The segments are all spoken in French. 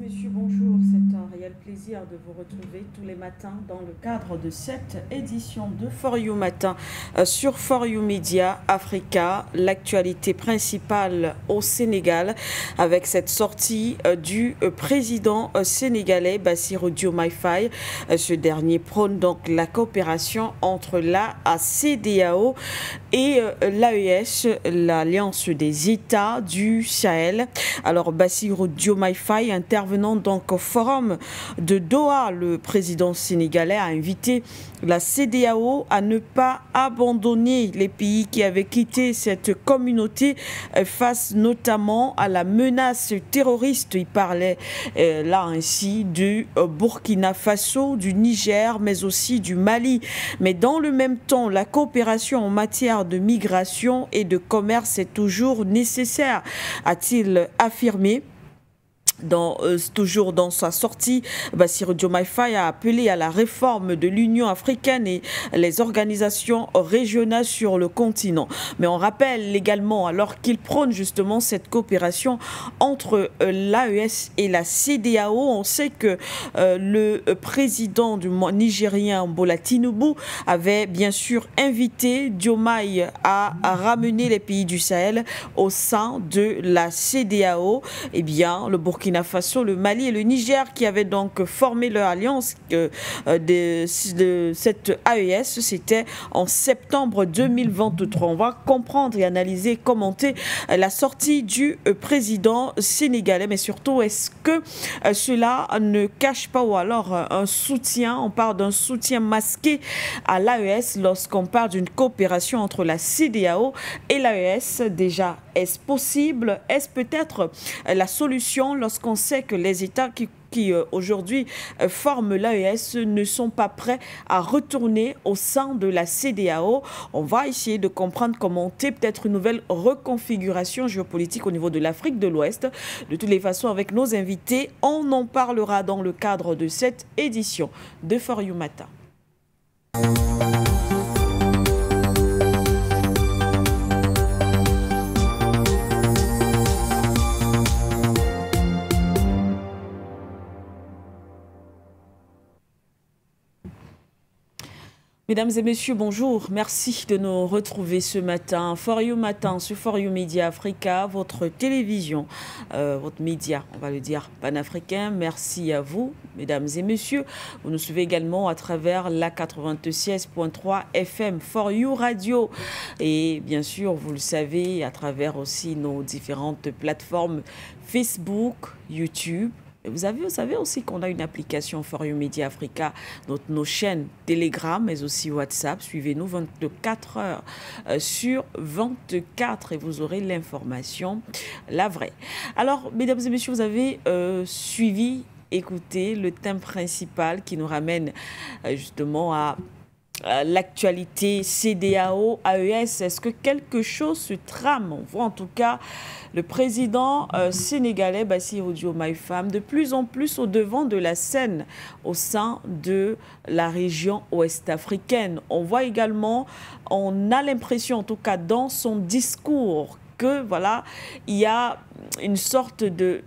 messieurs, bonjour. C'est un réel plaisir de vous retrouver tous les matins dans le cadre de cette édition de For You Matin sur For You Media Africa. L'actualité principale au Sénégal avec cette sortie du président sénégalais Bassirou Diomaye Faye. Ce dernier prône donc la coopération entre la CEDEAO et l'AES, l'Alliance des États du Sahel. Alors Bassirou Diomaye Faye, intervenant donc au forum de Doha, le président sénégalais a invité la CEDEAO à ne pas abandonner les pays qui avaient quitté cette communauté face notamment à la menace terroriste. Il parlait là ainsi du Burkina Faso, du Niger, mais aussi du Mali. Mais dans le même temps, la coopération en matière de migration et de commerce est toujours nécessaire, a-t-il affirmé. Toujours dans sa sortie, Bassirou Diomaye Faye a appelé à la réforme de l'Union africaine et les organisations régionales sur le continent. Mais on rappelle également, alors qu'il prône justement cette coopération entre l'AES et la CEDEAO, on sait que le président du nigérien Bola Tinubu avait bien sûr invité Diomaye à ramener les pays du Sahel au sein de la CEDEAO. Eh bien, le Burkina Faso, le Mali et le Niger qui avaient donc formé leur alliance de cette AES, c'était en septembre 2023. On va comprendre et analyser, commenter la sortie du président sénégalais, mais surtout est-ce que cela ne cache pas ou alors un soutien, on parle d'un soutien masqué à l'AES lorsqu'on parle d'une coopération entre la CEDEAO et l'AES. Déjà, est-ce possible? Est-ce peut-être la solution lorsqu'on sait que les États qui aujourd'hui forment l'AES ne sont pas prêts à retourner au sein de la CEDEAO? On va essayer de comprendre, commenter peut-être une nouvelle reconfiguration géopolitique au niveau de l'Afrique de l'Ouest. De toutes les façons, avec nos invités, on en parlera dans le cadre de cette édition de For You Matin. Mesdames et messieurs, bonjour. Merci de nous retrouver ce matin. For You Matin sur For You Media Africa, votre télévision, votre média, on va le dire, panafricain. Merci à vous, mesdames et messieurs. Vous nous suivez également à travers la 96.3 FM For You Radio. Et bien sûr, vous le savez, à travers aussi nos différentes plateformes Facebook, YouTube. Vous savez aussi qu'on a une application For You Media Africa, nos chaînes Telegram, mais aussi WhatsApp. Suivez-nous 24 heures sur 24 et vous aurez l'information, la vraie. Alors, mesdames et messieurs, vous avez suivi, écouté le thème principal qui nous ramène justement à l'actualité CEDEAO, AES. Est-ce que quelque chose se trame? On voit en tout cas le président sénégalais Bassirou Diomaye Faye de plus en plus au devant de la scène au sein de la région ouest-africaine. On voit également, on a l'impression en tout cas dans son discours que voilà, il y a une sorte de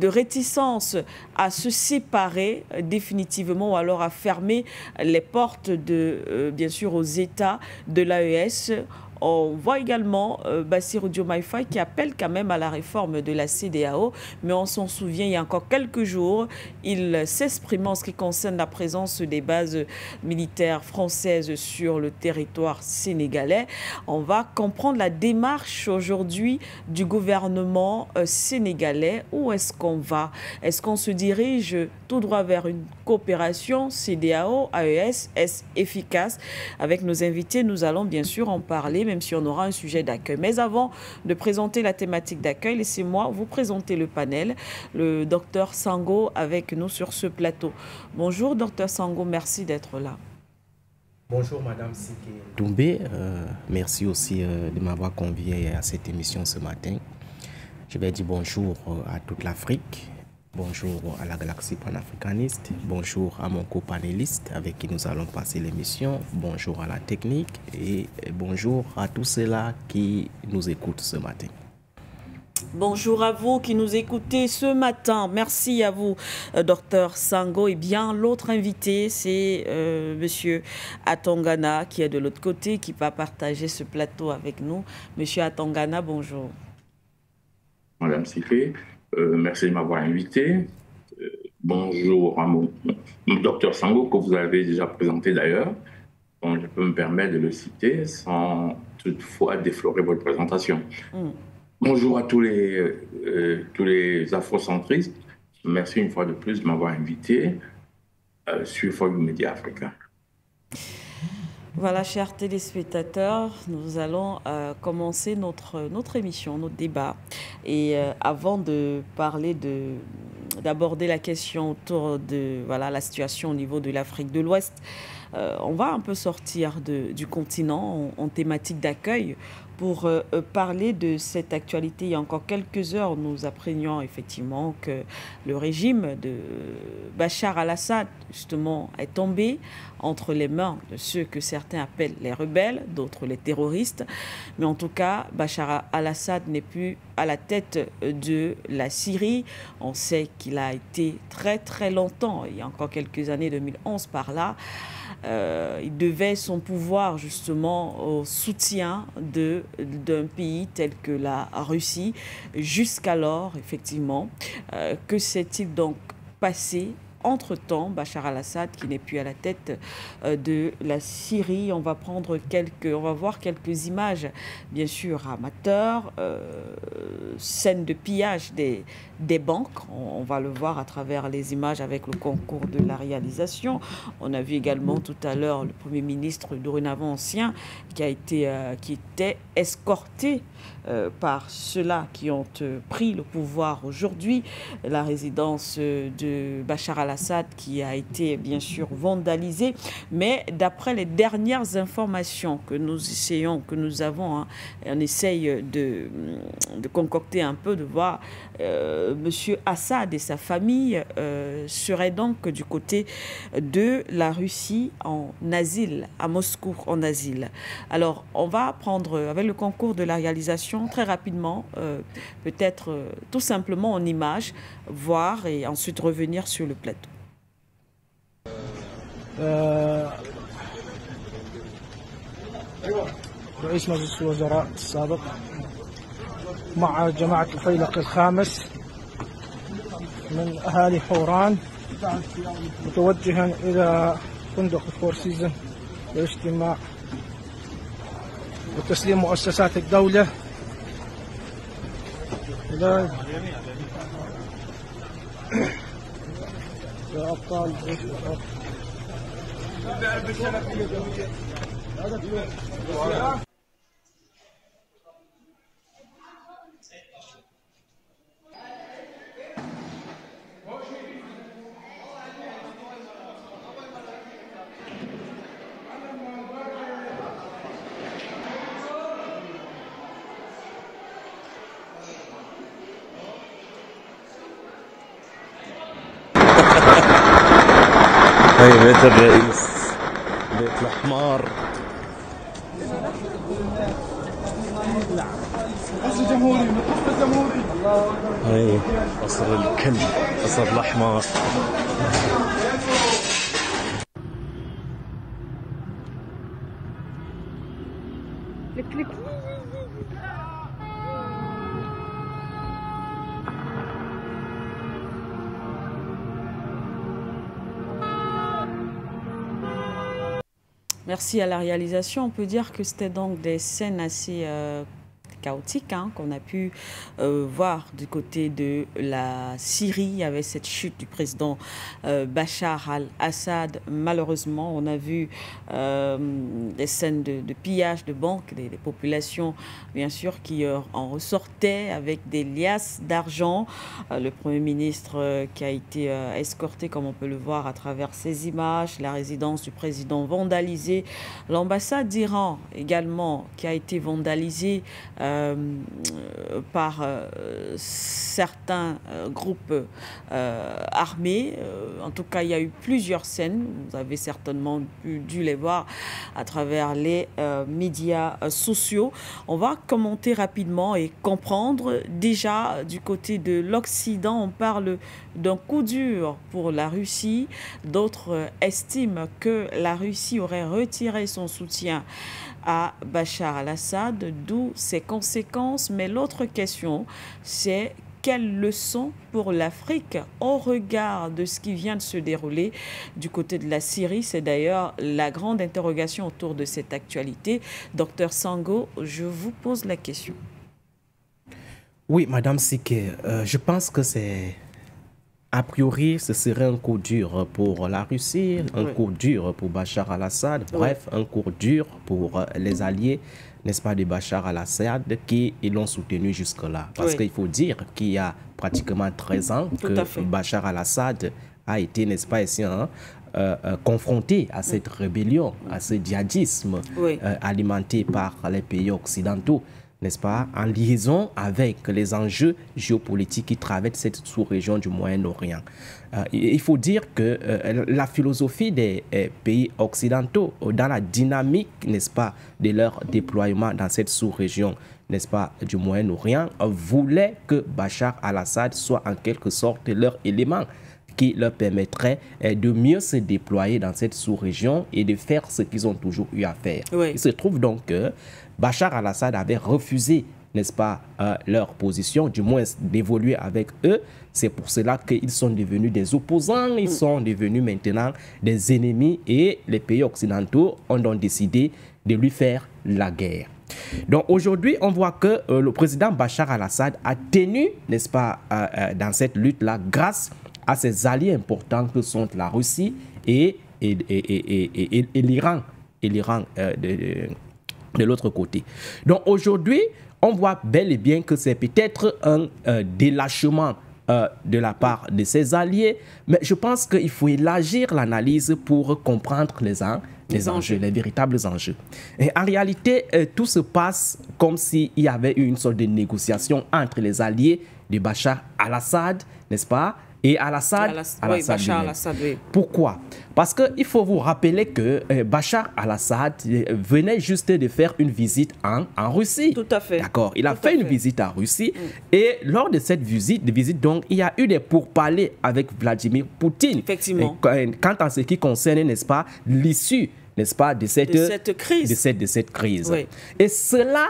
réticence à se séparer définitivement ou alors à fermer les portes bien sûr aux États de l'AES. On voit également Bassirou Diomaye Faye qui appelle quand même à la réforme de la CEDEAO, mais on s'en souvient, il y a encore quelques jours, il s'exprime en ce qui concerne la présence des bases militaires françaises sur le territoire sénégalais. On va comprendre la démarche aujourd'hui du gouvernement sénégalais. Où est-ce qu'on va? Est-ce qu'on se dirige tout droit vers une coopération CEDEAO, AES? Est-ce efficace? Avec nos invités, nous allons bien sûr en parler, même si on aura un sujet d'accueil. Mais avant de présenter la thématique d'accueil, laissez-moi vous présenter le panel. Le docteur Sango avec nous sur ce plateau. Bonjour docteur Sango, merci d'être là. Bonjour Madame Sike Doumbé, merci aussi de m'avoir convié à cette émission ce matin. Je vais dire bonjour à toute l'Afrique. Bonjour à la galaxie panafricaniste, bonjour à mon co-panéliste avec qui nous allons passer l'émission, bonjour à la technique et bonjour à tous ceux-là qui nous écoutent ce matin. Bonjour à vous qui nous écoutez ce matin. Merci à vous, docteur Sango. Et bien, l'autre invité, c'est monsieur Atongana, qui est de l'autre côté, qui va partager ce plateau avec nous. Monsieur Atongana, bonjour. Madame Siké, merci de m'avoir invité. Bonjour à mon docteur Sango, que vous avez déjà présenté d'ailleurs. Donc, je peux me permettre de le citer sans toutefois déflorer votre présentation. Bonjour à tous les afrocentristes. Merci une fois de plus de m'avoir invité sur Forum Média Africa. Voilà, chers téléspectateurs, nous allons commencer notre émission, notre débat. Et avant de parler d'aborder la question autour de la situation au niveau de l'Afrique de l'Ouest, on va un peu sortir du continent en thématique d'accueil pour parler de cette actualité. Il y a encore quelques heures, nous apprenions effectivement que le régime de Bachar al-Assad, justement, est tombé entre les mains de ceux que certains appellent les rebelles, d'autres les terroristes. Mais en tout cas, Bachar al-Assad n'est plus à la tête de la Syrie. On sait qu'il a été très très longtemps, il y a encore quelques années, 2011 par là, il devait son pouvoir justement au soutien d'un pays tel que la Russie. Jusqu'alors, effectivement, que s'est-il donc passé? Entre-temps, Bachar al-Assad, qui n'est plus à la tête de la Syrie, on va voir quelques images, bien sûr, amateurs, scènes de pillage des banques. On va le voir à travers les images avec le concours de la réalisation. On a vu également tout à l'heure le Premier ministre dorénavant ancien qui était escorté par ceux-là qui ont pris le pouvoir aujourd'hui. La résidence de Bachar al-Assad qui a été bien sûr vandalisée, mais d'après les dernières informations que nous avons, on essaye de concocter un peu, de voir Monsieur Assad et sa famille seraient donc du côté de la Russie en asile, à Moscou en asile. Alors on va prendre avec le concours de la réalisation très rapidement, peut-être tout simplement en images, voir et ensuite revenir sur le plateau. رئيس مجلس الوزراء السابق مع جماعة الفيلق الخامس من أهالي حوران متوجها إلى فندق الفور سيزن للاجتماع وتسليم مؤسسات الدولة إلى أبطال جيش الأرض. هاي بيت الرئيس، بيت الحمار. قصر جمهوري، قصر جمهوري. هاي قصر الكلب، قصر الحمار. Merci à la réalisation. On peut dire que c'était donc des scènes assez chaotiques qu'on a pu voir du côté de la Syrie. Il y avait cette chute du président Bachar al-Assad. Malheureusement, on a vu des scènes de pillage de banques, des populations bien sûr qui en ressortaient avec des liasses d'argent. Le Premier ministre qui a été escorté, comme on peut le voir à travers ces images, la résidence du président vandalisée, l'ambassade d'Iran également qui a été vandalisée par certains groupes armés. En tout cas, il y a eu plusieurs scènes. Vous avez certainement dû les voir à travers les médias sociaux. On va commenter rapidement et comprendre. Déjà, du côté de l'Occident, on parle d'un coup dur pour la Russie. D'autres estiment que la Russie aurait retiré son soutien à Bachar al-Assad, d'où ses conséquences. Mais l'autre question, c'est quelle leçon pour l'Afrique au regard de ce qui vient de se dérouler du côté de la Syrie? C'est d'ailleurs la grande interrogation autour de cette actualité. Docteur Sango, je vous pose la question. Oui, Madame Siké, je pense que c'est... A priori, ce serait un coup dur pour la Russie, un coup dur pour Bachar al-Assad, bref, un coup dur pour les alliés, n'est-ce pas, de Bachar al-Assad qui l'ont soutenu jusque-là. Parce qu'il faut dire qu'il y a pratiquement 13 ans que Bachar al-Assad a été, n'est-ce pas, ici, confronté à cette rébellion, à ce djihadisme alimenté par les pays occidentaux, n'est-ce pas, en liaison avec les enjeux géopolitiques qui traversent cette sous-région du Moyen-Orient. Il faut dire que la philosophie des pays occidentaux, dans la dynamique, n'est-ce pas, de leur déploiement dans cette sous-région, n'est-ce pas, du Moyen-Orient, voulait que Bachar al-Assad soit en quelque sorte leur élément qui leur permettrait de mieux se déployer dans cette sous-région et de faire ce qu'ils ont toujours eu à faire. Il se trouve donc que Bachar al-Assad avait refusé, n'est-ce pas, leur position, du moins d'évoluer avec eux. C'est pour cela qu'ils sont devenus des opposants, ils sont devenus maintenant des ennemis et les pays occidentaux ont donc décidé de lui faire la guerre. Donc aujourd'hui, on voit que le président Bachar al-Assad a tenu, n'est-ce pas, dans cette lutte-là, grâce à ses alliés importants que sont la Russie et l'Iran. De l'autre côté. Donc aujourd'hui, on voit bel et bien que c'est peut-être un délâchement de la part de ses alliés, mais je pense qu'il faut élargir l'analyse pour comprendre les enjeux, les véritables enjeux. Et en réalité, tout se passe comme s'il y avait eu une sorte de négociation entre les alliés de Bachar al-Assad, n'est-ce pas, et Bachar al-Assad. Pourquoi? Parce qu'il faut vous rappeler que Bachar al-Assad venait juste de faire une visite en Russie. Tout à fait. D'accord. Il a fait une visite en Russie. Et lors de cette visite, donc, il y a eu des pourparlers avec Vladimir Poutine. Effectivement. Quant à ce qui concerne, n'est-ce pas, l'issue, n'est-ce pas, de cette crise. Oui. Et cela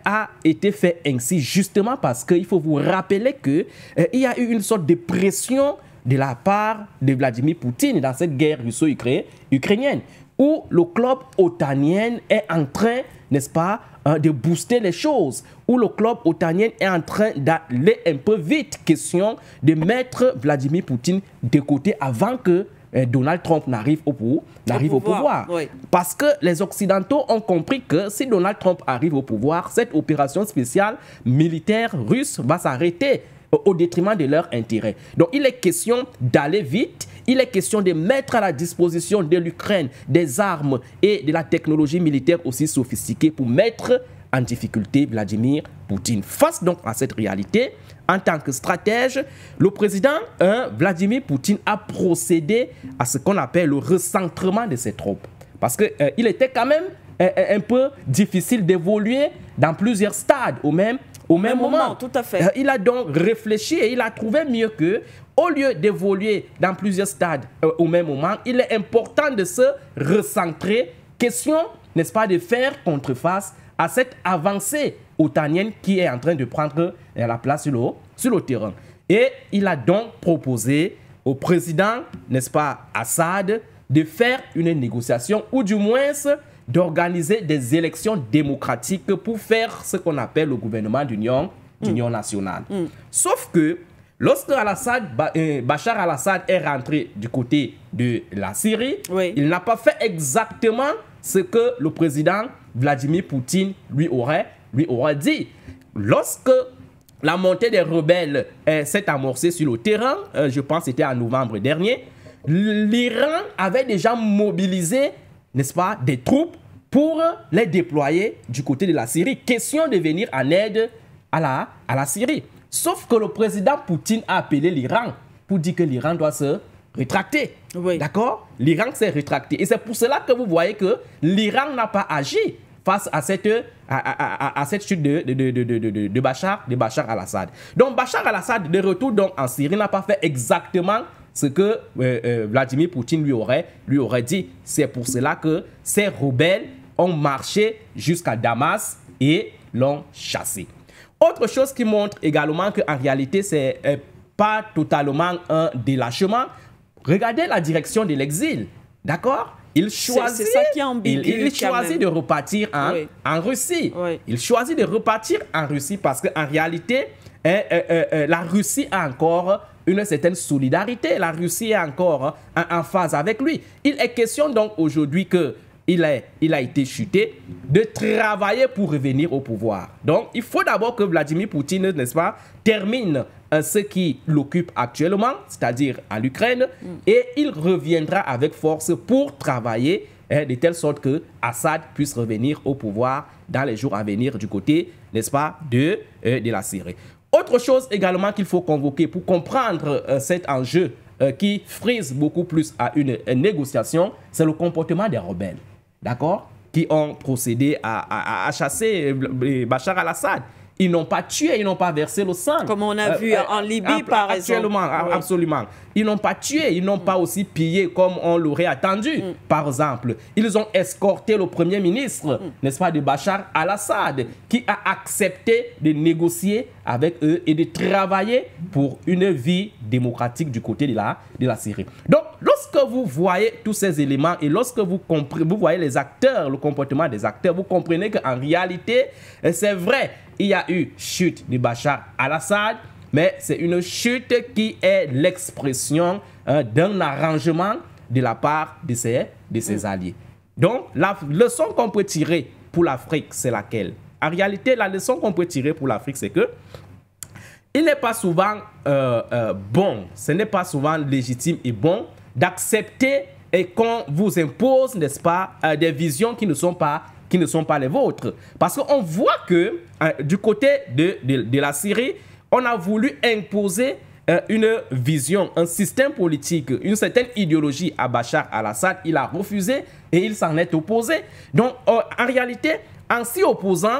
a été fait ainsi justement parce qu'il faut vous rappeler qu'il y a eu une sorte de pression de la part de Vladimir Poutine dans cette guerre russo-ukrainienne où le club otanien est en train, n'est-ce pas, de booster les choses, où le club otanien est en train d'aller un peu vite, question de mettre Vladimir Poutine de côté avant que Donald Trump n'arrive au pouvoir. Oui. Parce que les Occidentaux ont compris que si Donald Trump arrive au pouvoir, cette opération spéciale militaire russe va s'arrêter au détriment de leurs intérêts. Donc il est question d'aller vite, il est question de mettre à la disposition de l'Ukraine des armes et de la technologie militaire aussi sophistiquée pour mettre en difficulté Vladimir Poutine. Face donc à cette réalité, en tant que stratège, le président Vladimir Poutine a procédé à ce qu'on appelle le recentrement de ses troupes. Parce qu'il était quand même un peu difficile d'évoluer dans plusieurs stades au même moment. Tout à fait. Il a donc réfléchi et il a trouvé mieux que, au lieu d'évoluer dans plusieurs stades au même moment, il est important de se recentrer. Question, n'est-ce pas, de faire contreface à cette avancée otanienne qui est en train de prendre la place sur le terrain. Et il a donc proposé au président, n'est-ce pas, Assad, de faire une négociation ou du moins d'organiser des élections démocratiques pour faire ce qu'on appelle le gouvernement d'union nationale. Sauf que lorsque Bachar al-Assad est rentré du côté de la Syrie, il n'a pas fait exactement ce que le président Vladimir Poutine lui aurait dit. Lorsque la montée des rebelles s'est amorcée sur le terrain, je pense que c'était en novembre dernier, l'Iran avait déjà mobilisé, n'est-ce pas, des troupes pour les déployer du côté de la Syrie. Question de venir en aide à la Syrie. Sauf que le président Poutine a appelé l'Iran pour dire que l'Iran doit se rétracter. Oui. D'accord? L'Iran s'est rétracté. Et c'est pour cela que vous voyez que l'Iran n'a pas agi face à cette chute de Bachar al-Assad. Donc Bachar al-Assad, de retour donc en Syrie, n'a pas fait exactement ce que Vladimir Poutine lui aurait dit. C'est pour cela que ces rebelles ont marché jusqu'à Damas et l'ont chassé. Autre chose qui montre également qu'en réalité, c'est pas totalement un délâchement. Regardez la direction de l'exil, d'accord? Il choisit, ça qui est ambigu, il choisit de repartir en Russie. Oui. Il choisit de repartir en Russie parce qu'en réalité, la Russie a encore une certaine solidarité. La Russie est encore en phase avec lui. Il est question donc aujourd'hui que il a été chuté, de travailler pour revenir au pouvoir. Donc, il faut d'abord que Vladimir Poutine, n'est-ce pas, termine ce qui l'occupe actuellement, c'est-à-dire en Ukraine, et il reviendra avec force pour travailler de telle sorte que Assad puisse revenir au pouvoir dans les jours à venir du côté, n'est-ce pas, de la Syrie. Autre chose également qu'il faut convoquer pour comprendre cet enjeu qui frise beaucoup plus à une négociation, c'est le comportement des rebelles. D'accord? Qui ont procédé à chasser Bachar al-Assad. Ils n'ont pas tué, ils n'ont pas versé le sang. Comme on a vu en Libye, par exemple. Absolument. Ils n'ont pas tué, ils n'ont pas aussi pillé comme on l'aurait attendu, par exemple. Ils ont escorté le premier ministre, n'est-ce pas, de Bachar al-Assad, qui a accepté de négocier avec eux et de travailler pour une vie démocratique du côté de la Syrie. Donc, lorsque vous voyez tous ces éléments et lorsque vous voyez les acteurs, le comportement des acteurs, vous comprenez qu'en réalité, c'est vrai, il y a eu chute de Bachar al-Assad, mais c'est une chute qui est l'expression d'un arrangement de la part de ses alliés. Donc, la leçon qu'on peut tirer pour l'Afrique, c'est laquelle? En réalité, la leçon qu'on peut tirer pour l'Afrique, c'est que il n'est pas souvent bon, ce n'est pas souvent légitime et bon d'accepter et qu'on vous impose, n'est-ce pas, des visions qui ne sont pas les vôtres. Parce qu'on voit que du côté de la Syrie, on a voulu imposer une vision, un système politique, une certaine idéologie à Bachar al-Assad. Il a refusé et il s'en est opposé. Donc, en réalité, en s'y opposant,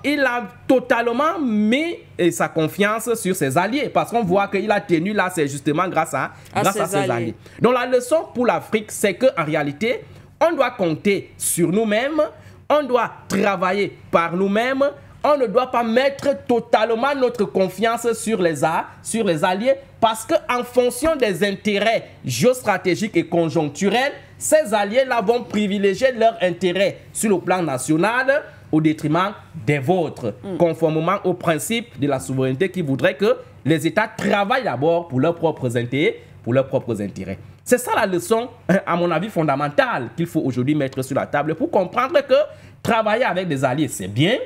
il a totalement mis sa confiance sur ses alliés. Parce qu'on voit qu'il a tenu là, c'est justement grâce à ses alliés. Donc, la leçon pour l'Afrique, c'est qu'en réalité, on doit compter sur nous-mêmes, on doit travailler par nous-mêmes. On ne doit pas mettre totalement notre confiance sur les alliés parce qu'en fonction des intérêts géostratégiques et conjoncturels, ces alliés-là vont privilégier leurs intérêts sur le plan national au détriment des vôtres, conformément au principe de la souveraineté qui voudrait que les États travaillent d'abord pour leurs propres intérêts. C'est ça la leçon, à mon avis, fondamentale qu'il faut aujourd'hui mettre sur la table pour comprendre que travailler avec des alliés, c'est bien,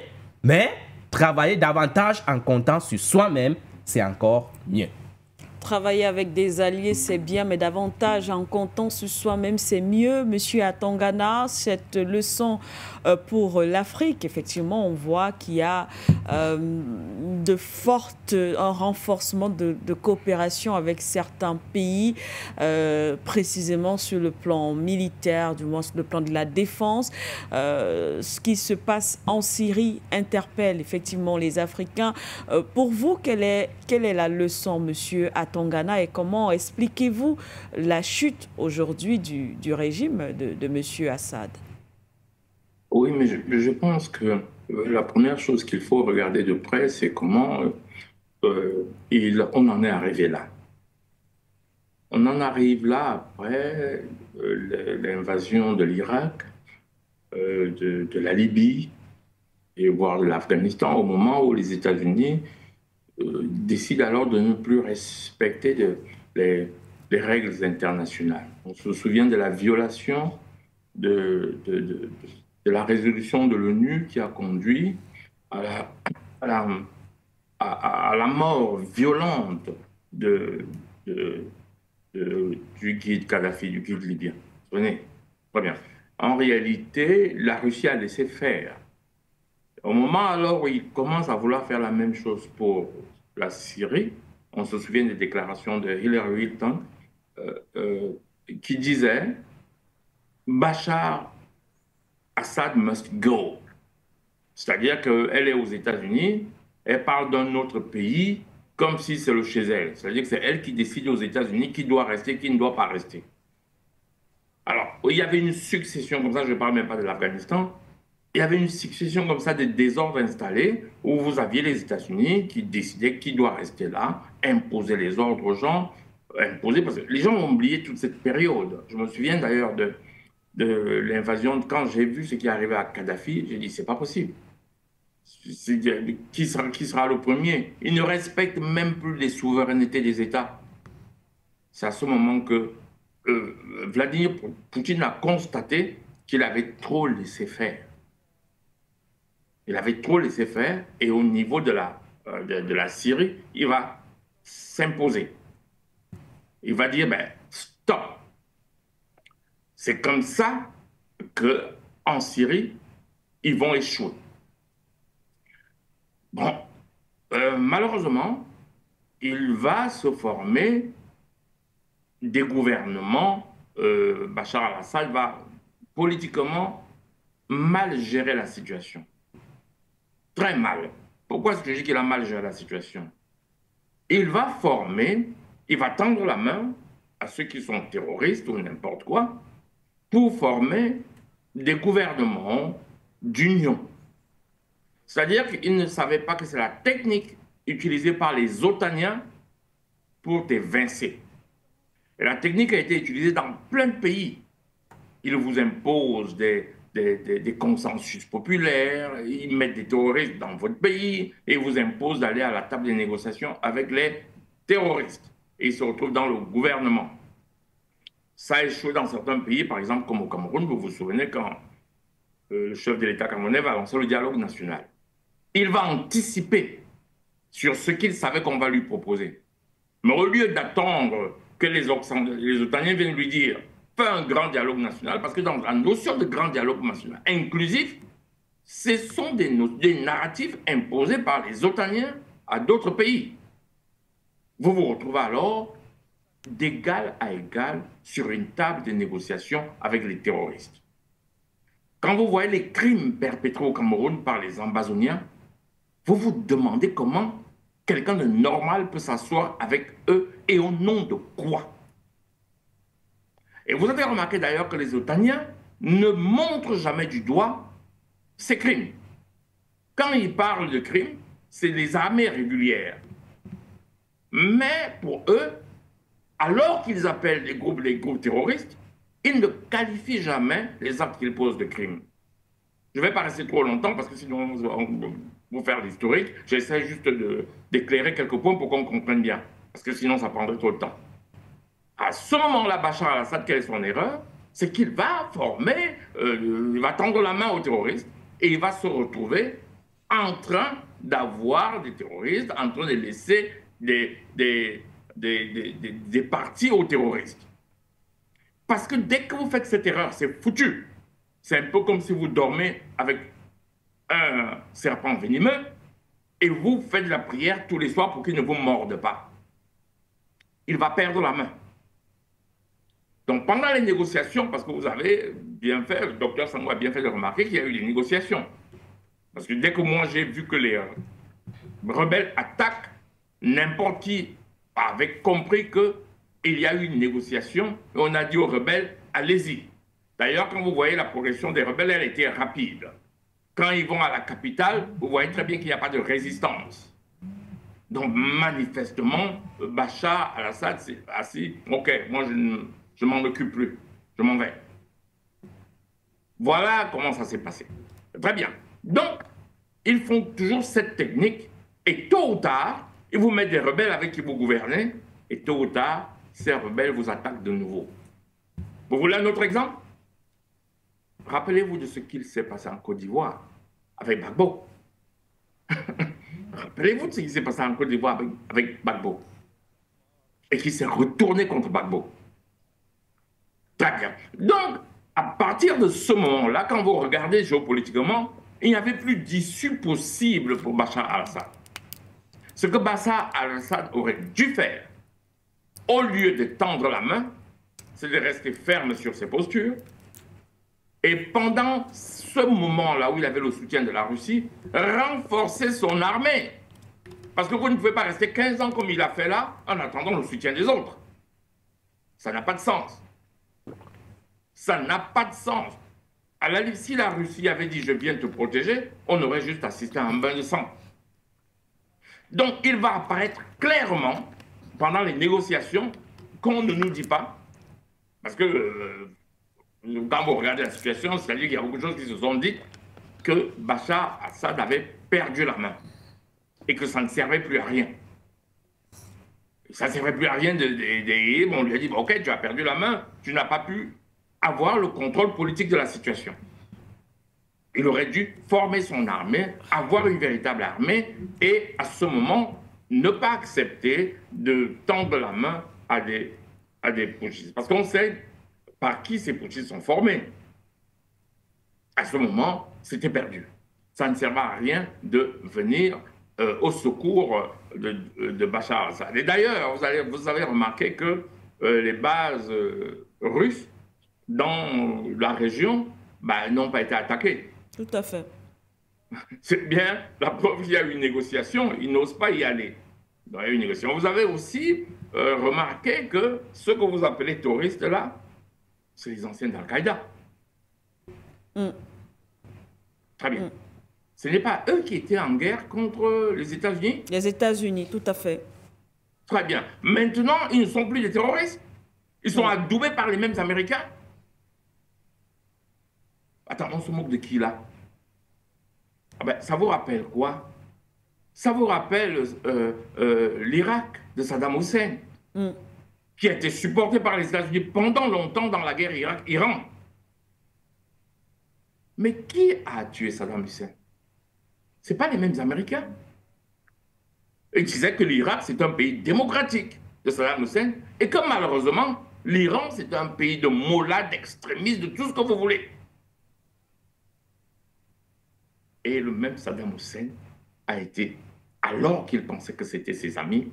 mais travailler davantage en comptant sur soi-même, c'est encore mieux. Travailler avec des alliés, c'est bien, mais davantage en comptant sur soi-même, c'est mieux. Monsieur Atangana, cette leçon pour l'Afrique, effectivement, on voit qu'il y a un renforcement de coopération avec certains pays, précisément sur le plan militaire, du moins sur le plan de la défense. Ce qui se passe en Syrie interpelle effectivement les Africains. Pour vous, quelle est la leçon, monsieur Atangana, et comment expliquez-vous la chute aujourd'hui du régime de monsieur Assad? Oui, mais je pense que la première chose qu'il faut regarder de près, c'est comment on en est arrivé là. On en arrive là après l'invasion de l'Irak, de la Libye et voire de l'Afghanistan, au moment où les États-Unis décident alors de ne plus respecter les règles internationales. On se souvient de la violation de la résolution de l'ONU qui a conduit à la mort violente du guide Kadhafi, du guide libyen. Vous comprenez? Très bien. En réalité, la Russie a laissé faire. Au moment alors où il commence à vouloir faire la même chose pour la Syrie, on se souvient des déclarations de Hillary Clinton qui disait Bachar Assad must go. C'est-à-dire qu'elle est aux États-Unis, elle parle d'un autre pays comme si c'est le chez elle. C'est-à-dire que c'est elle qui décide aux États-Unis qui doit rester, qui ne doit pas rester. Alors, il y avait une succession comme ça, je ne parle même pas de l'Afghanistan, il y avait une succession comme ça de désordres installés où vous aviez les États-Unis qui décidaient qui doit rester là, imposer les ordres aux gens, imposer, parce que les gens ont oublié toute cette période. Je me souviens d'ailleurs de l'invasion, quand j'ai vu ce qui est arrivé à Kadhafi, j'ai dit c'est pas possible. Qui sera le premier? Il ne respecte même plus les souverainetés des États. C'est à ce moment que Vladimir Poutine a constaté qu'il avait trop laissé faire. Il avait trop laissé faire et au niveau de la Syrie, il va s'imposer. Il va dire, ben, stop. C'est comme ça qu'en Syrie, ils vont échouer. Bon, malheureusement, il va se former des gouvernements. Bachar al-Assad va politiquement mal gérer la situation. Très mal. Pourquoi est-ce que je dis qu'il a mal géré la situation? Il va former, il va tendre la main à ceux qui sont terroristes ou n'importe quoi pour former des gouvernements d'union. C'est-à-dire qu'il ne savait pas que c'est la technique utilisée par les Otaniens pour t'évincer. Et la technique a été utilisée dans plein de pays. Ils vous imposent des consensus populaires, ils mettent des terroristes dans votre pays et ils vous imposent d'aller à la table des négociations avec les terroristes. Et ils se retrouvent dans le gouvernement. Ça a échoué dans certains pays, par exemple comme au Cameroun, vous vous souvenez quand le chef de l'État camerounais va lancer le dialogue national. Il va anticiper sur ce qu'il savait qu'on va lui proposer. Mais au lieu d'attendre que les Otaniens viennent lui dire « fais un grand dialogue national », parce que dans la notion de grand dialogue national inclusif, ce sont des narratifs imposés par les Otaniens à d'autres pays. Vous vous retrouvez alors d'égal à égal sur une table de négociation avec les terroristes. Quand vous voyez les crimes perpétrés au Cameroun par les Ambazoniens, vous vous demandez comment quelqu'un de normal peut s'asseoir avec eux et au nom de quoi? Et vous avez remarqué d'ailleurs que les Otaniens ne montrent jamais du doigt ces crimes. Quand ils parlent de crimes, c'est les armées régulières. Mais pour eux, alors qu'ils appellent les groupes terroristes, ils ne qualifient jamais les actes qu'ils posent de crimes. Je ne vais pas rester trop longtemps parce que sinon on va vous faire l'historique. J'essaie juste d'éclairer quelques points pour qu'on comprenne bien. Parce que sinon ça prendrait trop de temps. À ce moment-là, Bachar al-Assad, quelle est son erreur? C'est qu'il va former, il va tendre la main aux terroristes et il va se retrouver en train d'avoir des terroristes, en train de laisser des partis aux terroristes. Parce que dès que vous faites cette erreur, c'est foutu. C'est un peu comme si vous dormez avec un serpent venimeux et vous faites la prière tous les soirs pour qu'il ne vous morde pas. Il va perdre la main. Donc pendant les négociations, parce que vous avez bien fait, le docteur Sango a bien fait de remarquer qu'il y a eu des négociations. Parce que dès que moi j'ai vu que les rebelles attaquent, n'importe qui avait compris qu'il y a eu une négociation et on a dit aux rebelles, allez-y. D'ailleurs, quand vous voyez la progression des rebelles, elle était rapide. Quand ils vont à la capitale, vous voyez très bien qu'il n'y a pas de résistance. Donc, manifestement, Bachar al-Assad s'est assis. Ok, moi, je ne m'en occupe plus. Je m'en vais. Voilà comment ça s'est passé. Très bien. Donc, ils font toujours cette technique. Et tôt ou tard, ils vous mettent des rebelles avec qui vous gouvernez. Et tôt ou tard, ces rebelles vous attaquent de nouveau. Vous voulez un autre exemple? Rappelez-vous de ce qu'il s'est passé en Côte d'Ivoire avec Gbagbo. Rappelez-vous de ce qui s'est passé en Côte d'Ivoire avec Gbagbo. Et qui s'est retourné contre Gbagbo. Très bien. Donc, À partir de ce moment-là, quand vous regardez géopolitiquement, il n'y avait plus d'issue possible pour Bachar al-Assad. Ce que Bachar al-Assad aurait dû faire, au lieu de tendre la main, c'est de rester ferme sur ses postures. Et pendant ce moment-là où il avait le soutien de la Russie, renforcer son armée. Parce que vous ne pouvez pas rester 15 ans comme il a fait là, en attendant le soutien des autres. Ça n'a pas de sens. Ça n'a pas de sens. À la limite, si la Russie avait dit « je viens te protéger », on aurait juste assisté à un bain de sang. Donc, il va apparaître clairement, pendant les négociations, qu'on ne nous dit pas, parce que quand vous regardez la situation, c'est-à-dire qu'il y a beaucoup de choses qui se sont dites, que Bachar Assad avait perdu la main et que ça ne servait plus à rien. Ça ne servait plus à rien on lui a dit, ok, tu as perdu la main, tu n'as pas pu avoir le contrôle politique de la situation. Il aurait dû former son armée, avoir une véritable armée et à ce moment, ne pas accepter de tendre la main à des putschistes. Parce qu'on sait par qui ces putschistes sont formés. À ce moment, c'était perdu. Ça ne servait à rien de venir au secours de Bachar al-Assad. Et d'ailleurs, vous avez remarqué que les bases russes dans la région n'ont pas été attaquées. Tout à fait. C'est bien, la preuve, il y a eu une négociation, ils n'osent pas y aller. Il y a eu une négociation. Vous avez aussi remarqué que ceux que vous appelez terroristes là, c'est les anciens d'Al-Qaïda. Très bien. Ce n'est pas eux qui étaient en guerre contre les États-Unis? Les États-Unis, tout à fait. Très bien. Maintenant, ils ne sont plus des terroristes. Ils sont adoubés par les mêmes Américains. Attends, on se moque de qui là? Ah ben, ça vous rappelle quoi? Ça vous rappelle l'Irak de Saddam Hussein, qui a été supporté par les États-Unis pendant longtemps dans la guerre Irak-Iran. Mais qui a tué Saddam Hussein? Ce n'est pas les mêmes Américains. Ils disaient que l'Irak, c'est un pays démocratique de Saddam Hussein, et que malheureusement, l'Iran, c'est un pays de mollahs, d'extrémistes, de tout ce que vous voulez. Et le même Saddam Hussein a été, alors qu'il pensait que c'était ses amis,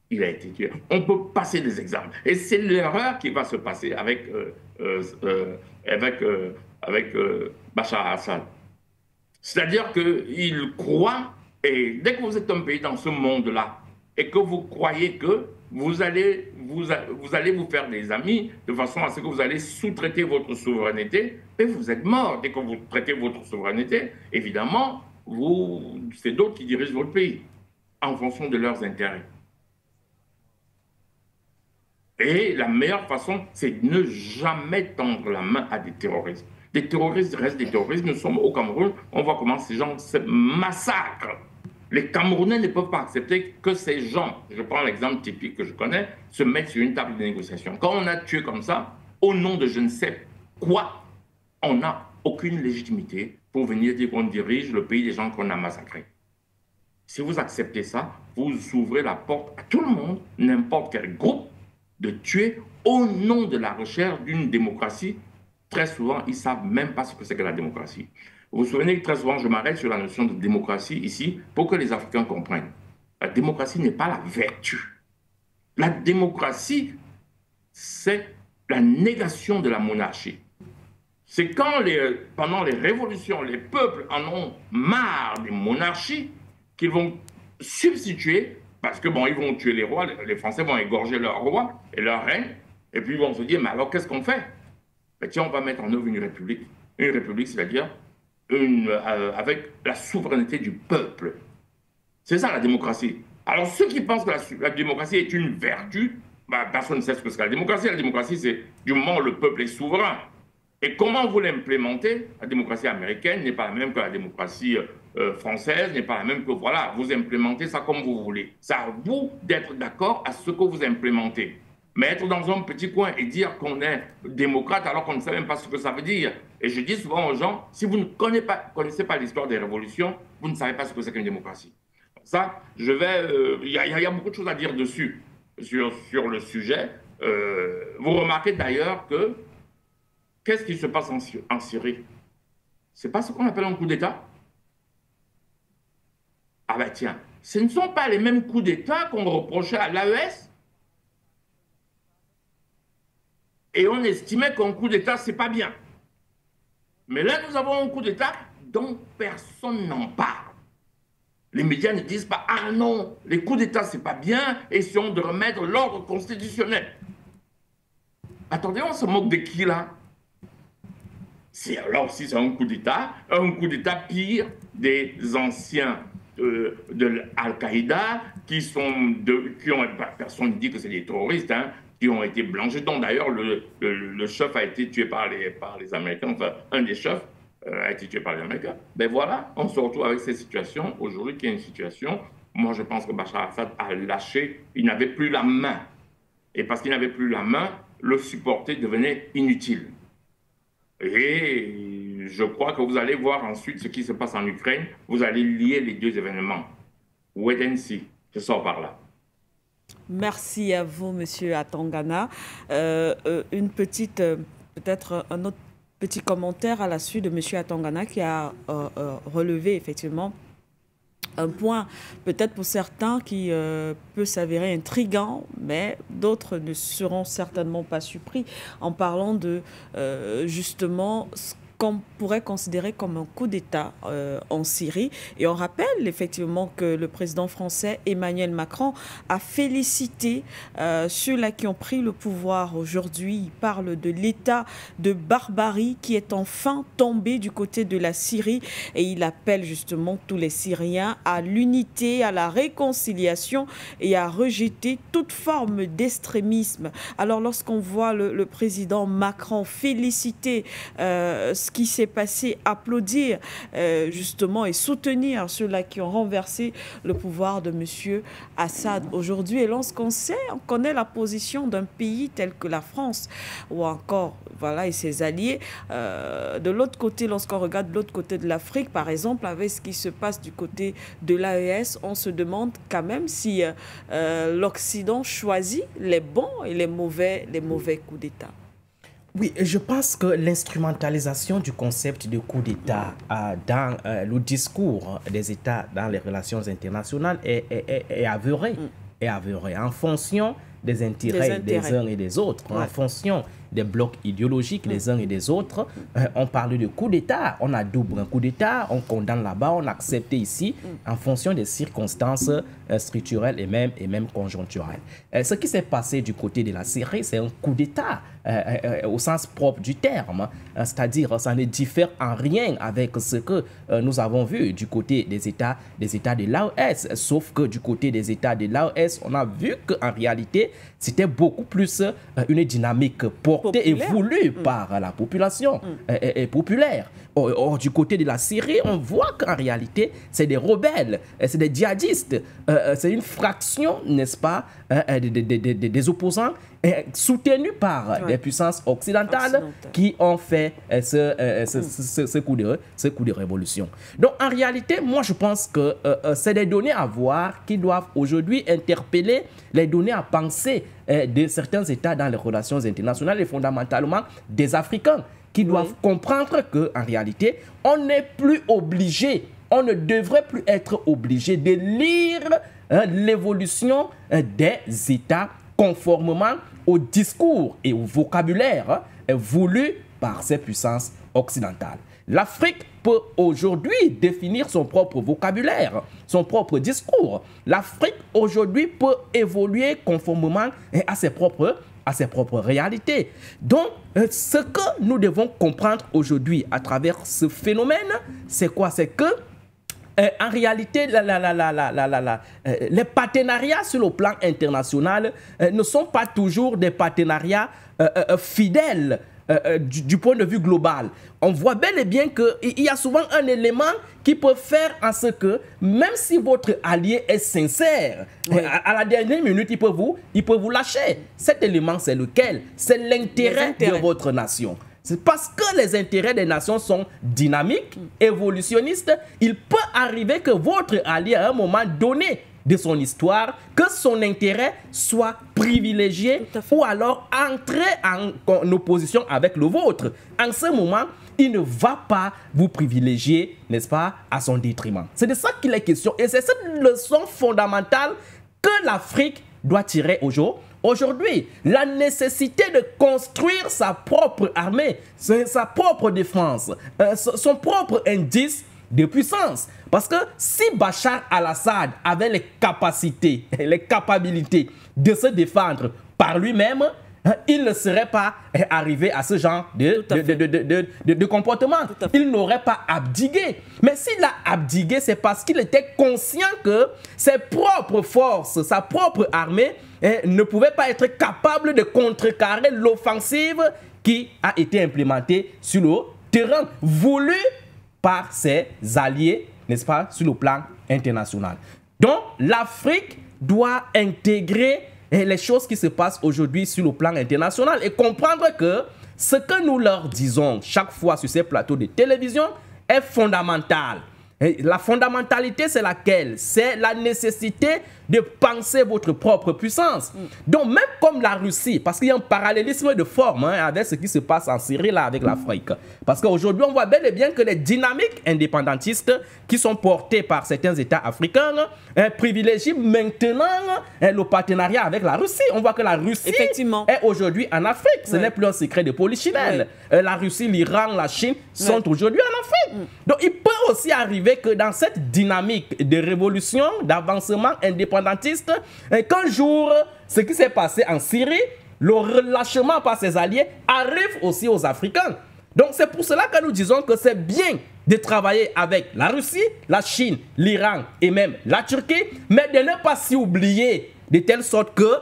il a été tué. On peut passer des exemples. Et c'est l'erreur qui va se passer avec Bachar al-Assad. C'est-à-dire qu'il croit, et dès que vous êtes un pays dans ce monde-là, et que vous croyez que vous allez vous faire des amis de façon à ce que vous allez sous-traiter votre souveraineté, et vous êtes mort. Dès que vous traitez votre souveraineté, évidemment, c'est d'autres qui dirigent votre pays en fonction de leurs intérêts. Et la meilleure façon, c'est de ne jamais tendre la main à des terroristes. Des terroristes restent des terroristes. Nous sommes au Cameroun, on voit comment ces gens se massacrent. Les Camerounais ne peuvent pas accepter que ces gens, je prends l'exemple typique que je connais, se mettent sur une table de négociation. Quand on a tué comme ça, au nom de je ne sais quoi, on n'a aucune légitimité pour venir dire qu'on dirige le pays des gens qu'on a massacrés. Si vous acceptez ça, vous ouvrez la porte à tout le monde, n'importe quel groupe, de tuer au nom de la recherche d'une démocratie. Très souvent, ils ne savent même pas ce que c'est que la démocratie. Vous vous souvenez que très souvent, je m'arrête sur la notion de démocratie ici pour que les Africains comprennent. La démocratie n'est pas la vertu. La démocratie, c'est la négation de la monarchie. C'est quand, pendant les révolutions, les peuples en ont marre des monarchies qu'ils vont substituer, parce que bon, ils vont tuer les rois, les Français vont égorger leurs rois et leurs reines, et puis ils vont se dire, mais alors qu'est-ce qu'on fait? Ben, tiens, on va mettre en œuvre une république. Une république, c'est-à-dire avec la souveraineté du peuple. C'est ça la démocratie. Alors ceux qui pensent que la démocratie est une vertu, ben, personne ne sait ce que c'est la démocratie. La démocratie, c'est du moment où le peuple est souverain. Et comment vous l'implémentez? La démocratie américaine n'est pas la même que la démocratie française, n'est pas la même que, voilà, vous implémentez ça comme vous voulez. C'est à vous d'être d'accord à ce que vous implémentez. Mais être dans un petit coin et dire qu'on est démocrate alors qu'on ne sait même pas ce que ça veut dire. Et je dis souvent aux gens, si vous ne connaissez pas l'histoire des révolutions, vous ne savez pas ce que c'est qu'une démocratie. Ça, il y a beaucoup de choses à dire dessus, sur le sujet. Vous remarquez d'ailleurs que qu'est-ce qui se passe en Syrie? C'est pas ce qu'on appelle un coup d'État? Ah ben tiens, ce ne sont pas les mêmes coups d'État qu'on reprochait à l'AES. Et on estimait qu'un coup d'État, c'est pas bien. Mais là, nous avons un coup d'État dont personne n'en parle. Les médias ne disent pas « Ah non, les coups d'État, c'est pas bien, essayons de remettre l'ordre constitutionnel. » Attendez, on se moque de qui, là? Là aussi, c'est un coup d'État pire des anciens de Al-Qaïda, personne ne dit que c'est des terroristes, hein, qui ont été blanchis, dont d'ailleurs le chef a été tué par les Américains, enfin, un des chefs a été tué par les Américains. Ben voilà, on se retrouve avec cette situation, aujourd'hui, qui est une situation, moi je pense que Bachar al-Assad a lâché, il n'avait plus la main. Et parce qu'il n'avait plus la main, le supporter devenait inutile. Et je crois que vous allez voir ensuite ce qui se passe en Ukraine. Vous allez lier les deux événements. Wait and see. Je sors par là. Merci à vous, Monsieur Atangana. Une petite, peut-être un autre petit commentaire à la suite de Monsieur Atangana qui a relevé effectivement un point peut-être pour certains qui peut s'avérer intriguant, mais d'autres ne seront certainement pas surpris en parlant de justement ce qu'on pourrait considérer comme un coup d'État en Syrie. Et on rappelle effectivement que le président français Emmanuel Macron a félicité ceux-là qui ont pris le pouvoir aujourd'hui. Il parle de l'état de barbarie qui est enfin tombé du côté de la Syrie et il appelle justement tous les Syriens à l'unité, à la réconciliation et à rejeter toute forme d'extrémisme. Alors lorsqu'on voit le président Macron féliciter ce qui s'est passé, applaudir justement et soutenir ceux-là qui ont renversé le pouvoir de M. Assad aujourd'hui. Et lorsqu'on connaît la position d'un pays tel que la France ou encore voilà, et ses alliés, de l'autre côté, lorsqu'on regarde de l'autre côté de l'Afrique, par exemple, avec ce qui se passe du côté de l'AES, on se demande quand même si l'Occident choisit les bons et les mauvais coups d'État. Oui, je pense que l'instrumentalisation du concept de coup d'État dans le discours des États dans les relations internationales est avérée. Est avérée en fonction des intérêts des uns et des autres, en fonction des blocs idéologiques des uns et des autres. On parle de coup d'État, on a double un coup d'État, on condamne là-bas, on accepte ici, en fonction des circonstances structurelles et même conjoncturelles. Ce qui s'est passé du côté de la Syrie, c'est un coup d'État au sens propre du terme, c'est-à-dire ça ne diffère en rien avec ce que nous avons vu du côté des États de l'AES, sauf que du côté des États de l'AES, on a vu qu'en réalité, c'était beaucoup plus une dynamique portée et voulue par la population populaire. Or, du côté de la Syrie, on voit qu'en réalité, c'est des rebelles, c'est des djihadistes, c'est une fraction, n'est-ce pas, des opposants soutenus par des puissances occidentales qui ont fait ce coup de révolution. Donc, en réalité, moi, je pense que c'est des données à voir qui doivent aujourd'hui interpeller les données à penser de certains États dans les relations internationales et fondamentalement des Africains qui doivent comprendre qu'en réalité, on n'est plus obligé, on ne devrait plus être obligé de lire l'évolution des États conformément au discours et au vocabulaire voulu par ces puissances occidentales. L'Afrique peut aujourd'hui définir son propre vocabulaire, son propre discours. L'Afrique aujourd'hui peut évoluer conformément à ses propres réalités. Donc, ce que nous devons comprendre aujourd'hui à travers ce phénomène, c'est quoi? C'est que en réalité, les partenariats sur le plan international ne sont pas toujours des partenariats fidèles du point de vue global. On voit bel et bien qu'il y a souvent un élément qui peut faire en ce que, même si votre allié est sincère, à la dernière minute, il peut vous lâcher. Cet élément, c'est lequel? C'est l'intérêt de votre nation. C'est parce que les intérêts des nations sont dynamiques, évolutionnistes, il peut arriver que votre allié, à un moment donné, de son histoire, que son intérêt soit privilégié ou alors entrer en opposition avec le vôtre. En ce moment, il ne va pas vous privilégier, n'est-ce pas, à son détriment. C'est de ça qu'il est question. Et c'est cette leçon fondamentale que l'Afrique doit tirer aujourd'hui. La nécessité de construire sa propre armée, sa propre défense, son propre indice de puissance. Parce que si Bachar al-Assad avait les capacités, les capacités de se défendre par lui-même, il ne serait pas arrivé à ce genre de comportement. Il n'aurait pas abdigué. Mais s'il a abdigué, c'est parce qu'il était conscient que ses propres forces, sa propre armée, ne pouvait pas être capable de contrecarrer l'offensive qui a été implémentée sur le terrain, voulu par ses alliés, n'est-ce pas, sur le plan international. Donc, l'Afrique doit intégrer les choses qui se passent aujourd'hui sur le plan international et comprendre que ce que nous leur disons chaque fois sur ces plateaux de télévision est fondamental. Et la fondamentalité, c'est laquelle? C'est la nécessité de penser votre propre puissance. Donc, même comme la Russie, parce qu'il y a un parallélisme de forme avec ce qui se passe en Syrie, là, avec l'Afrique. Parce qu'aujourd'hui, on voit bel et bien que les dynamiques indépendantistes qui sont portées par certains États africains privilégient maintenant le partenariat avec la Russie. On voit que la Russie est aujourd'hui en Afrique. Ce n'est plus un secret de polichinelle. La Russie, l'Iran, la Chine sont aujourd'hui en Afrique. Donc, il peut aussi arriver que dans cette dynamique de révolution, d'avancement indépendantiste, qu'un jour, ce qui s'est passé en Syrie, le relâchement par ses alliés arrive aussi aux Africains. Donc c'est pour cela que nous disons que c'est bien de travailler avec la Russie, la Chine, l'Iran et même la Turquie, mais de ne pas s'y oublier de telle sorte que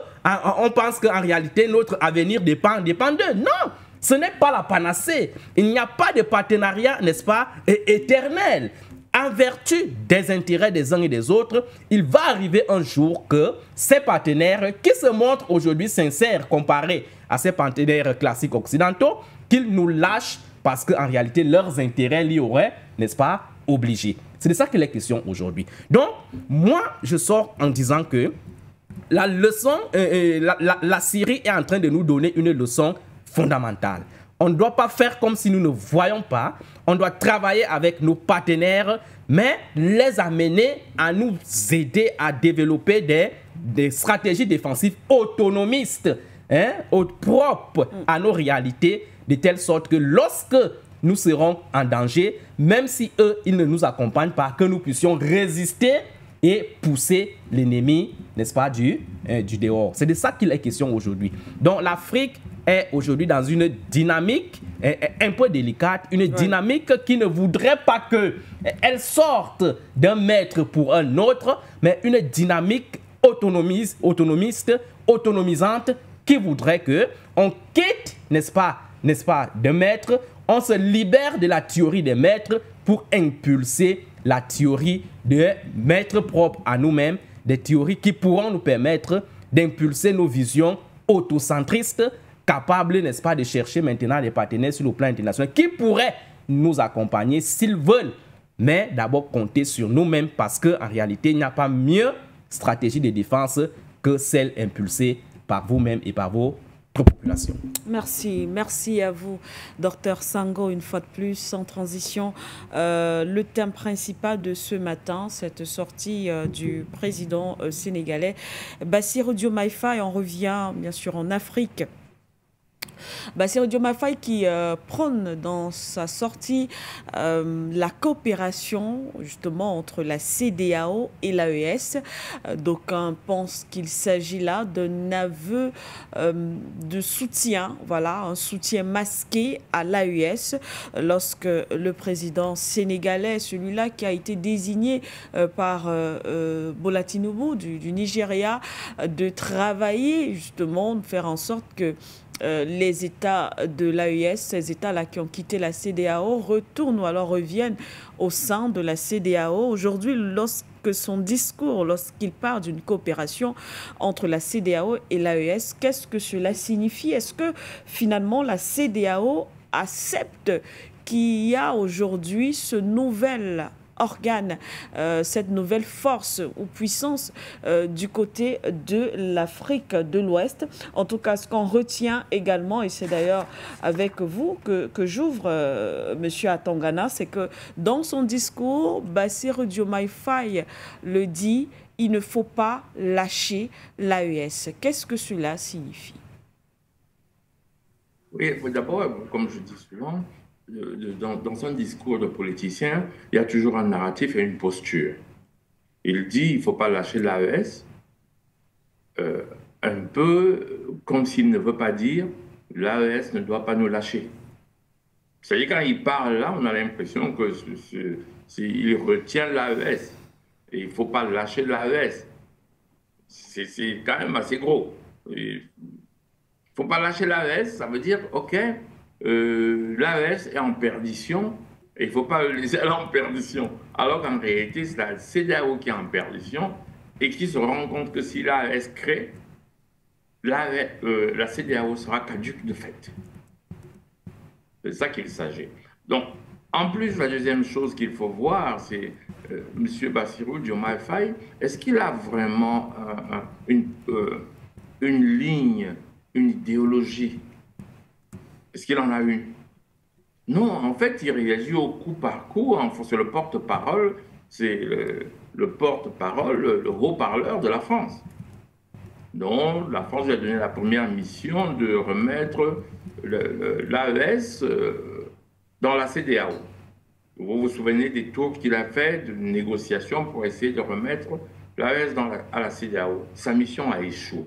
on pense qu'en réalité notre avenir dépend d'eux. Non! Ce n'est pas la panacée. Il n'y a pas de partenariat, n'est-ce pas, éternel. En vertu des intérêts des uns et des autres, il va arriver un jour que ces partenaires qui se montrent aujourd'hui sincères comparés à ces partenaires classiques occidentaux, qu'ils nous lâchent parce qu'en réalité, leurs intérêts l'y auraient, n'est-ce pas, obligés. C'est de ça qu'il est question aujourd'hui. Donc, moi, je sors en disant que la leçon, la Syrie est en train de nous donner une leçon fondamentale. On ne doit pas faire comme si nous ne voyons pas. On doit travailler avec nos partenaires, mais les amener à nous aider à développer des stratégies défensives autonomistes, propres à nos réalités, de telle sorte que lorsque nous serons en danger, même si eux, ils ne nous accompagnent pas, que nous puissions résister et pousser l'ennemi, n'est-ce pas, du dehors. C'est de ça qu'il est question aujourd'hui. Donc l'Afrique est aujourd'hui dans une dynamique un peu délicate, une dynamique qui ne voudrait pas qu'elle sorte d'un maître pour un autre, mais une dynamique autonomiste, autonomisante, qui voudrait qu'on quitte, n'est-ce pas, de maître, on se libère de la théorie des maîtres pour impulser la théorie de maîtres propres à nous-mêmes, des théories qui pourront nous permettre d'impulser nos visions autocentristes, capables, n'est-ce pas, de chercher maintenant des partenaires sur le plan international qui pourraient nous accompagner s'ils veulent, mais d'abord compter sur nous-mêmes parce qu'en réalité, il n'y a pas mieux stratégie de défense que celle impulsée par vous-même et par vos population. Merci à vous, Dr Sango, une fois de plus, sans transition. Le thème principal de ce matin, cette sortie du président sénégalais Bassirou Diomaye Faye. On revient bien sûr en Afrique. Bassirou Diomaye Faye qui prône dans sa sortie la coopération justement entre la CEDEAO et l'AES. D'aucuns pensent qu'il s'agit là d'un aveu de soutien, voilà, un soutien masqué à l'AES lorsque le président sénégalais, celui-là qui a été désigné par Bola Tinubu du Nigeria, de travailler justement, de faire en sorte que les États de l'AES, ces États-là qui ont quitté la CEDEAO, retournent ou alors reviennent au sein de la CEDEAO. Aujourd'hui, lorsque son discours, lorsqu'il parle d'une coopération entre la CEDEAO et l'AES, qu'est-ce que cela signifie? Est-ce que finalement la CEDEAO accepte qu'il y a aujourd'hui ce nouvel organe, cette nouvelle force ou puissance du côté de l'Afrique de l'Ouest. En tout cas, ce qu'on retient également, et c'est d'ailleurs avec vous que j'ouvre, Monsieur Atangana, c'est que dans son discours, Bassirou Diomaye Faye le dit, il ne faut pas lâcher l'AES. Qu'est-ce que cela signifie? Oui, d'abord, comme je dis souvent, dans un discours de politicien, il y a toujours un narratif et une posture. Il dit il ne faut pas lâcher l'AES, un peu comme s'il ne veut pas dire l'AES ne doit pas nous lâcher. C'est-à-dire quand il parle là, on a l'impression qu'il retient l'AES. Et il ne faut pas lâcher l'AES. C'est quand même assez gros. Il ne faut pas lâcher l'AES, ça veut dire, OK, l'AES est en perdition et il ne faut pas le laisser aller en perdition. Alors qu'en réalité, c'est la CEDEAO qui est en perdition et qui se rend compte que si l'AES crée, la CEDEAO sera caduque de fait. C'est ça qu'il s'agit. Donc, en plus, la deuxième chose qu'il faut voir, c'est M. Bassirou Diomaye Faye, est-ce qu'il a vraiment une ligne, une idéologie? Est-ce qu'il en a une? Non, en fait, il réagit au coup par coup. C'est le porte-parole, c'est le porte-parole, le haut-parleur de la France. Donc, la France lui a donné la première mission de remettre l'AES dans la CEDEAO. Vous vous souvenez des tours qu'il a fait de négociations pour essayer de remettre l'AES à la CEDEAO. Sa mission a échoué.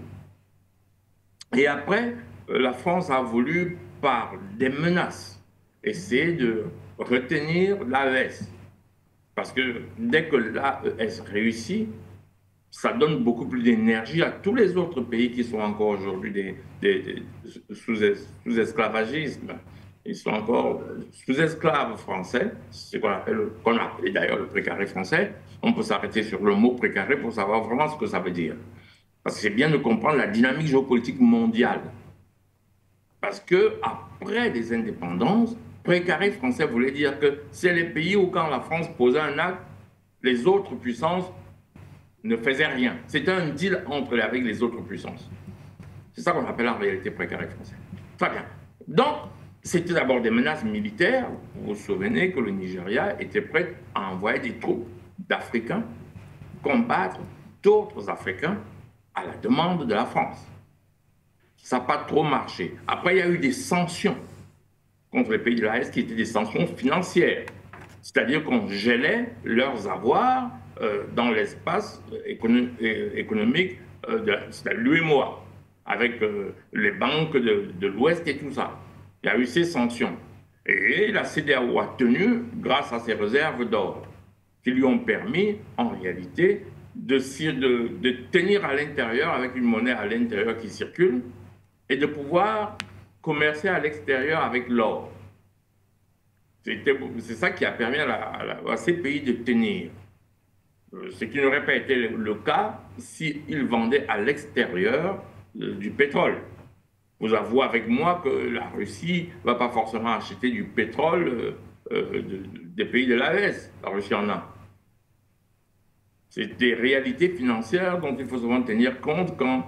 Et après, la France a voulu, par des menaces, essayer de retenir l'AES. Parce que dès que l'AES réussit, ça donne beaucoup plus d'énergie à tous les autres pays qui sont encore aujourd'hui sous esclavagisme. Ils sont encore sous esclaves français, c'est ce qu'on appelle d'ailleurs le précaré français. On peut s'arrêter sur le mot précaré pour savoir vraiment ce que ça veut dire. Parce que c'est bien de comprendre la dynamique géopolitique mondiale. Parce que après les indépendances, précaré français voulait dire que c'est les pays où quand la France posait un acte, les autres puissances ne faisaient rien. C'était un deal avec les autres puissances. C'est ça qu'on appelle en réalité précaré français. Très bien. Donc, c'était d'abord des menaces militaires. Vous vous souvenez que le Nigeria était prêt à envoyer des troupes d'Africains combattre d'autres Africains à la demande de la France. Ça n'a pas trop marché. Après, il y a eu des sanctions contre les pays de l'AES qui étaient des sanctions financières. C'est-à-dire qu'on gelait leurs avoirs dans l'espace économique de l'UEMOA, avec les banques de l'Ouest et tout ça. Il y a eu ces sanctions. Et la CEDEAO a tenu grâce à ses réserves d'or, qui lui ont permis, en réalité, de tenir à l'intérieur, avec une monnaie à l'intérieur qui circule, et de pouvoir commercer à l'extérieur avec l'or. C'est ça qui a permis à ces pays de tenir. Ce qui n'aurait pas été le cas s'ils vendaient à l'extérieur du pétrole. Vous avouez avec moi que la Russie ne va pas forcément acheter du pétrole des pays de l'AES. La Russie en a. C'est des réalités financières dont il faut souvent tenir compte quand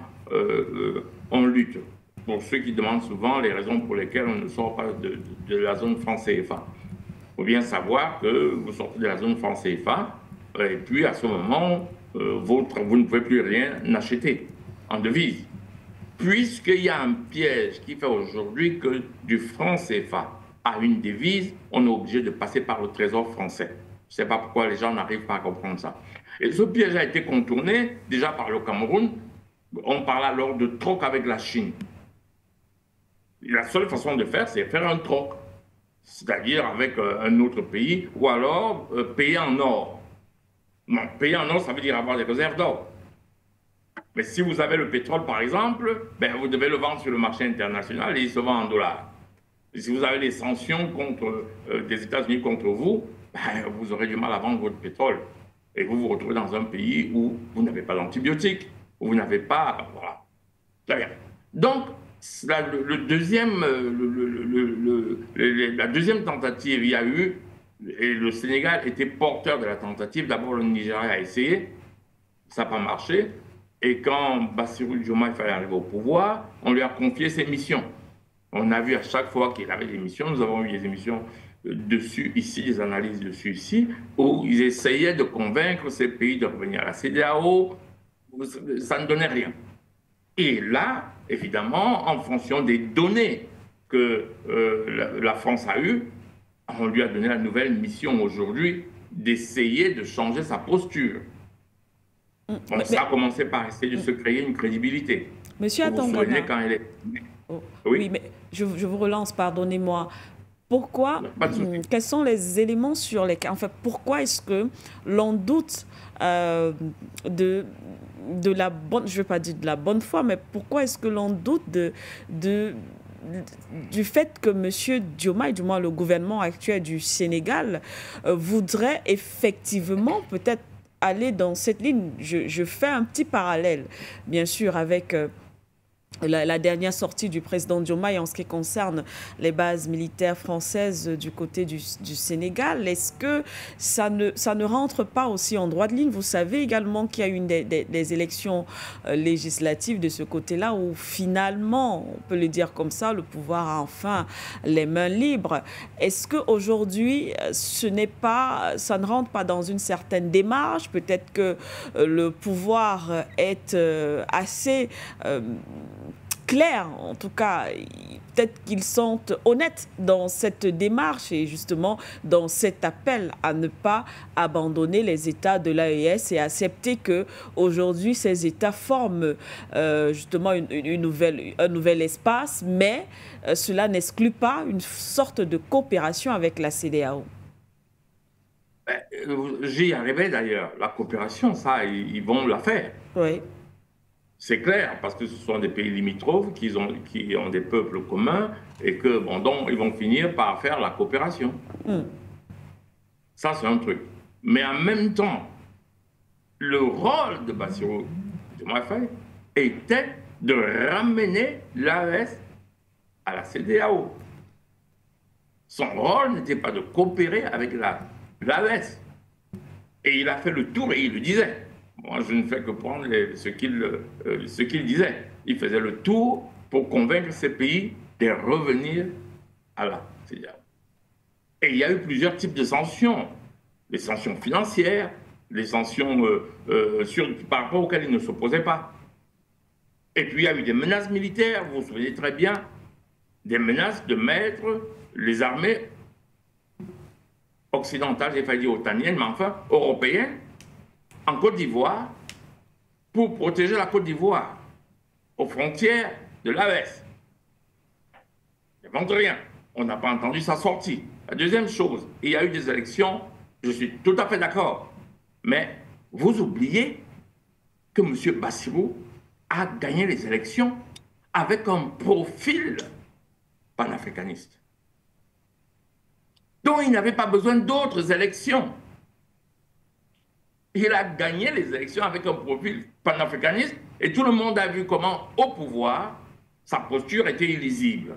on lutte. Pour ceux qui demandent souvent les raisons pour lesquelles on ne sort pas de la zone franc CFA. Il faut bien savoir que vous sortez de la zone franc CFA et puis à ce moment, vous ne pouvez plus rien acheter en devise. Puisqu'il y a un piège qui fait aujourd'hui que du franc CFA à une devise, on est obligé de passer par le trésor français. Je ne sais pas pourquoi les gens n'arrivent pas à comprendre ça. Et ce piège a été contourné déjà par le Cameroun. On parle alors de troc avec la Chine. La seule façon de faire, c'est faire un troc, c'est-à-dire avec un autre pays, ou alors payer en or. Non, payer en or, ça veut dire avoir des réserves d'or. Mais si vous avez le pétrole, par exemple, ben, vous devez le vendre sur le marché international et il se vend en dollars. Et si vous avez des sanctions des États-Unis contre vous, ben, vous aurez du mal à vendre votre pétrole. Et vous vous retrouvez dans un pays où vous n'avez pas d'antibiotiques, où vous n'avez pas... Voilà. Très bien. Donc, la deuxième tentative, il y a eu Et le Sénégal était porteur de la tentative. D'abord, le Nigeria a essayé, ça n'a pas marché. Et quand Bassirou Diomaye fallait arriver au pouvoir, on lui a confié ses missions. On a vu à chaque fois qu'il avait des missions, nous avons eu des émissions dessus ici, des analyses dessus ici, où ils essayaient de convaincre ces pays de revenir à la CEDEAO. Ça ne donnait rien. Et là, évidemment, en fonction des données que la France a eues, on lui a donné la nouvelle mission aujourd'hui d'essayer de changer sa posture. Donc ça a commencé par essayer de se créer une crédibilité. Monsieur Atangana, quand elle est... oui, mais je vous relance, pardonnez-moi. Pourquoi, quels sont les éléments sur lesquels, en fait, pourquoi est-ce que l'on doute de la bonne, je ne veux pas dire de la bonne foi, mais pourquoi est-ce que l'on doute du fait que M. Diomaye, du moins le gouvernement actuel du Sénégal, voudrait effectivement peut-être aller dans cette ligne? Je fais un petit parallèle, bien sûr, avec la dernière sortie du président Diomaye en ce qui concerne les bases militaires françaises du côté du Sénégal. Est-ce que ça ne rentre pas aussi en droit de ligne? Vous savez également qu'il y a eu des élections législatives de ce côté-là où finalement, on peut le dire comme ça, le pouvoir a enfin les mains libres. Est-ce qu'aujourd'hui, ça ne rentre pas dans une certaine démarche? Peut-être que le pouvoir est assez... clair, en tout cas, peut-être qu'ils sont honnêtes dans cette démarche et justement dans cet appel à ne pas abandonner les États de l'AES et accepter qu'aujourd'hui ces États forment justement un nouvel espace, mais cela n'exclut pas une sorte de coopération avec la CEDEAO. J'y arrivais d'ailleurs. La coopération, ça, ils vont la faire. Oui. C'est clair, parce que ce sont des pays limitrophes qui ont des peuples communs et que, bon, donc, ils vont finir par faire la coopération. Ça, c'est un truc. Mais en même temps, le rôle de Bassirou Diomaye Faye était de ramener l'AES à la CEDEAO. Son rôle n'était pas de coopérer avec l'AES. Et il a fait le tour et il le disait. Moi, je ne fais que prendre ce qu'il disait. Il faisait le tour pour convaincre ces pays de revenir à la CEDEAO. Et il y a eu plusieurs types de sanctions. Les sanctions financières, les sanctions par rapport auxquelles ils ne s'opposaient pas. Et puis il y a eu des menaces militaires, vous vous souvenez très bien, des menaces de mettre les armées occidentales, j'ai failli dire otaniennes, mais enfin européennes, en Côte d'Ivoire pour protéger la Côte d'Ivoire aux frontières de l'AES. Il n'invente rien. On n'a pas entendu sa sortie. La deuxième chose, il y a eu des élections, je suis tout à fait d'accord, mais vous oubliez que M. Bassirou a gagné les élections avec un profil panafricaniste. Donc il n'avait pas besoin d'autres élections. Il a gagné les élections avec un profil panafricaniste et tout le monde a vu comment, au pouvoir, sa posture était illisible.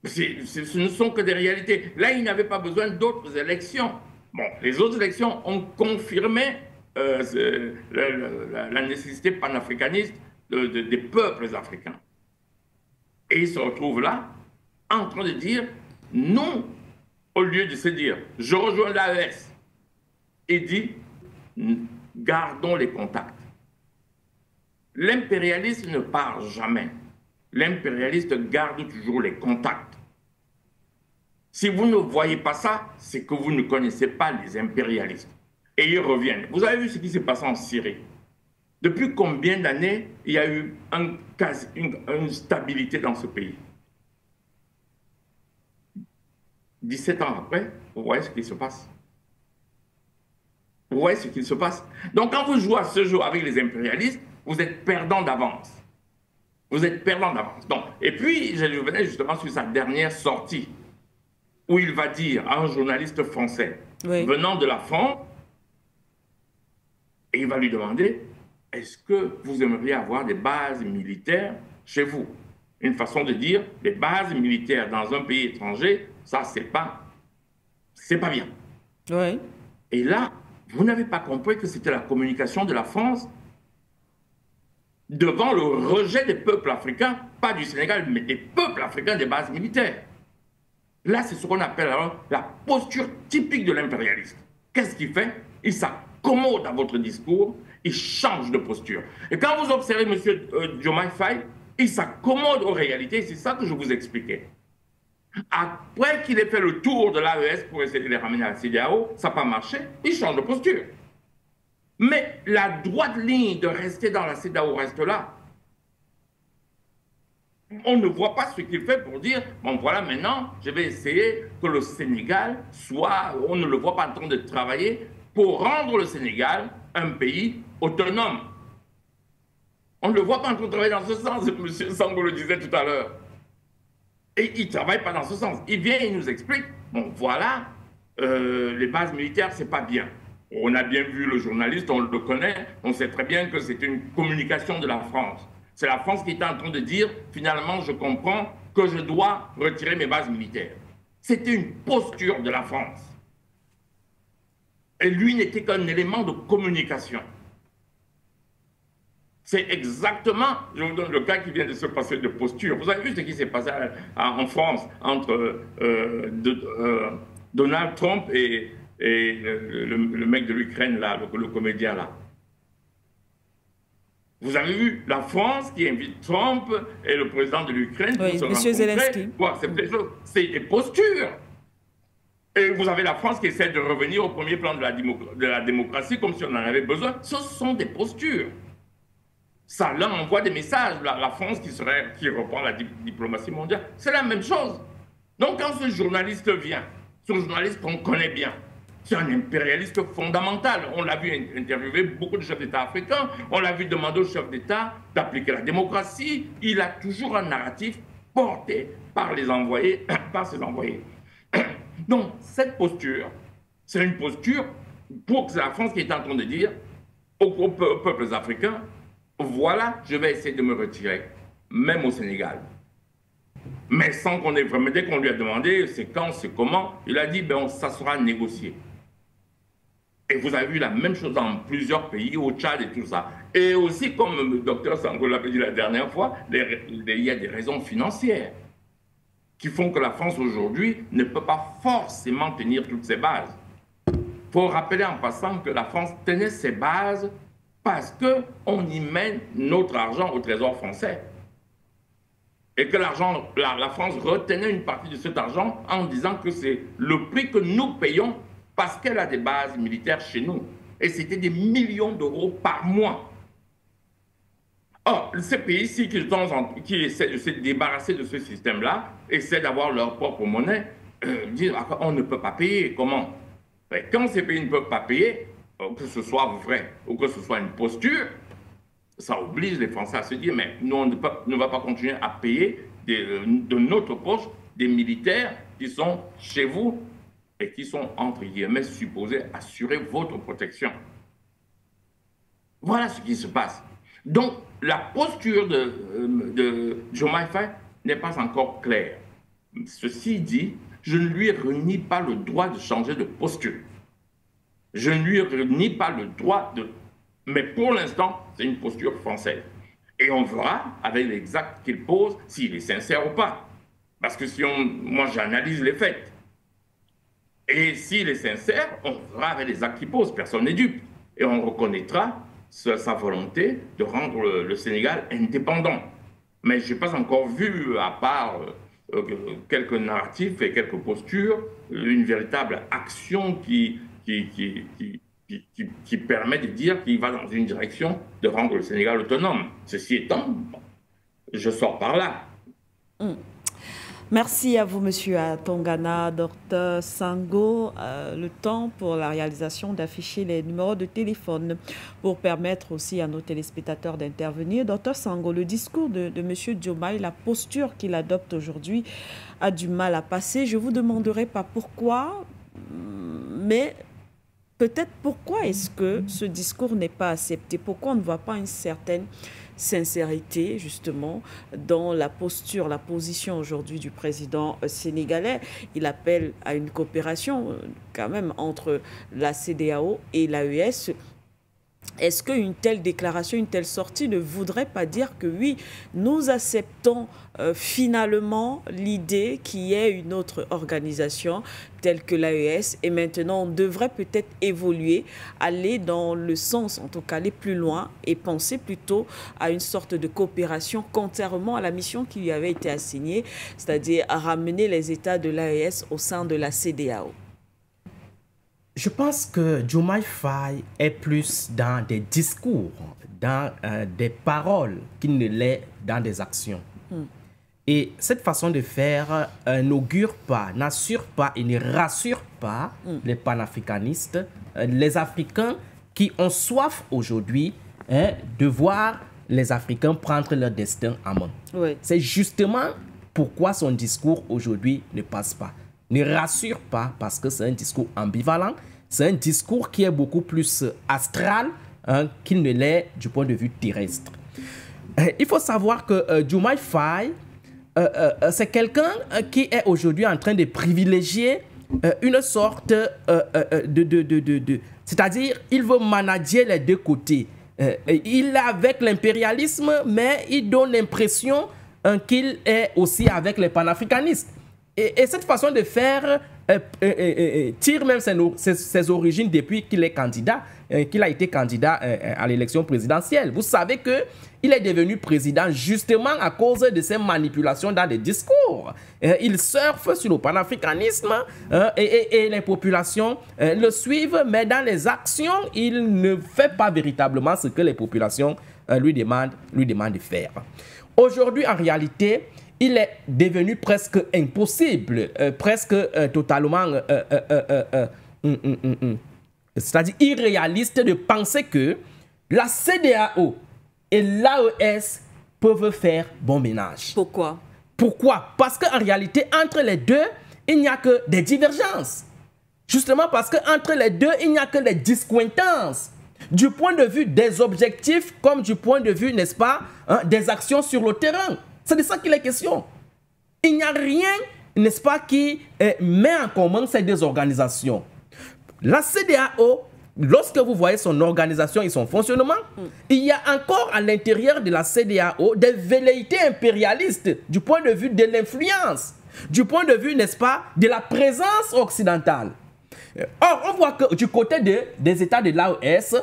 Ce ne sont que des réalités. Là, il n'avait pas besoin d'autres élections. Bon, les autres élections ont confirmé la nécessité panafricaniste des peuples africains. Et il se retrouve là, en train de dire non, au lieu de se dire je rejoins l'AES. Et dit, gardons les contacts. L'impérialiste ne part jamais. L'impérialiste garde toujours les contacts. Si vous ne voyez pas ça, c'est que vous ne connaissez pas les impérialistes. Et ils reviennent. Vous avez vu ce qui s'est passé en Syrie. Depuis combien d'années il y a eu une stabilité dans ce pays? 17 ans après, vous voyez ce qui se passe. Vous voyez ce qu'il se passe. Donc, quand vous jouez à ce jeu avec les impérialistes, vous êtes perdant d'avance. Vous êtes perdant d'avance. Donc, et puis, je revenais justement sur sa dernière sortie, où il va dire à un journaliste français, venant de la France, et il va lui demander, est-ce que vous aimeriez avoir des bases militaires chez vous? Une façon de dire, les bases militaires dans un pays étranger, ça, c'est pas C'est pas bien. Oui. Et là, vous n'avez pas compris que c'était la communication de la France devant le rejet des peuples africains, pas du Sénégal, mais des peuples africains des bases militaires. Là, c'est ce qu'on appelle alors la posture typique de l'impérialiste. Qu'est-ce qu'il fait? Il s'accommode à votre discours, il change de posture. Et quand vous observez M. Diomaye Faye, il s'accommode aux réalités, c'est ça que je vous expliquais. Après qu'il ait fait le tour de l'AES pour essayer de les ramener à la CEDEAO, ça n'a pas marché, il change de posture. Mais la droite ligne de rester dans la CEDEAO reste là. On ne voit pas ce qu'il fait pour dire, bon voilà, maintenant, je vais essayer que le Sénégal soit, on ne le voit pas en train de travailler pour rendre le Sénégal un pays autonome. On ne le voit pas en train de travailler dans ce sens, M. Sango le disait tout à l'heure. Et il ne travaille pas dans ce sens. Il vient et il nous explique, bon voilà, les bases militaires, c'est pas bien. On a bien vu le journaliste, on le connaît, on sait très bien que c'est une communication de la France. C'est la France qui est en train de dire, finalement, je comprends que je dois retirer mes bases militaires. C'était une posture de la France. Et lui n'était qu'un élément de communication. C'est exactement, je vous donne le cas qui vient de se passer de posture. Vous avez vu ce qui s'est passé en France entre Donald Trump et le mec de l'Ukraine, là, le comédien là. Vous avez vu la France qui invite Trump et le président de l'Ukraine pour se rencontrer. Zelensky. C'est des postures. Et vous avez la France qui essaie de revenir au premier plan de la démocratie comme si on en avait besoin. Ce sont des postures. Ça leur envoie des messages. La France qui reprend la diplomatie mondiale, c'est la même chose. Donc quand ce journaliste vient, ce journaliste qu'on connaît bien, c'est un impérialiste fondamental. On l'a vu interviewer beaucoup de chefs d'État africains. On l'a vu demander aux chefs d'État d'appliquer la démocratie. Il a toujours un narratif porté par les envoyés, par ses envoyés. Donc, cette posture, c'est une posture pour que c'est la France qui est en train de dire aux peuples africains, voilà, je vais essayer de me retirer, même au Sénégal. Mais sans qu'on ait vraiment, dès qu'on lui a demandé c'est quand, c'est comment, il a dit, ben, ça sera négocié. Et vous avez vu la même chose dans plusieurs pays, au Tchad et tout ça. Et aussi, comme le docteur Sango l'avait dit la dernière fois, il y a des raisons financières qui font que la France aujourd'hui ne peut pas forcément tenir toutes ses bases. Il faut rappeler en passant que la France tenait ses bases parce qu'on y mène notre argent au trésor français. Et que la France retenait une partie de cet argent en disant que c'est le prix que nous payons parce qu'elle a des bases militaires chez nous. Et c'était des millions d'euros par mois. Or, ces pays-ci qui essaient de se débarrasser de ce système-là, essaient d'avoir leur propre monnaie, disent on ne peut pas payer. Comment? Quand ces pays ne peuvent pas payer, que ce soit vrai ou que ce soit une posture, ça oblige les Français à se dire mais nous, on ne va pas continuer à payer de notre poche des militaires qui sont chez vous et qui sont, entre guillemets, supposés assurer votre protection. Voilà ce qui se passe. Donc, la posture de Diomaye Faye n'est pas encore claire. Ceci dit, je ne lui renie pas le droit de changer de posture. Je ne lui renie pas le droit de... Mais pour l'instant, c'est une posture française. Et on verra, avec les actes qu'il pose, s'il est sincère ou pas. Parce que si moi, j'analyse les faits. Et s'il est sincère, on verra avec les actes qu'il pose. Personne n'est dupe. Et on reconnaîtra sa volonté de rendre le Sénégal indépendant. Mais je n'ai pas encore vu, à part quelques narratifs et quelques postures, une véritable action qui permet de dire qu'il va dans une direction de rendre le Sénégal autonome. Ceci étant, je sors par là. Merci à vous, Monsieur Atongana, Dr Sango. Le temps pour la réalisation d'afficher les numéros de téléphone pour permettre aussi à nos téléspectateurs d'intervenir. Dr Sango, le discours de Monsieur Diomaye, la posture qu'il adopte aujourd'hui a du mal à passer. Je vous demanderai pas pourquoi, mais peut-être pourquoi est-ce que ce discours n'est pas accepté? Pourquoi on ne voit pas une certaine sincérité, justement, dans la posture, la position aujourd'hui du président sénégalais? Il appelle à une coopération, quand même, entre la CEDEAO et l'AES. Est-ce qu'une telle déclaration, une telle sortie ne voudrait pas dire que oui, nous acceptons finalement l'idée qu'il y ait une autre organisation telle que l'AES et maintenant on devrait peut-être évoluer, aller dans le sens, en tout cas aller plus loin et penser plutôt à une sorte de coopération contrairement à la mission qui lui avait été assignée, c'est-à-dire à ramener les États de l'AES au sein de la CEDEAO? Je pense que Diomaye Faye est plus dans des discours, dans des paroles qu'il ne l'est dans des actions. Et cette façon de faire n'augure pas, n'assure pas et ne rassure pas les panafricanistes, les Africains qui ont soif aujourd'hui de voir les Africains prendre leur destin en main. Oui. C'est justement pourquoi son discours aujourd'hui ne passe pas. Ne rassure pas parce que c'est un discours ambivalent, c'est un discours qui est beaucoup plus astral qu'il ne l'est du point de vue terrestre. Il faut savoir que Diomaye Faye, c'est quelqu'un qui est aujourd'hui en train de privilégier une sorte c'est-à-dire, il veut manager les deux côtés. Il est avec l'impérialisme, mais il donne l'impression qu'il est aussi avec les panafricanistes. Et cette façon de faire tire même ses origines depuis qu'il est candidat, qu'il a été candidat à l'élection présidentielle. Vous savez qu'il est devenu président justement à cause de ces manipulations dans les discours. Il surfe sur le panafricanisme et les populations le suivent, mais dans les actions, il ne fait pas véritablement ce que les populations lui demandent de faire. Aujourd'hui, en réalité, il est devenu presque impossible, presque totalement, c'est-à-dire irréaliste de penser que la CEDEAO et l'AES peuvent faire bon ménage. Pourquoi? Pourquoi? Parce qu'en réalité, entre les deux, il n'y a que des divergences. Justement parce qu'entre les deux, il n'y a que des discointances. Du point de vue des objectifs, comme du point de vue, n'est-ce pas, des actions sur le terrain. C'est de ça qu'il est question. Il n'y a rien, n'est-ce pas, qui met en commun ces deux organisations. La CEDEAO, lorsque vous voyez son organisation et son fonctionnement, il y a encore à l'intérieur de la CEDEAO des velléités impérialistes du point de vue de l'influence, du point de vue, n'est-ce pas, de la présence occidentale. Or, on voit que du côté des États de l'AES,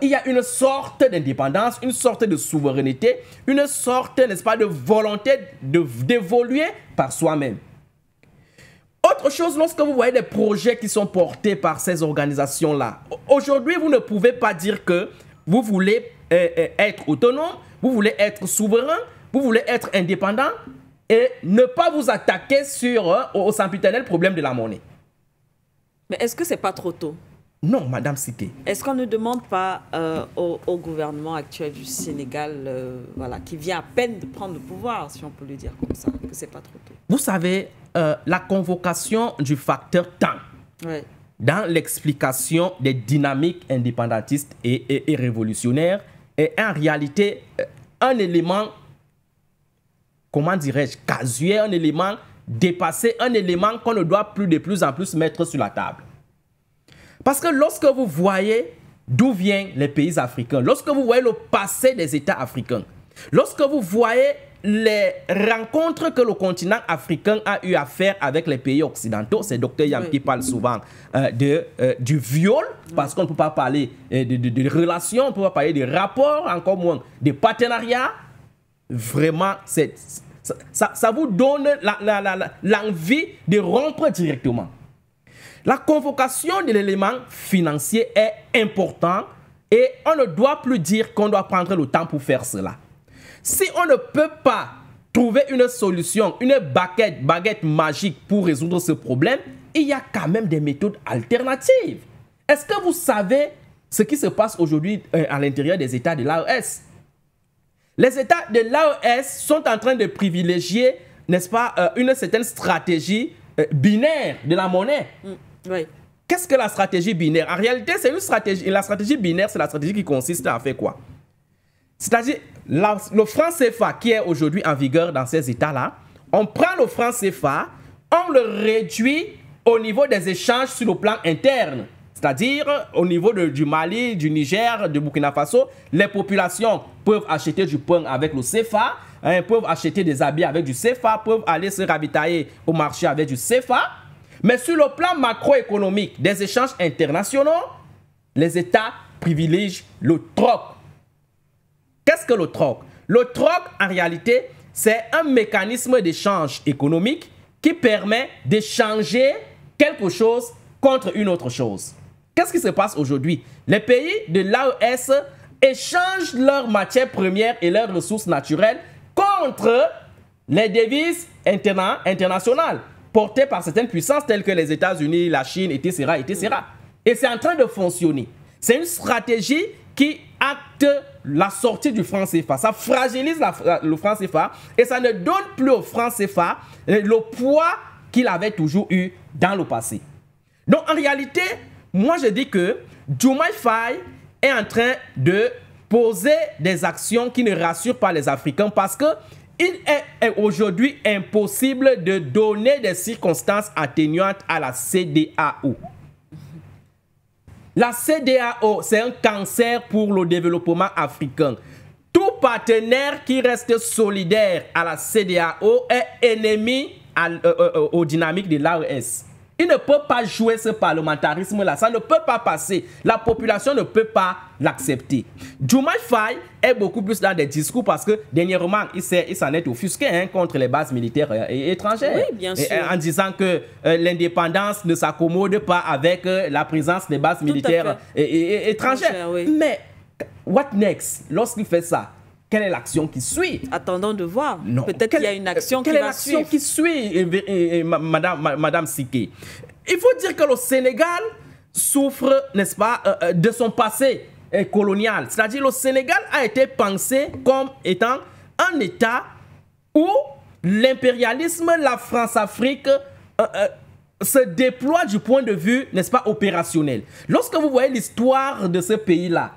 il y a une sorte d'indépendance, une sorte de souveraineté, une sorte, n'est-ce pas, de volonté d'évoluer par soi-même. Autre chose, lorsque vous voyez des projets qui sont portés par ces organisations-là, aujourd'hui, vous ne pouvez pas dire que vous voulez être autonome, vous voulez être souverain, vous voulez être indépendant et ne pas vous attaquer au sempiternel problème de la monnaie. Mais est-ce que ce n'est pas trop tôt? Non, Madame Cité. Est-ce qu'on ne demande pas au gouvernement actuel du Sénégal, voilà, qui vient à peine de prendre le pouvoir, si on peut le dire comme ça, que ce n'est pas trop tôt? Vous savez, la convocation du facteur temps dans l'explication des dynamiques indépendantistes et révolutionnaires est en réalité un élément, comment dirais-je, casuel, un élément dépassé, un élément qu'on ne doit plus de plus en plus mettre sur la table. Parce que lorsque vous voyez d'où viennent les pays africains, lorsque vous voyez le passé des États africains, lorsque vous voyez les rencontres que le continent africain a eu à faire avec les pays occidentaux, c'est Dr Yam qui parle souvent du viol, parce qu'on ne peut pas parler de relations, on ne peut pas parler de rapports, encore moins de partenariats. Vraiment, ça vous donne l'envie de rompre directement. La convocation de l'élément financier est importante et on ne doit plus dire qu'on doit prendre le temps pour faire cela. Si on ne peut pas trouver une solution, une baguette magique pour résoudre ce problème, il y a quand même des méthodes alternatives. Est-ce que vous savez ce qui se passe aujourd'hui à l'intérieur des États de l'AES? Les États de l'AES sont en train de privilégier, n'est-ce pas, une certaine stratégie binaire de la monnaie. Oui. Qu'est-ce que la stratégie binaire? En réalité, c'est une stratégie. La stratégie binaire, c'est la stratégie qui consiste à faire quoi? C'est-à-dire, le franc CFA qui est aujourd'hui en vigueur dans ces États-là, on prend le franc CFA, on le réduit au niveau des échanges sur le plan interne. C'est-à-dire, au niveau du Mali, du Niger, du Burkina Faso, les populations peuvent acheter du pain avec le CFA, peuvent acheter des habits avec du CFA, peuvent aller se ravitailler au marché avec du CFA. Mais sur le plan macroéconomique des échanges internationaux, les États privilégient le troc. Qu'est-ce que le troc? Le troc, en réalité, c'est un mécanisme d'échange économique qui permet d'échanger quelque chose contre une autre chose. Qu'est-ce qui se passe aujourd'hui? Les pays de l'AES échangent leurs matières premières et leurs ressources naturelles contre les devises internationales portées par certaines puissances telles que les États-Unis, la Chine, etc., etc. Et c'est en train de fonctionner. C'est une stratégie qui acte la sortie du franc CFA. Ça fragilise le franc CFA et ça ne donne plus au franc CFA le poids qu'il avait toujours eu dans le passé. Donc en réalité, moi je dis que Diomaye Faye est en train de poser des actions qui ne rassurent pas les Africains parce que il est aujourd'hui impossible de donner des circonstances atténuantes à la CEDEAO. La CEDEAO, c'est un cancer pour le développement africain. Tout partenaire qui reste solidaire à la CEDEAO est ennemi aux dynamiques de l'AES. Il ne peut pas jouer ce parlementarisme-là. Ça ne peut pas passer. La population ne peut pas l'accepter. Diomaye Faye est beaucoup plus dans des discours parce que dernièrement, il s'en est offusqué contre les bases militaires étrangères. Oui, bien sûr. En disant que l'indépendance ne s'accommode pas avec la présence des bases militaires étrangères. Oui. Mais, what next? Lorsqu'il fait ça, quelle est l'action qui suit? Attendons de voir. Peut-être qu'il y a une action qui va suivre. Quelle est l'action qui suit, Madame Siké? Il faut dire que le Sénégal souffre, n'est-ce pas, de son passé colonial. C'est-à-dire le Sénégal a été pensé comme étant un État où l'impérialisme, la France-Afrique se déploie du point de vue, n'est-ce pas, opérationnel. Lorsque vous voyez l'histoire de ce pays-là,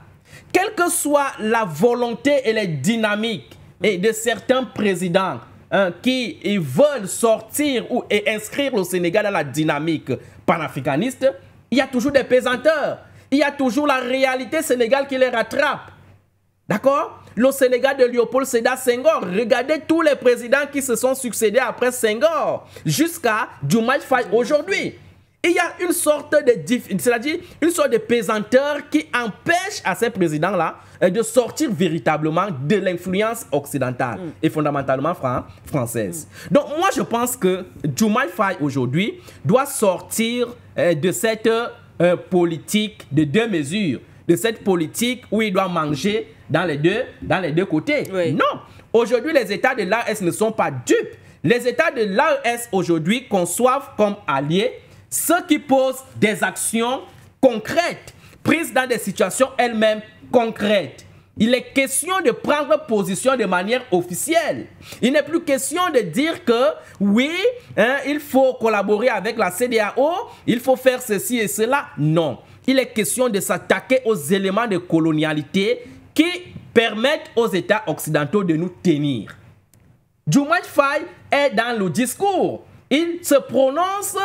quelle que soit la volonté et les dynamiques de certains présidents qui veulent sortir et inscrire le Sénégal dans la dynamique panafricaniste, il y a toujours des pesanteurs. Il y a toujours la réalité sénégale qui les rattrape. D'accord? Le Sénégal de Léopold Sédar Senghor. Regardez tous les présidents qui se sont succédés après Senghor jusqu'à Diomaye Faye aujourd'hui. Il y a une sorte de pesanteur qui empêche à ces présidents-là de sortir véritablement de l'influence occidentale et fondamentalement française. Donc moi je pense que Diomaye Faye aujourd'hui doit sortir de cette politique de deux mesures, de cette politique où il doit manger dans les deux côtés. Oui. Non, aujourd'hui les États de l'AES ne sont pas dupes. Les États de l'AES aujourd'hui conçoivent comme alliés ceux qui posent des actions concrètes, prises dans des situations elles-mêmes concrètes. Il est question de prendre position de manière officielle. Il n'est plus question de dire que oui, il faut collaborer avec la CEDEAO, il faut faire ceci et cela. Non. Il est question de s'attaquer aux éléments de colonialité qui permettent aux États occidentaux de nous tenir. Diomaye Faye est dans le discours. Il se prononce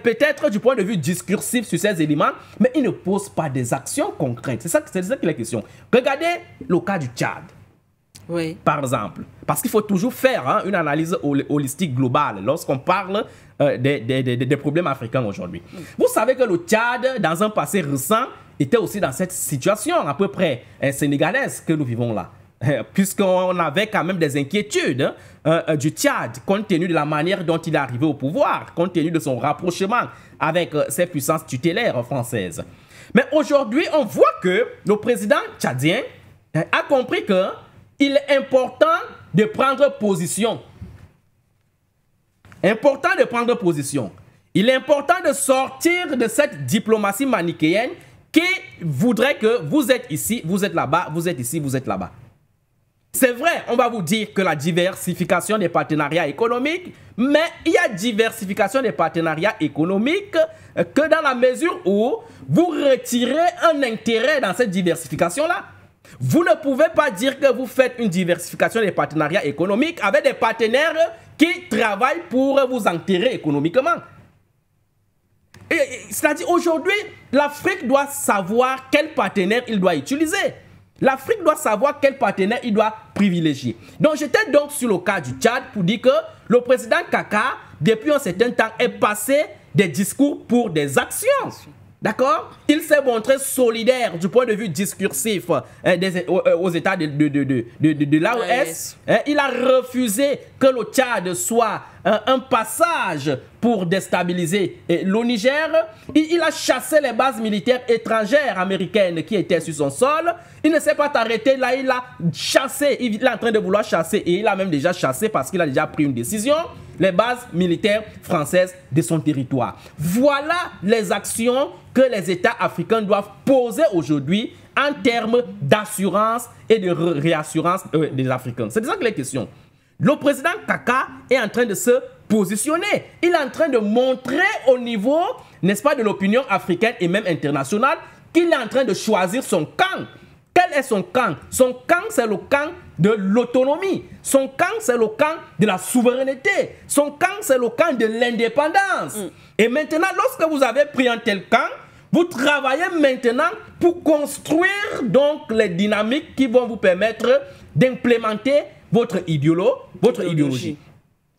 peut-être du point de vue discursif sur ces éléments, mais il ne pose pas des actions concrètes. C'est ça qu'il est question. Regardez le cas du Tchad, par exemple. Parce qu'il faut toujours faire une analyse holistique globale lorsqu'on parle des problèmes africains aujourd'hui. Vous savez que le Tchad, dans un passé récent, était aussi dans cette situation à peu près sénégalaise que nous vivons là. Puisqu'on avait quand même des inquiétudes du Tchad, compte tenu de la manière dont il est arrivé au pouvoir, compte tenu de son rapprochement avec ces puissances tutélaires françaises. Mais aujourd'hui, on voit que le président tchadien a compris qu'il est important de prendre position. Important de prendre position. Il est important de sortir de cette diplomatie manichéenne qui voudrait que vous êtes ici, vous êtes là-bas, vous êtes ici, vous êtes là-bas. C'est vrai, on va vous dire que la diversification des partenariats économiques, mais il y a diversification des partenariats économiques que dans la mesure où vous retirez un intérêt dans cette diversification-là. Vous ne pouvez pas dire que vous faites une diversification des partenariats économiques avec des partenaires qui travaillent pour vous enterrer économiquement. C'est-à-dire aujourd'hui, l'Afrique doit savoir quel partenaire il doit utiliser. L'Afrique doit savoir quel partenaire il doit privilégier. Donc j'étais donc sur le cas du Tchad pour dire que le président Kaka, depuis un certain temps, est passé des discours pour des actions. D'accord? Il s'est montré solidaire du point de vue discursif aux États de l'AES. Il a refusé que le Tchad soit un passage pour déstabiliser le Niger. Il a chassé les bases militaires étrangères américaines qui étaient sur son sol. Il ne s'est pas arrêté là, il a chassé, il est en train de vouloir chasser et il a même déjà chassé parce qu'il a déjà pris une décision, les bases militaires françaises de son territoire. Voilà les actions que les États africains doivent poser aujourd'hui en termes d'assurance et de réassurance des Africains. C'est de ça que les questions. Le président Kaka est en train de se positionner. Il est en train de montrer au niveau, n'est-ce pas, de l'opinion africaine et même internationale qu'il est en train de choisir son camp. Quel est son camp? Son camp, c'est le camp de l'autonomie. Son camp, c'est le camp de la souveraineté. Son camp, c'est le camp de l'indépendance. Et maintenant, lorsque vous avez pris un tel camp, vous travaillez maintenant pour construire donc les dynamiques qui vont vous permettre d'implémenter votre idéologie.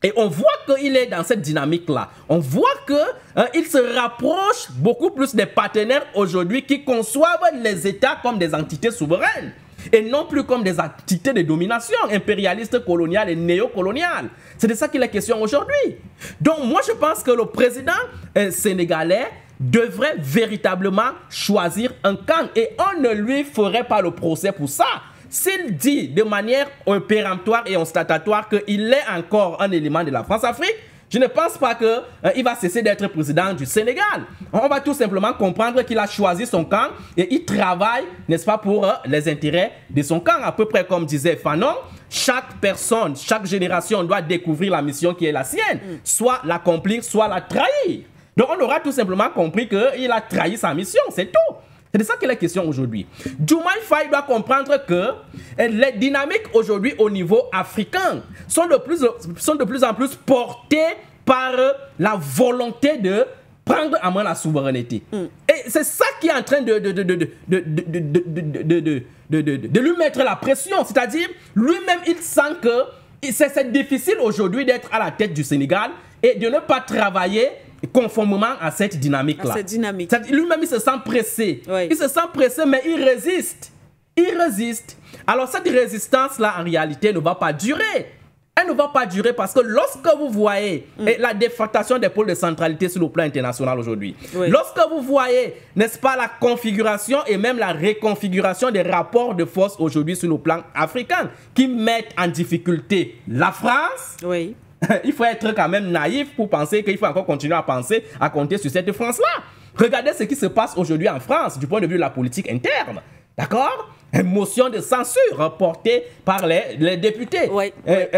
Et on voit qu'il est dans cette dynamique-là. On voit qu'il se rapproche beaucoup plus des partenaires aujourd'hui qui conçoivent les États comme des entités souveraines et non plus comme des entités de domination impérialiste, coloniale et néocoloniale. C'est de ça qu'il est question aujourd'hui. Donc moi je pense que le président sénégalais devrait véritablement choisir un camp et on ne lui ferait pas le procès pour ça. S'il dit de manière péremptoire et ostentatoire qu'il est encore un élément de la France-Afrique, je ne pense pas qu'il va cesser d'être président du Sénégal. On va tout simplement comprendre qu'il a choisi son camp et il travaille, n'est-ce pas, pour les intérêts de son camp. À peu près comme disait Fanon, chaque personne, chaque génération doit découvrir la mission qui est la sienne, soit l'accomplir, soit la trahir. Donc on aura tout simplement compris qu'il a trahi sa mission, c'est tout. C'est de ça qu'il est question aujourd'hui. Diomaye Faye doit comprendre que les dynamiques aujourd'hui au niveau africain sont de plus en plus portées par la volonté de prendre en main la souveraineté. Et c'est ça qui est en train de lui mettre la pression. C'est-à-dire, lui-même, il sent que c'est difficile aujourd'hui d'être à la tête du Sénégal et de ne pas travailler conformément à cette dynamique-là. Lui-même, il se sent pressé. Oui. Il se sent pressé, mais il résiste. Il résiste. Alors, cette résistance-là, en réalité, ne va pas durer. Elle ne va pas durer parce que lorsque vous voyez la défactation des pôles de centralité sur le plan international aujourd'hui, lorsque vous voyez, n'est-ce pas, la configuration et même la réconfiguration des rapports de force aujourd'hui sur le plan africain qui mettent en difficulté la France, il faut être quand même naïf pour penser qu'il faut encore continuer à penser, à compter sur cette France-là. Regardez ce qui se passe aujourd'hui en France du point de vue de la politique interne. D'accord? Une motion de censure portée par les députés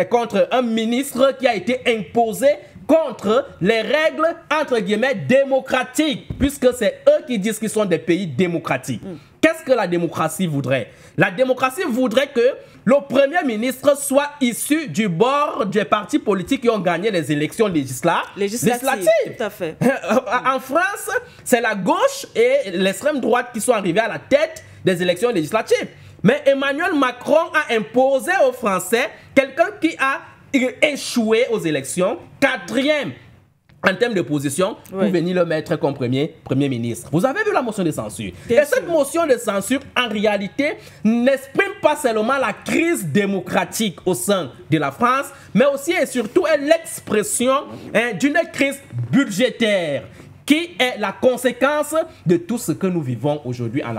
contre un ministre qui a été imposé contre les règles, entre guillemets, démocratiques, puisque c'est eux qui disent qu'ils sont des pays démocratiques. Qu'est-ce que la démocratie voudrait? La démocratie voudrait que le Premier ministre soit issu du bord des partis politiques qui ont gagné les élections législatives. Tout à fait. En France, c'est la gauche et l'extrême droite qui sont arrivés à la tête des élections législatives. Mais Emmanuel Macron a imposé aux Français quelqu'un qui a échoué aux élections, 4e en termes de position, pour venir le mettre comme premier ministre. Vous avez vu la motion de censure. Et cette motion de censure, en réalité, n'exprime pas seulement la crise démocratique au sein de la France, mais aussi et surtout est l'expression d'une crise budgétaire qui est la conséquence de tout ce que nous vivons aujourd'hui en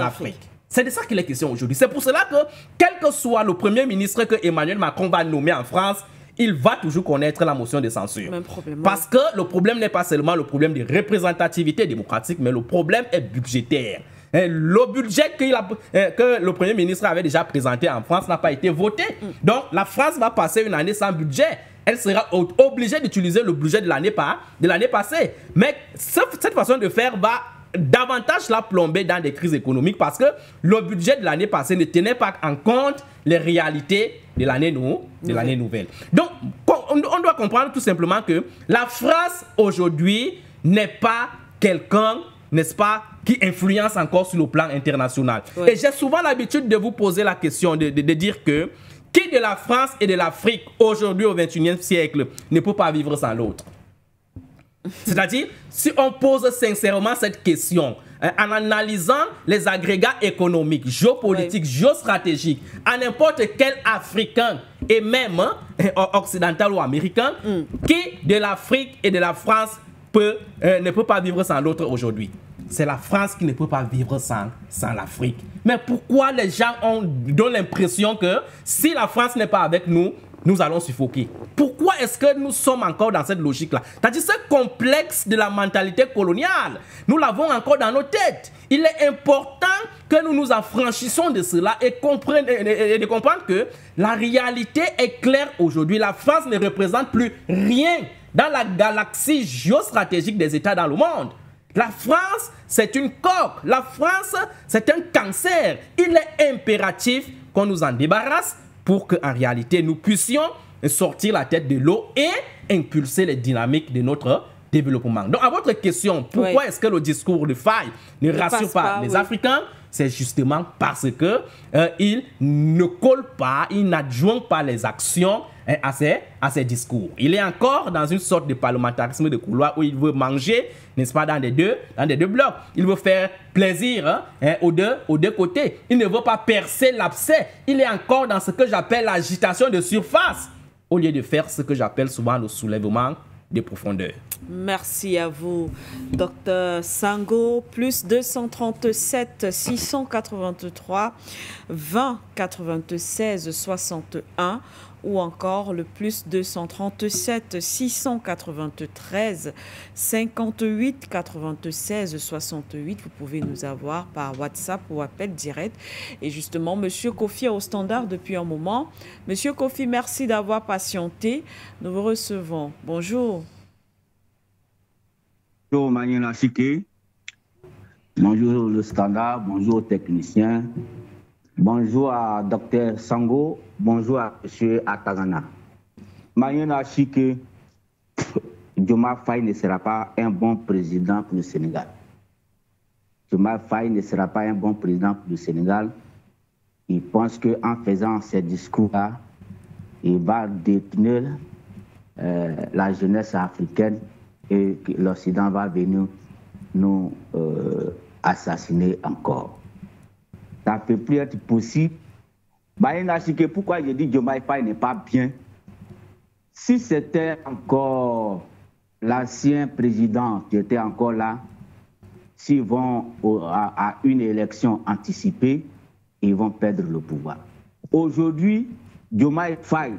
Afrique. C'est de ça qu'il est question aujourd'hui. C'est pour cela que, quel que soit le premier ministre que Emmanuel Macron va nommer en France, il va toujours connaître la motion de censure. Même problème, parce que le problème n'est pas seulement le problème de représentativité démocratique, mais le problème est budgétaire. le budget que le Premier ministre avait déjà présenté en France n'a pas été voté. Donc, la France va passer une année sans budget. Elle sera obligée d'utiliser le budget de l'année passée. Mais cette façon de faire va davantage la plomber dans des crises économiques parce que le budget de l'année passée ne tenait pas en compte les réalités de l'année nouvelle. Donc, on doit comprendre tout simplement que la France aujourd'hui n'est pas quelqu'un, n'est-ce pas, qui influence encore sur le plan international. Oui. Et j'ai souvent l'habitude de vous poser la question, de dire que qui de la France et de l'Afrique aujourd'hui au XXIe siècle ne peut pas vivre sans l'autre? C'est-à-dire, si on pose sincèrement cette question, en analysant les agrégats économiques, géopolitiques, géostratégiques, à n'importe quel Africain et même occidental ou américain, qui de l'Afrique et de la France ne peut pas vivre sans l'autre aujourd'hui? C'est la France qui ne peut pas vivre sans l'Afrique. Mais pourquoi les gens donnent l'impression que si la France n'est pas avec nous, nous allons suffoquer? Pourquoi est-ce que nous sommes encore dans cette logique-là? C'est-à-dire ce complexe de la mentalité coloniale, nous l'avons encore dans nos têtes. Il est important que nous nous affranchissons de cela et de comprendre que la réalité est claire aujourd'hui. La France ne représente plus rien dans la galaxie géostratégique des États dans le monde. La France, c'est une coque. La France, c'est un cancer. Il est impératif qu'on nous en débarrasse pour qu'en réalité, nous puissions sortir la tête de l'eau et impulser les dynamiques de notre développement. Donc, à votre question, pourquoi est-ce que le discours de Faye ne rassure pas les Africains? C'est justement parce que il ne colle pas, il n'adjoint pas les actions à ses discours. Il est encore dans une sorte de parlementarisme de couloir où il veut manger, n'est-ce pas, dans des deux blocs. Il veut faire plaisir aux deux côtés. Il ne veut pas percer l'abcès. Il est encore dans ce que j'appelle l'agitation de surface, au lieu de faire ce que j'appelle souvent le soulèvement de profondeur. Merci à vous, Dr Sango. Plus 237 683 20 96 61 ou encore le plus 237 693 58 96 68. Vous pouvez nous avoir par WhatsApp ou appel direct. Et justement, Monsieur Kofi est au standard depuis un moment. Monsieur Kofi, merci d'avoir patienté. Nous vous recevons. Bonjour. Bonjour Maniela Chike, bonjour le standard, bonjour aux techniciens, bonjour à Dr Sango, bonjour à M. Atagana. Maniela Chike, Diomaye Faye ne sera pas un bon président pour le Sénégal. Diomaye Faye ne sera pas un bon président pour le Sénégal. Il pense qu'en faisant ces discours-là, il va détenir la jeunesse africaine et que l'Occident va venir nous assassiner encore. Ça ne peut plus être possible. Pourquoi je dis que Diomaye Faye n'est pas bien? Si c'était encore l'ancien président qui était encore là, s'ils vont à une élection anticipée, ils vont perdre le pouvoir. Aujourd'hui, Diomaye Faye,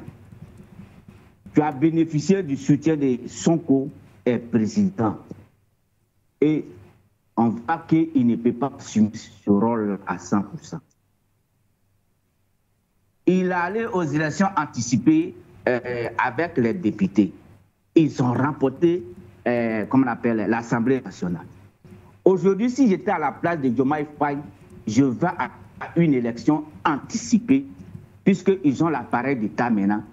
tu as bénéficié du soutien de Sonko, est président. Et on voit qu'il ne peut pas assumer ce rôle à 100%. Il est allé aux élections anticipées avec les députés. Ils ont remporté, comme on appelle, l'Assemblée nationale. Aujourd'hui, si j'étais à la place de Diomaye Faye, je vais à une élection anticipée, puisqu'ils ont l'appareil d'État maintenant.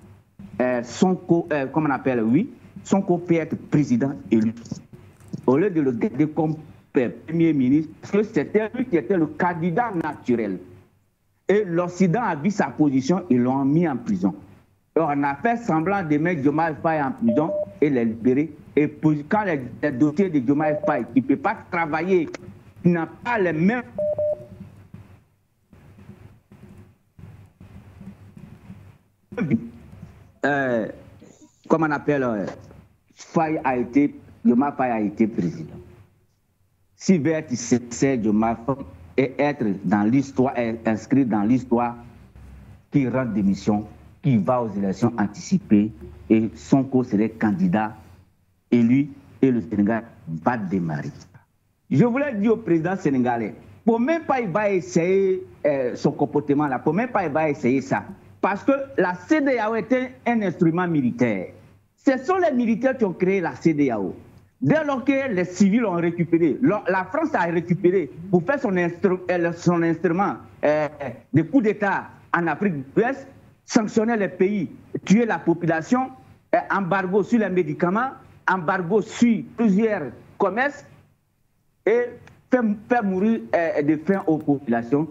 Sonko, comme on appelle, oui, Sonko peut être président élu. Au lieu de le garder comme Premier ministre, parce que c'était lui qui était le candidat naturel. Et l'Occident a vu sa position, ils l'ont mis en prison. Alors, on a fait semblant de mettre Diomaye Faye en prison et les libérer. Et quand les dossiers de Diomaye Faye, il ne peut pas travailler, il n'a pas les mêmes... Comment on appelle... Diomaye Faye a été président. Si veut être sincère, Diomaye Faye et être dans l'histoire, inscrit dans l'histoire, qui rend démission, qui va aux élections anticipées, et Sonko serait candidat élu, et le Sénégal va démarrer. Je voulais dire au président sénégalais, pour même pas il va essayer son comportement là, pour même pas il va essayer ça. Parce que la CEDEAO était un instrument militaire. Ce sont les militaires qui ont créé la CEDEAO. Dès lors que les civils ont récupéré, la France a récupéré pour faire son instrument de coup d'État en Afrique de l'Ouest, sanctionner les pays, tuer la population, embargo sur les médicaments, embargo sur plusieurs commerces et faire mourir de faim aux populations.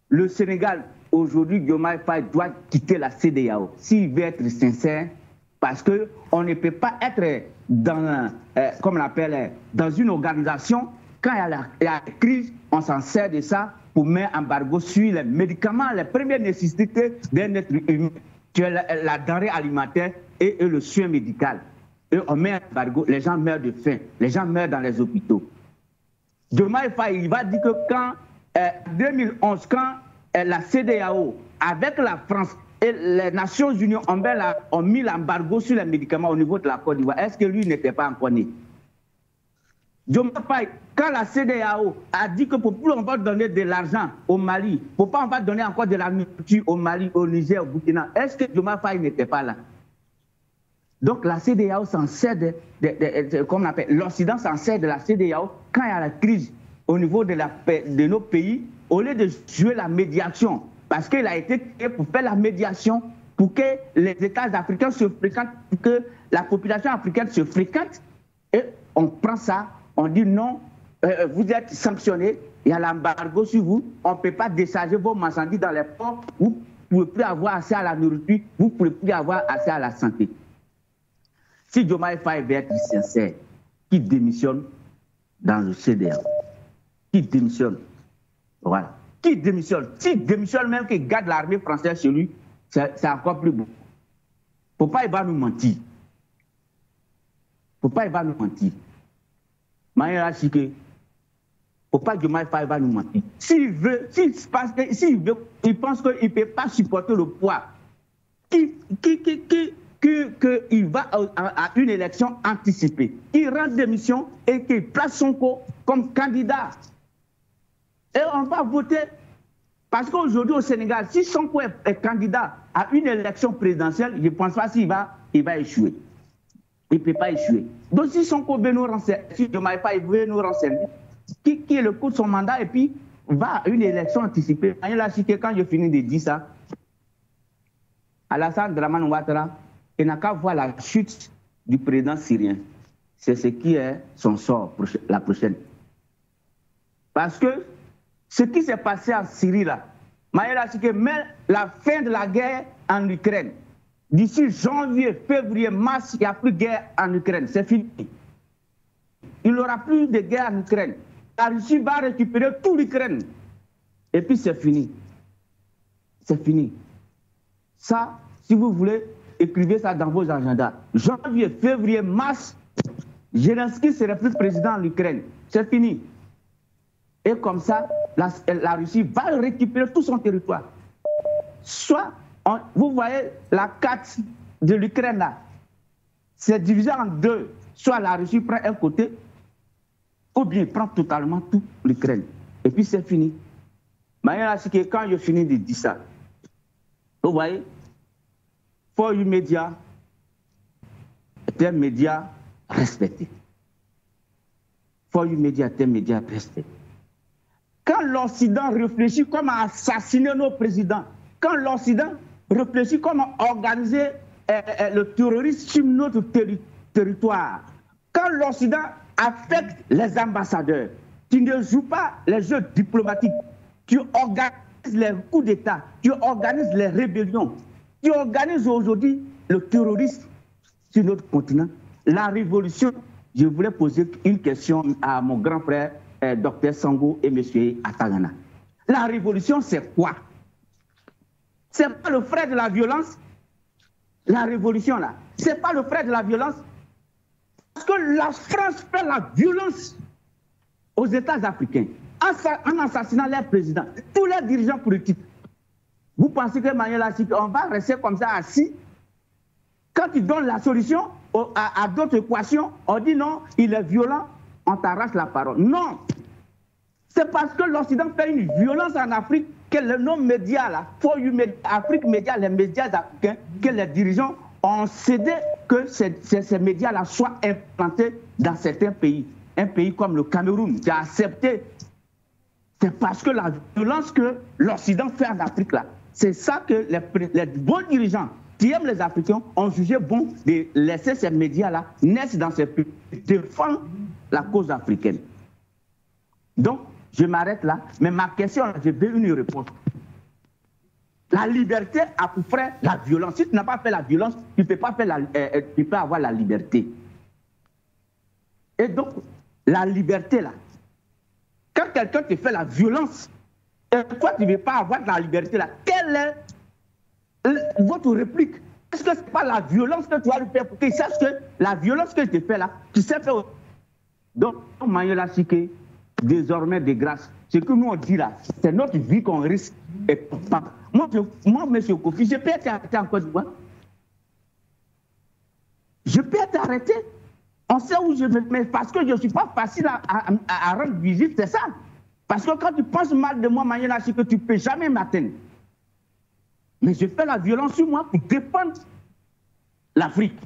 Le Sénégal, aujourd'hui, Diomaye Faye doit quitter la CEDEAO s'il veut être sincère, parce qu'on ne peut pas être dans, comme on appelle, dans une organisation, quand il y a la crise, on s'en sert de ça pour mettre embargo sur les médicaments, les premières nécessités d'un être humain, que la denrée alimentaire et le soin médical. Et on met un embargo, les gens meurent de faim, les gens meurent dans les hôpitaux. Diomaye Faye, il va dire que quand, 2011, quand la CEDEAO, avec la France et les Nations Unies ont mis l'embargo sur les médicaments au niveau de la Côte d'Ivoire, est-ce que lui n'était pas encore né? Diomaye Faye, quand la CEDEAO a dit que pour plus on va donner de l'argent au Mali, pourquoi on va donner encore de la nourriture au Mali, au Niger, au Burkina, est-ce que Diomaye Faye n'était pas là? Donc la CEDEAO s'en sert comme on appelle, l'Occident s'en sert de la CEDEAO quand il y a la crise au niveau de nos pays, au lieu de jouer la médiation, parce qu'il a été créé pour faire la médiation, pour que les États africains se fréquentent, pour que la population africaine se fréquente, et on prend ça, on dit non, vous êtes sanctionnés, il y a l'embargo sur vous, on ne peut pas décharger vos marchandises dans les ports, vous ne pouvez plus avoir accès à la nourriture, vous ne pouvez plus avoir accès à la santé. Si Diomaye Faye veut être sincère, qui démissionne dans le CEDEAO, qui démissionne, voilà, qui démissionne, s'il démissionne même qu'il garde l'armée française chez lui, c'est encore plus beau. Pourquoi il va nous mentir? Pourquoi il va nous mentir? Pourquoi Diomaye Faye va nous mentir? S'il pense qu'il ne peut pas supporter le poids, qu'il va à une élection anticipée, il rend démission et qu'il place Sonko comme candidat. Et on va voter. Parce qu'aujourd'hui au Sénégal, si Sonko est candidat à une élection présidentielle, je ne pense pas qu'il va échouer. Il ne peut pas échouer. Donc si Sonko veut nous renseigner, si Diomaye Faye veut nous renseigner, qui est le coup de son mandat et puis va à une élection anticipée. Quand je finis de dire ça, Alassane Dramane Ouattara, il n'a qu'à voir la chute du président syrien. C'est ce qui est son sort pour la prochaine. Parce que ce qui s'est passé en Syrie, là, même la fin de la guerre en Ukraine, d'ici janvier, février, mars, il n'y a plus de guerre en Ukraine. C'est fini. Il n'y aura plus de guerre en Ukraine. La Russie va récupérer toute l'Ukraine. Et puis c'est fini. C'est fini. Ça, si vous voulez, écrivez ça dans vos agendas. Janvier, février, mars, Zelensky serait plus président en Ukraine. C'est fini. Et comme ça, la Russie va récupérer tout son territoire. Soit, vous voyez la carte de l'Ukraine là, c'est divisé en deux. Soit la Russie prend un côté, ou bien prend totalement toute l'Ukraine. Et puis c'est fini. Maintenant, c'est que quand je finis de dire ça, vous voyez, For You Media est un média respecté. For You Media est un média respecté. Quand l'Occident réfléchit comment assassiner nos présidents, quand l'Occident réfléchit comment organiser le terrorisme sur notre territoire, quand l'Occident affecte les ambassadeurs, tu ne joues pas les jeux diplomatiques, tu organises les coups d'État, tu organises les rébellions, tu organises aujourd'hui le terrorisme sur notre continent. La révolution, je voulais poser une question à mon grand frère, Dr Sango et M. Atagana. La révolution, c'est quoi? C'est pas le frère de la violence? La révolution, là, c'est pas le frère de la violence? Parce que la France fait la violence aux États africains en assassinant leurs présidents, tous les dirigeants politiques. Vous pensez que on va rester comme ça assis? Quand tu donnes la solution à d'autres équations, on dit non, il est violent, on t'arrache la parole. Non! C'est parce que l'Occident fait une violence en Afrique que le nom média, là, Afrique Média, les médias africains, que les dirigeants ont cédé que ces médias-là soient implantés dans certains pays. Un pays comme le Cameroun qui a accepté. C'est parce que la violence que l'Occident fait en Afrique, là, c'est ça que les bons dirigeants qui aiment les Africains ont jugé bon de laisser ces médias-là naître dans ces pays, défendre la cause africaine. Donc, je m'arrête là, mais ma question, je veux une réponse. La liberté a pour frère la violence. Si tu n'as pas fait la violence, tu ne peux pas tu peux avoir la liberté. Et donc, la liberté là, quand quelqu'un te fait la violence, et toi tu ne veux pas avoir de la liberté là, quelle est votre réplique? Est-ce que ce n'est pas la violence que tu vas lui faire pour qu'il sache que la violence que tu fais là, tu sais faire. Donc, Manuela Siké, désormais de grâce, ce que nous on dit là, c'est notre vie qu'on risque. Et moi, M. Kofi, je peux être arrêté en Côte d'Ivoire. Je peux être arrêté. On sait où je vais, mais parce que je ne suis pas facile à rendre visite, c'est ça. Parce que quand tu penses mal de moi, Manuela Siké, tu ne peux jamais m'atteindre. Mais je fais la violence sur moi pour défendre l'Afrique.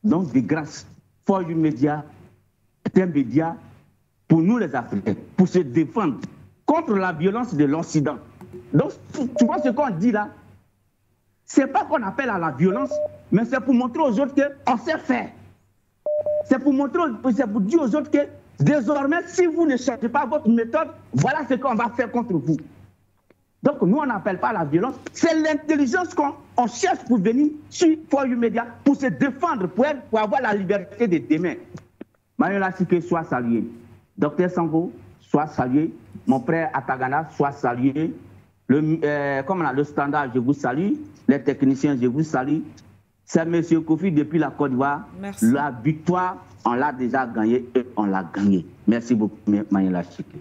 Donc, de grâce, For You Media est un média pour nous les Africains, pour se défendre contre la violence de l'Occident. Donc, tu vois ce qu'on dit là? C'est pas qu'on appelle à la violence, mais c'est pour montrer aux autres qu'on sait faire. C'est pour dire aux autres que désormais, si vous ne changez pas votre méthode, voilà ce qu'on va faire contre vous. Donc, nous, on n'appelle pas la violence, c'est l'intelligence qu'on cherche pour venir sur For You Media, pour se défendre, pour avoir la liberté de demain. Manuela Siké, soit salué. Docteur Sango, soit salué. Mon frère Atagana, soit salué. Le standard, je vous salue. Les techniciens, je vous salue. C'est M. Kofi depuis la Côte d'Ivoire. La victoire, on l'a déjà gagnée et on l'a gagnée. Merci beaucoup, Manuela Siké.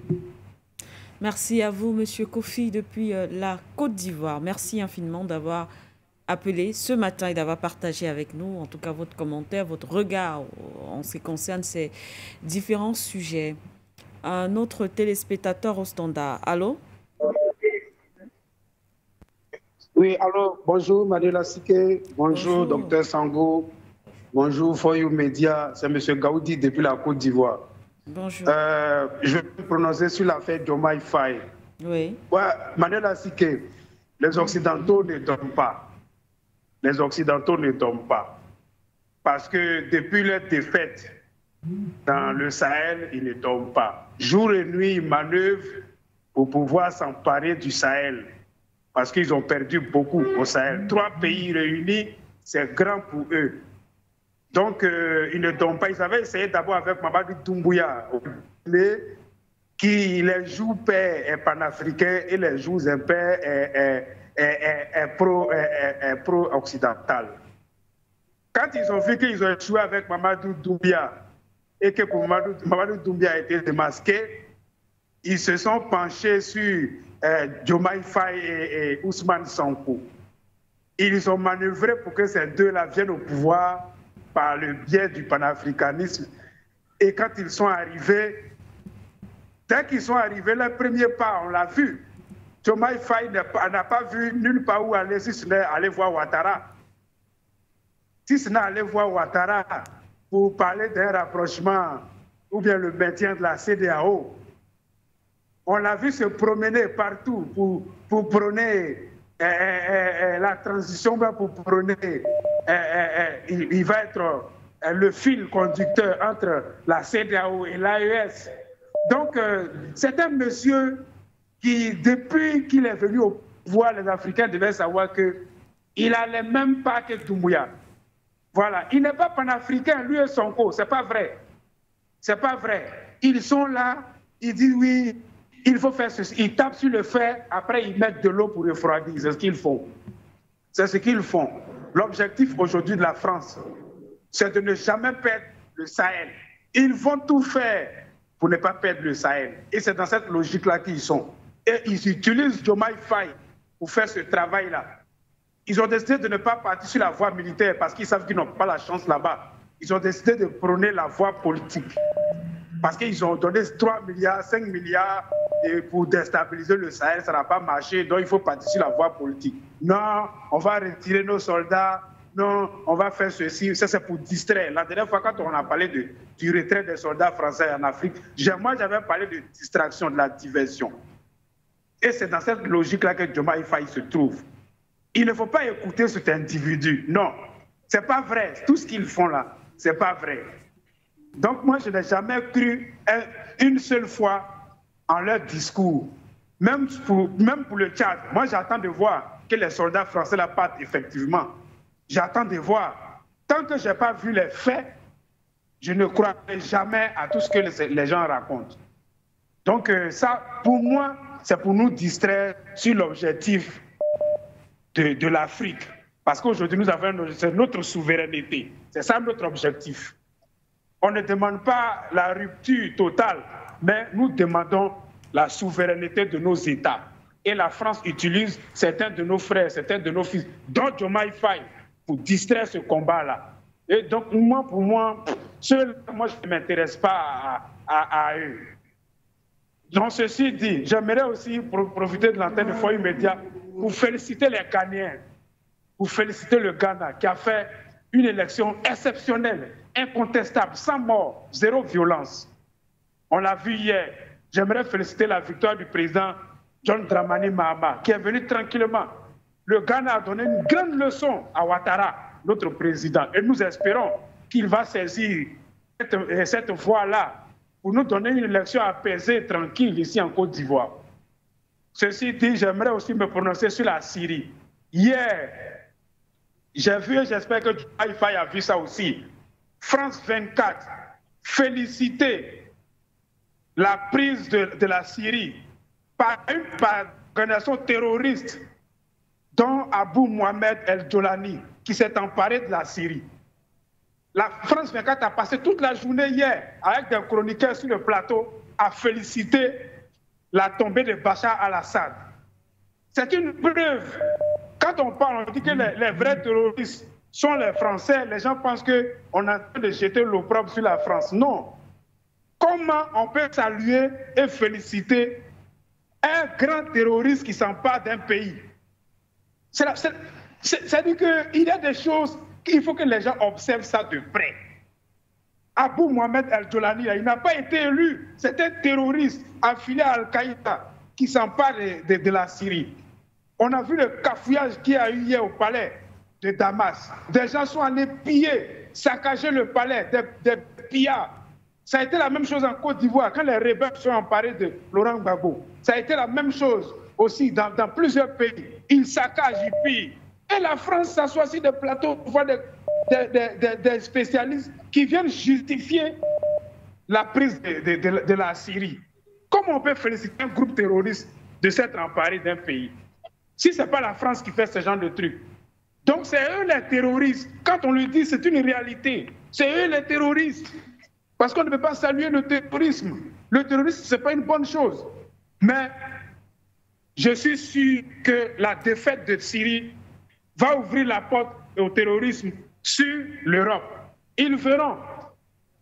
Merci à vous, M. Kofi, depuis la Côte d'Ivoire. Merci infiniment d'avoir appelé ce matin et d'avoir partagé avec nous, en tout cas, votre commentaire, votre regard en ce qui concerne ces différents sujets. Un autre téléspectateur au standard. Allô? Oui, allô, bonjour, Manuela Siké. Bonjour, docteur Sango. Bonjour, For You Media. C'est M. Gaoudi depuis la Côte d'Ivoire. Bonjour. Je vais me prononcer sur l'affaire Diomaye Faye. Oui. Ouais, Manuela Siké, les Occidentaux ne dorment pas. Les Occidentaux ne dorment pas. Parce que depuis leur défaite dans le Sahel, ils ne dorment pas. Jour et nuit, ils manœuvrent pour pouvoir s'emparer du Sahel. Parce qu'ils ont perdu beaucoup au Sahel. 3 pays réunis, c'est grand pour eux. Donc, ils ne dorment pas. Ils avaient essayé d'abord avec Mamadou Doumbouya, qui les jours pairs est panafricain et les jours impairs est pro-occidental. Quand ils ont vu qu'ils ont échoué avec Mamadou Doumbouya et que Mamadou Doumbouya a été démasqué, ils se sont penchés sur Diomaye Faye et Ousmane Sonko. Ils ont manœuvré pour que ces deux-là viennent au pouvoir par le biais du panafricanisme. Et quand ils sont arrivés, dès qu'ils sont arrivés, leur premier pas, on l'a vu. Diomaye Faye n'a pas vu nulle part où aller, si ce n'est aller voir Ouattara. Si ce n'est aller voir Ouattara pour parler d'un rapprochement ou bien le maintien de la CEDEAO. On l'a vu se promener partout pour prôner la transition, pour prôner. Il va être le fil conducteur entre la CEDEAO et l'AES. Donc, c'est un monsieur qui, depuis qu'il est venu au pouvoir, les Africains devaient savoir qu'il n'allait même pas que Doumbouya. Voilà, il n'est pas panafricain, lui et Sonko, c'est pas vrai. C'est pas vrai. Ils sont là, ils disent oui, il faut faire ceci. Ils tapent sur le fer, après ils mettent de l'eau pour refroidir. C'est ce qu'ils font. C'est ce qu'ils font. L'objectif aujourd'hui de la France, c'est de ne jamais perdre le Sahel. Ils vont tout faire pour ne pas perdre le Sahel. Et c'est dans cette logique-là qu'ils sont. Et ils utilisent Diomaye Faye pour faire ce travail-là. Ils ont décidé de ne pas partir sur la voie militaire parce qu'ils savent qu'ils n'ont pas la chance là-bas. Ils ont décidé de prôner la voie politique. parce qu'ils ont donné 3 milliards, 5 milliards pour déstabiliser le Sahel, ça n'a pas marché, donc il faut partir sur la voie politique. Non, on va retirer nos soldats, non, on va faire ceci, ça c'est pour distraire. La dernière fois, quand on a parlé du retrait des soldats français en Afrique, moi j'avais parlé de distraction, de la diversion. Et c'est dans cette logique-là que Diomaye Faye se trouve. Il ne faut pas écouter cet individu, non, c'est pas vrai, tout ce qu'ils font là, c'est pas vrai. Donc moi, je n'ai jamais cru une seule fois en leur discours. Même pour le Tchad, moi j'attends de voir que les soldats français la partent effectivement. J'attends de voir. Tant que je n'ai pas vu les faits, je ne croirai jamais à tout ce que les gens racontent. Donc ça, pour moi, c'est pour nous distraire sur l'objectif de l'Afrique. Parce qu'aujourd'hui, c'est notre souveraineté. C'est ça notre objectif. On ne demande pas la rupture totale, mais nous demandons la souveraineté de nos États. Et la France utilise certains de nos frères, certains de nos fils, dont Diomaye Faye, pour distraire ce combat-là. Et donc, pour moi, je ne m'intéresse pas à eux. Donc, ceci dit, j'aimerais aussi profiter de l'antenne de Foyer Média pour féliciter les Ghanéens, pour féliciter le Ghana qui a fait une élection exceptionnelle, incontestable, sans mort, zéro violence. On l'a vu hier. J'aimerais féliciter la victoire du président John Dramani Mahama, qui est venu tranquillement. Le Ghana a donné une grande leçon à Ouattara, notre président, et nous espérons qu'il va saisir cette voie-là pour nous donner une élection apaisée, tranquille ici en Côte d'Ivoire. Ceci dit, j'aimerais aussi me prononcer sur la Syrie. Hier, j'ai vu et j'espère que Diomaye Faye a vu ça aussi. France 24, féliciter la prise de la Syrie par une organisation terroriste dont Abou Mohamed El-Jolani, qui s'est emparé de la Syrie. La France 24 a passé toute la journée hier avec des chroniqueurs sur le plateau à féliciter la tombée de Bachar al-Assad. C'est une preuve. Quand on parle, on dit que les vrais terroristes sont les Français. Les gens pensent qu'on est en train de jeter l'opprobre sur la France. Non. Comment on peut saluer et féliciter un grand terroriste qui s'empare d'un pays? C'est-à-dire qu'il y a des choses qu'il faut que les gens observent ça de près. Abou Mohamed El-Jolani, il n'a pas été élu. C'est un terroriste affilié à Al-Qaïda qui s'empare de la Syrie. On a vu le cafouillage qu'il y a eu hier au palais de Damas. Des gens sont allés piller, saccager le palais, des pillards. Ça a été la même chose en Côte d'Ivoire, quand les rebelles sont emparés de Laurent Gbagbo. Ça a été la même chose aussi dans plusieurs pays. Ils saccagent, ils pillent. Et la France s'assoit sur des plateaux pour voir des spécialistes qui viennent justifier la prise de la Syrie. Comment on peut féliciter un groupe terroriste de s'être emparé d'un pays si ce n'est pas la France qui fait ce genre de trucs? Donc c'est eux les terroristes. Quand on lui dit c'est une réalité, c'est eux les terroristes. Parce qu'on ne peut pas saluer le terrorisme. Le terrorisme, ce n'est pas une bonne chose. Mais je suis sûr que la défaite de Syrie va ouvrir la porte au terrorisme sur l'Europe. Ils verront.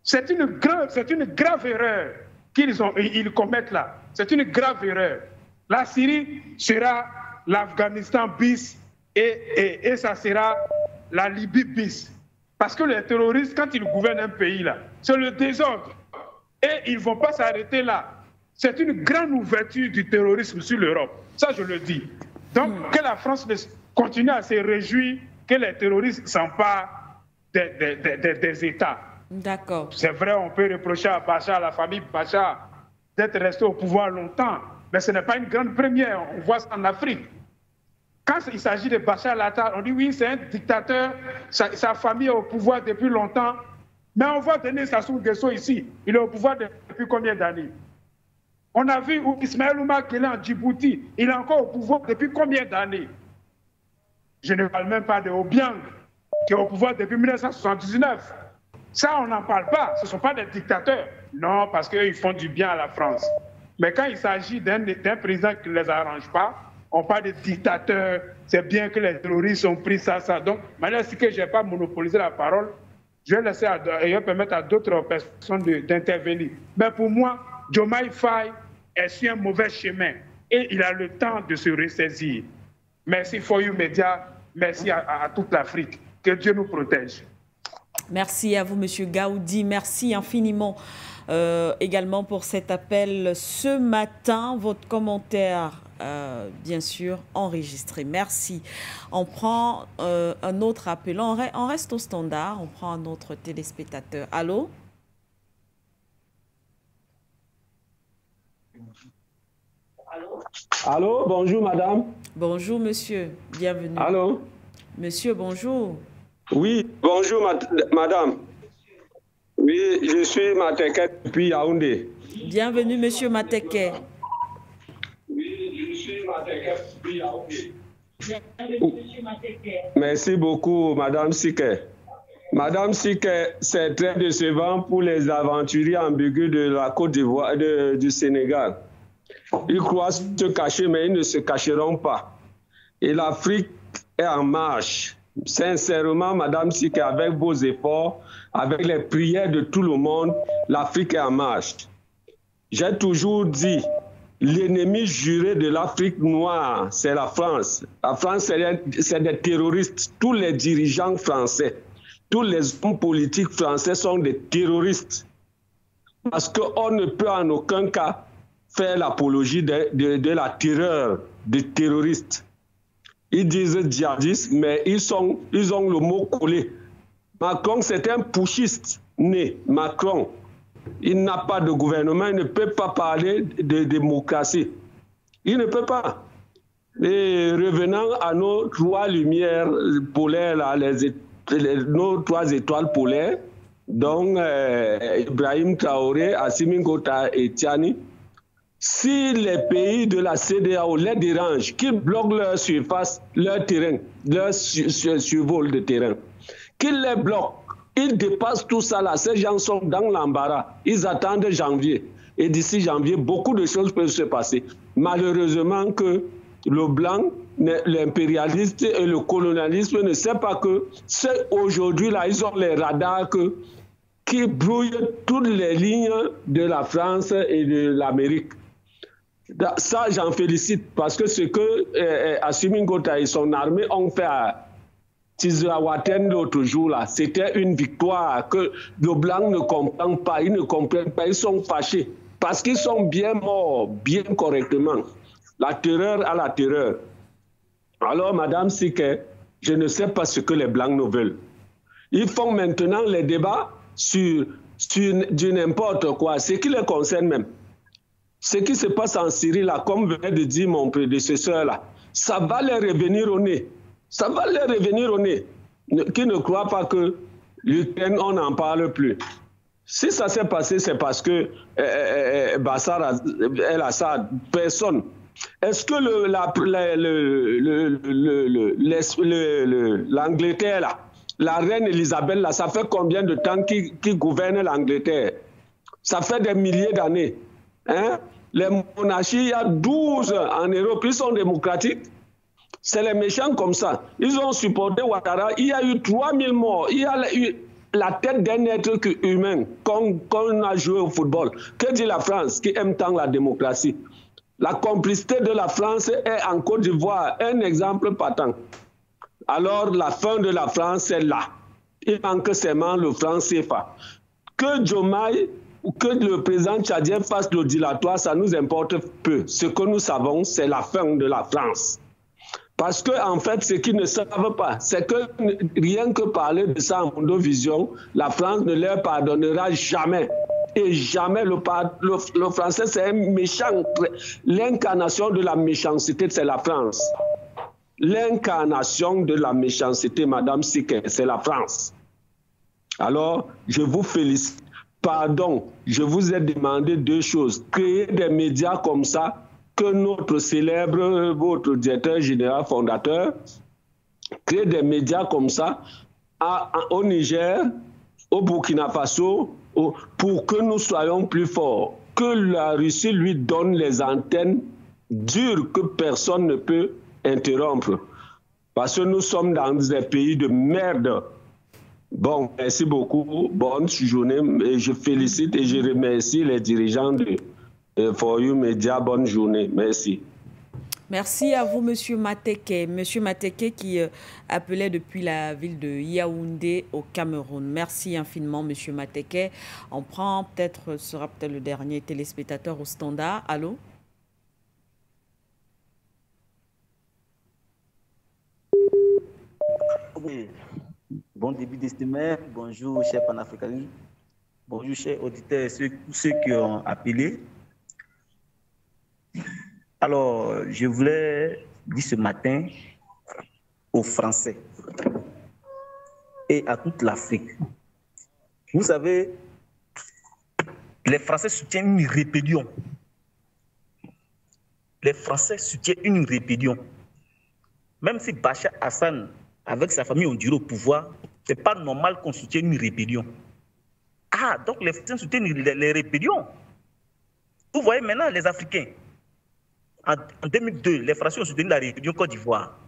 C'est une grave erreur qu'ils commettent là. C'est une grave erreur. La Syrie sera l'Afghanistan bis et ça sera la Libye bis. Parce que les terroristes, quand ils gouvernent un pays là, c'est le désordre. Et ils ne vont pas s'arrêter là. C'est une grande ouverture du terrorisme sur l'Europe. Ça, je le dis. Donc, que la France continue à se réjouir que les terroristes s'emparent des États. D'accord. C'est vrai, on peut reprocher à Bachar, à la famille Bachar, d'être resté au pouvoir longtemps. Mais ce n'est pas une grande première. On voit ça en Afrique. Quand il s'agit de Bachar al-Assad, on dit oui, c'est un dictateur, sa famille est au pouvoir depuis longtemps. Mais on voit Denis Sassou Nguesso ici. Il est au pouvoir depuis combien d'années? On a vu Ismaël Oumar Guelleh en Djibouti. Il est encore au pouvoir depuis combien d'années? Je ne parle même pas de Obiang, qui est au pouvoir depuis 1979. Ça, on n'en parle pas. Ce ne sont pas des dictateurs. Non, parce qu'ils font du bien à la France. Mais quand il s'agit d'un président qui ne les arrange pas, on parle de dictateurs. C'est bien que les terroristes ont pris ça. Donc, maintenant, si je n'ai pas monopolisé la parole, Je vais laisser et je vais permettre à d'autres personnes d'intervenir. Mais pour moi, Diomaye Faye est sur un mauvais chemin et il a le temps de se ressaisir. Merci For You Media, merci à toute l'Afrique. Que Dieu nous protège. Merci à vous, Monsieur Gaoudi. Merci infiniment également pour cet appel ce matin. Votre commentaire, bien sûr, enregistré. Merci. On prend un autre appel. On reste au standard. On prend un autre téléspectateur. Allô? Allô, bonjour madame. Bonjour monsieur, bienvenue. Allô? Monsieur, bonjour. Oui, bonjour madame. Oui, je suis Mateke depuis Yaoundé. Bienvenue monsieur Mateke. Oui, je suis Mateke depuis Yaoundé. Merci beaucoup madame Sike. Madame Sike, c'est très décevant pour les aventuriers ambigus de la Côte d'Ivoire, du Sénégal. Ils croient se cacher, mais ils ne se cacheront pas. Et l'Afrique est en marche. Sincèrement, Madame Sike, avec vos efforts, avec les prières de tout le monde, l'Afrique est en marche. J'ai toujours dit, l'ennemi juré de l'Afrique noire, c'est la France. La France, c'est des terroristes. Tous les dirigeants français, tous les hommes politiques français sont des terroristes. Parce qu'on ne peut en aucun cas faire l'apologie de la terreur des terroristes. Ils disent djihadistes, mais ils ont le mot collé. Macron, c'est un putschiste né. Macron, il n'a pas de gouvernement, il ne peut pas parler de démocratie. Il ne peut pas. Et revenant à nos trois lumières polaires, là, nos 3 étoiles polaires, donc Ibrahim Traoré, Assimi Goïta et Tiani, si les pays de la CEDEAO les dérangent, qu'ils bloquent leur surface, leur terrain, leur survol de terrain, qu'ils les bloquent, ils dépassent tout ça là, ces gens sont dans l'embarras, ils attendent janvier. Et d'ici janvier, beaucoup de choses peuvent se passer. Malheureusement que le blanc, l'impérialiste et le colonialisme ne savent pas que c'est aujourd'hui là, ils ont les radars qui brouillent toutes les lignes de la France et de l'Amérique. Ça, j'en félicite parce que ce que Assimi Goïta et son armée ont fait à Tizawaten l'autre jour, là, c'était une victoire que le blanc ne comprend pas, ils ne comprennent pas, ils sont fâchés parce qu'ils sont bien morts, bien correctement. La terreur à la terreur. Alors, Madame Sike, je ne sais pas ce que les blancs nous veulent. Ils font maintenant les débats sur du n'importe quoi, ce qui les concerne même. Ce qui se passe en Syrie, là, comme venait de dire mon prédécesseur, là, ça va les revenir au nez. Ça va les revenir au nez. Qui ne croient pas que l'Ukraine, on n'en parle plus. Si ça s'est passé, c'est parce que Bachar el-Assad, personne. Est-ce que l'Angleterre, là, la reine Elisabeth, là, ça fait combien de temps qu'il gouverne l'Angleterre? Ça fait des milliers d'années. Hein? Les monarchies, il y a 12 en Europe, ils sont démocratiques. C'est les méchants comme ça. Ils ont supporté Ouattara. Il y a eu 3000 morts. Il y a eu la tête d'un être humain qu'on a joué au football. Que dit la France qui aime tant la démocratie? La complicité de la France est en Côte d'Ivoire un exemple patent. Alors la fin de la France est là. Il manque seulement le franc CFA. Que Diomaye ou que le président tchadien fasse le dilatoire, ça nous importe peu. Ce que nous savons, c'est la fin de la France. Parce qu'en fait, ce qu'ils ne savent pas, c'est que rien que parler de ça en Mondovision, la France ne leur pardonnera jamais. Et jamais le français, c'est un méchant. L'incarnation de la méchanceté, c'est la France. L'incarnation de la méchanceté, Madame Sike, c'est la France. Alors, je vous félicite. Pardon, je vous ai demandé 2 choses. Créer des médias comme ça, que notre célèbre, votre directeur général fondateur, crée des médias comme ça au Niger, au Burkina Faso, pour que nous soyons plus forts. Que la Russie lui donne les antennes dures que personne ne peut interrompre. Parce que nous sommes dans des pays de merde. Bon, merci beaucoup. Bonne journée. Et je félicite et je remercie les dirigeants de For You Media. Bonne journée. Merci. Merci à vous, Monsieur Mateke. Monsieur Mateke qui appelait depuis la ville de Yaoundé au Cameroun. Merci infiniment, Monsieur Mateke. On prend peut-être, sera peut-être le dernier téléspectateur au standard. Allô? Oui. Bon début de semaine. Bonjour, chers panafricains. Bonjour, chers auditeurs, tous ceux qui ont appelé. Alors, je voulais dire ce matin aux Français et à toute l'Afrique. Vous savez, les Français soutiennent une rébellion. Les Français soutiennent une rébellion. Même si Bachar Hassan, avec sa famille, ont duré au pouvoir, ce n'est pas normal qu'on soutienne une rébellion. Ah, donc les Français soutiennent les rébellions. Vous voyez maintenant les Africains. En 2002, les Français ont soutenu la rébellion Côte d'Ivoire.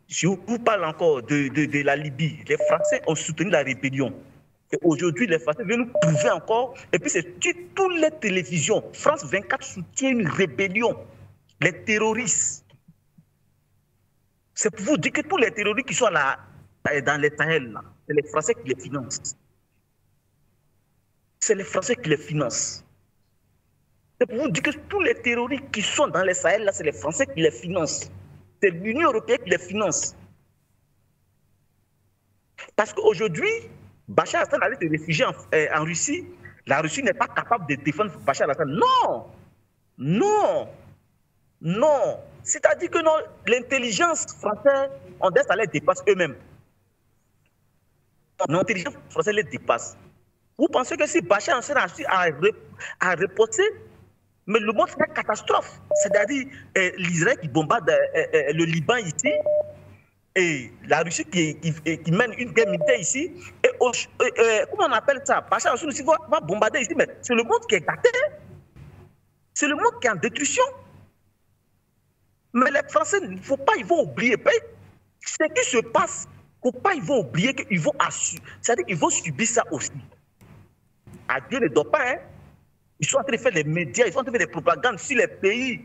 Je vous parle encore de la Libye. Les Français ont soutenu la rébellion. Et aujourd'hui, les Français viennent nous prouver encore. Et puis, c'est toutes les télévisions. France 24 soutient une rébellion. Les terroristes. C'est pour vous dire que tous les terroristes qui sont là, dans les Sahel, c'est les Français qui les financent. C'est les Français qui les financent. C'est pour vous dire que tous les terroristes qui sont dans les Sahel, là, c'est les Français qui les financent. C'est l'Union européenne qui les finance. Parce qu'aujourd'hui, Bachar Hassan allait se réfugier en Russie. La Russie n'est pas capable de défendre Bachar Hassan. Non! Non! Non! C'est-à-dire que l'intelligence française, on laisse aller dépasse eux-mêmes. L'intelligence française les dépasse. Vous pensez que si Bachar Hassan a reposé, mais le monde serait une catastrophe. C'est-à-dire l'Israël qui bombarde le Liban ici, et la Russie qui mène une guerre militaire ici, et comment on appelle ça? Bachar Hassan aussi va bombarder ici, mais c'est le monde qui est gâté. C'est le monde qui est en détruction. Mais les Français, il ne faut pas, ils vont oublier. Ce qui se passe, il ne faut pas, ils vont oublier qu'ils vont assumer. C'est-à-dire qu'ils vont subir ça aussi. Adieu ne dort pas, hein. Ils sont en train de faire des médias, ils sont en train de faire des propagandes sur les pays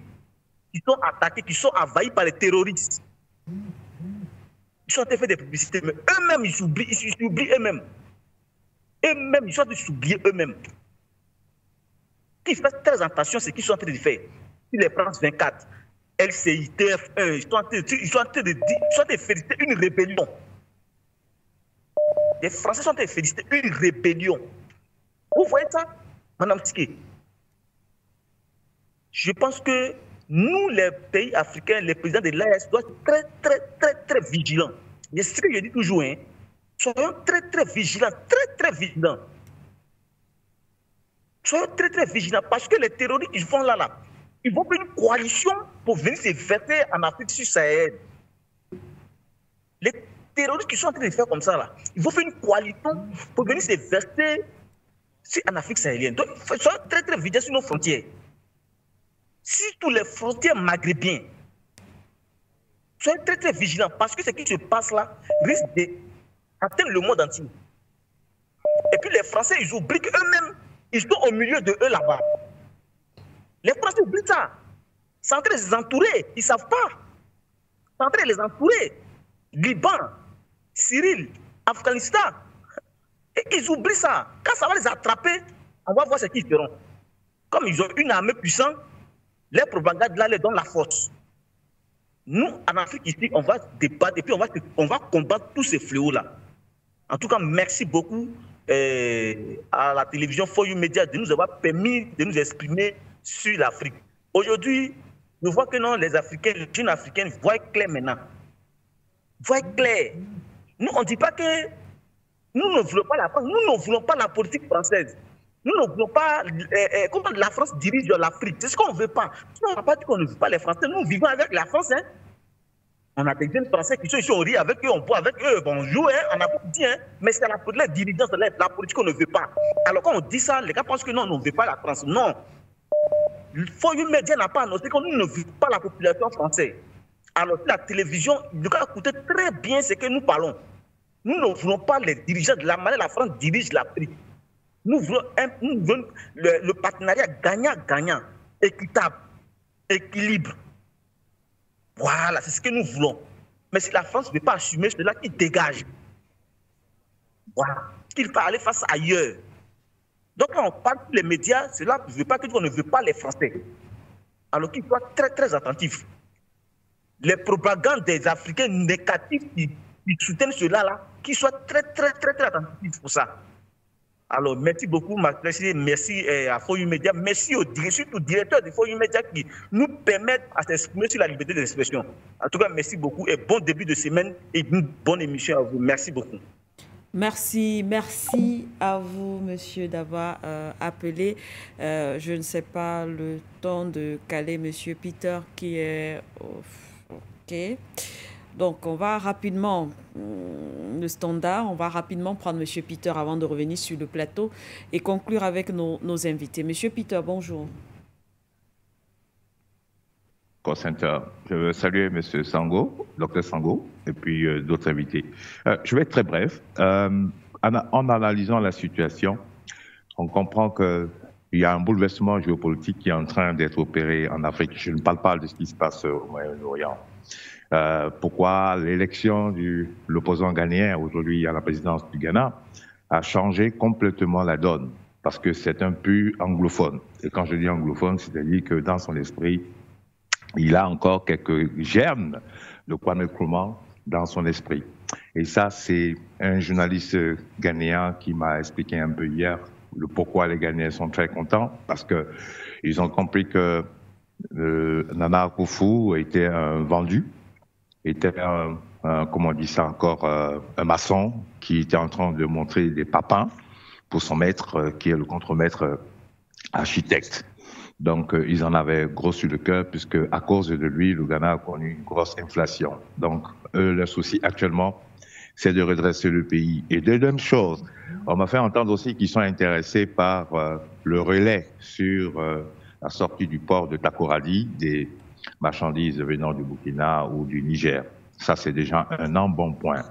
qui sont attaqués, qui sont envahis par les terroristes. Ils sont en train de faire des publicités, mais eux-mêmes, ils s'oublient eux-mêmes. Eux-mêmes, ils sont en train de s'oublier eux-mêmes. Ils font très attention à ce qu'ils sont en train de faire. Sur les France 24, LCI, TF1, ils sont en train de féliciter une rébellion. Les Français sont en train de féliciter une rébellion. Vous voyez ça, Madame Tshiké? Je pense que nous, les pays africains, les présidents de l'AES doivent être très vigilants. C'est ce que je dis toujours, hein. Soyons très vigilants, très vigilants. Soyons très vigilants parce que les terroristes, ils font là, ils vont faire une coalition pour venir se verser en Afrique subsaharienne. Les terroristes qui sont en train de faire comme ça, là, ils vont faire une coalition pour venir se verser en Afrique sahélienne. Donc, soyons très vigilants sur nos frontières. Si tous les frontières maghrébiens, soyez très vigilants parce que ce qui se passe là risque d'atteindre le monde entier. Et puis les Français, ils oublient qu'eux-mêmes, ils sont au milieu de eux là-bas. Les Français oublient ça. C'est en train de les entourer. Ils ne savent pas. C'est en train de les entourer. Liban, Syrie, Afghanistan. Et ils oublient ça. Quand ça va les attraper, on va voir ce qu'ils feront. Comme ils ont une armée puissante, les propagandes là les donnent la force. Nous, en Afrique, ici, on va débattre et puis on va combattre tous ces fléaux-là. En tout cas, merci beaucoup à la télévision For You Media de nous avoir permis de nous exprimer sur l'Afrique. Aujourd'hui, nous voyons que non, les Africains, les jeunes Africains voient clair maintenant. Voient clair. Nous, on ne dit pas que nous ne voulons pas la France, nous ne voulons pas la politique française. Nous ne voulons pas comment la France dirige l'Afrique. C'est ce qu'on ne veut pas. On n'a pas dit qu'on ne veut pas les Français. Nous vivons avec la France. Hein. On a des jeunes Français qui sont ici, on rit avec eux, on boit avec eux, on joue, hein, on a beaucoup dit, hein, mais c'est la dirigeance, la politique qu'on ne veut pas. Alors quand on dit ça, les gars pensent que non, on ne veut pas la France. Non. For You Media n'a pas annoncé que nous ne voulons pas la population française. Alors la télévision, il doit écouter très bien ce que nous parlons. Nous ne voulons pas les dirigeants de la manière dont la France dirige l'Afrique. Nous voulons le partenariat gagnant-gagnant, équitable, équilibre. Voilà, c'est ce que nous voulons. Mais si la France ne veut pas assumer cela, qu'il dégage. Voilà, qu'il va aller face ailleurs. Donc quand on parle des médias, cela ne veut pas que on ne veut pas les Français. Alors qu'ils soient très très attentifs. Les propagandes des Africains négatifs qui soutiennent cela là, qu'ils soient très attentifs pour ça. Alors, merci beaucoup, merci à Forum Média, merci surtout au directeur de Forum Média qui nous permettent à s'exprimer sur la liberté d'expression. En tout cas, merci beaucoup et bon début de semaine et une bonne émission à vous. Merci beaucoup. Merci à vous, monsieur, d'avoir appelé. Je ne sais pas le temps de caler monsieur Peter qui est... OK. Donc, on va rapidement, le standard, on va rapidement prendre M. Peter avant de revenir sur le plateau et conclure avec nos invités. M. Peter, bonjour. Center. Je veux saluer M. Sango, Dr Sango, et puis d'autres invités. Je vais être très bref. En analysant la situation, on comprend qu'il y a un bouleversement géopolitique qui est en train d'être opéré en Afrique. Je ne parle pas de ce qui se passe au Moyen-Orient. Pourquoi l'élection de l'opposant ghanéen aujourd'hui à la présidence du Ghana a changé complètement la donne, parce que c'est un pur anglophone. Et quand je dis anglophone, c'est-à-dire que dans son esprit, il a encore quelques germes de Kwame Nkrumah dans son esprit. Et ça, c'est un journaliste ghanéen qui m'a expliqué un peu hier le pourquoi les Ghanéens sont très contents, parce que ils ont compris que Nana Akufo était un vendu, était comment on dit ça encore, un maçon qui était en train de montrer des papins pour son maître, qui est le contremaître architecte. Donc, ils en avaient gros sur le cœur, puisque à cause de lui, le Ghana a connu une grosse inflation. Donc, leur souci actuellement, c'est de redresser le pays. Et deuxième chose, on m'a fait entendre aussi qu'ils sont intéressés par le relais sur la sortie du port de Takoradi des marchandises venant du Burkina ou du Niger. Ça, c'est déjà un bon point.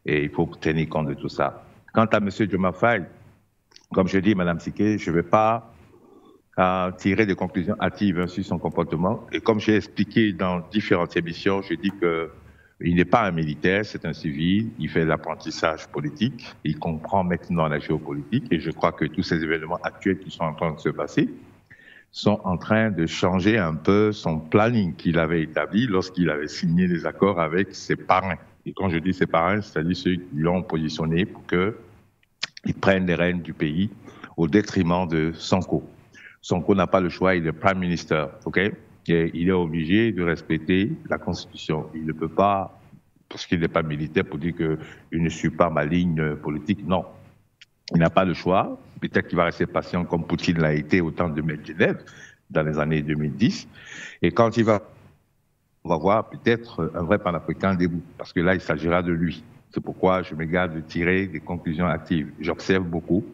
Et il faut tenir compte de tout ça. Quant à M. Diomaye Faye, comme je dis, Mme Siké, je ne vais pas tirer des conclusions hâtives sur son comportement. Et comme j'ai expliqué dans différentes émissions, je dis qu'il n'est pas un militaire, c'est un civil. Il fait l'apprentissage politique. Il comprend maintenant la géopolitique. Et je crois que tous ces événements actuels qui sont en train de se passer sont en train de changer un peu son planning qu'il avait établi lorsqu'il avait signé les accords avec ses parrains. Et quand je dis ses parrains, c'est-à-dire ceux qui l'ont positionné pour qu'ils prennent les rênes du pays au détriment de Sonko. Sonko n'a pas le choix, il est Prime Minister, ok? Et il est obligé de respecter la Constitution. Il ne peut pas, parce qu'il n'est pas militaire, pour dire qu'il ne suit pas ma ligne politique. Non. Il n'a pas le choix. Peut-être qu'il va rester patient comme Poutine l'a été au temps de Medvedev dans les années 2010. Et quand on va voir peut-être un vrai panafricain debout, parce que là, il s'agira de lui. C'est pourquoi je me garde de tirer des conclusions actives. J'observe beaucoup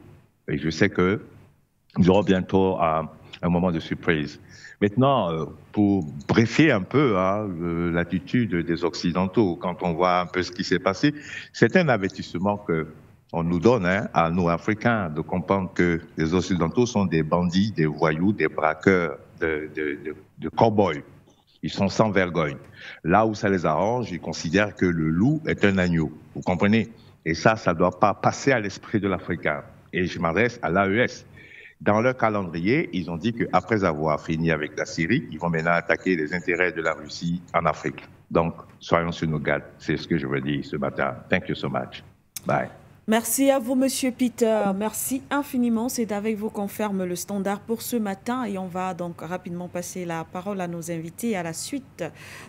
et je sais que nous aurons bientôt un moment de surprise. Maintenant, pour briefer un peu l'attitude des Occidentaux, quand on voit un peu ce qui s'est passé, c'est un avertissement qu'on nous donne à nous, Africains, de comprendre que les Occidentaux sont des bandits, des voyous, des braqueurs, de cow-boys. Ils sont sans vergogne. Là où ça les arrange, ils considèrent que le loup est un agneau. Vous comprenez? Et ça ne doit pas passer à l'esprit de l'Africain. Et je m'adresse à l'AES. Dans leur calendrier, ils ont dit qu'après avoir fini avec la Syrie, ils vont maintenant attaquer les intérêts de la Russie en Afrique. Donc, soyons sur nos gardes. C'est ce que je veux dire ce matin. Thank you so much. Bye. Merci à vous, Monsieur Peter. Merci infiniment. C'est avec vous qu'on ferme le standard pour ce matin et on va donc rapidement passer la parole à nos invités à la suite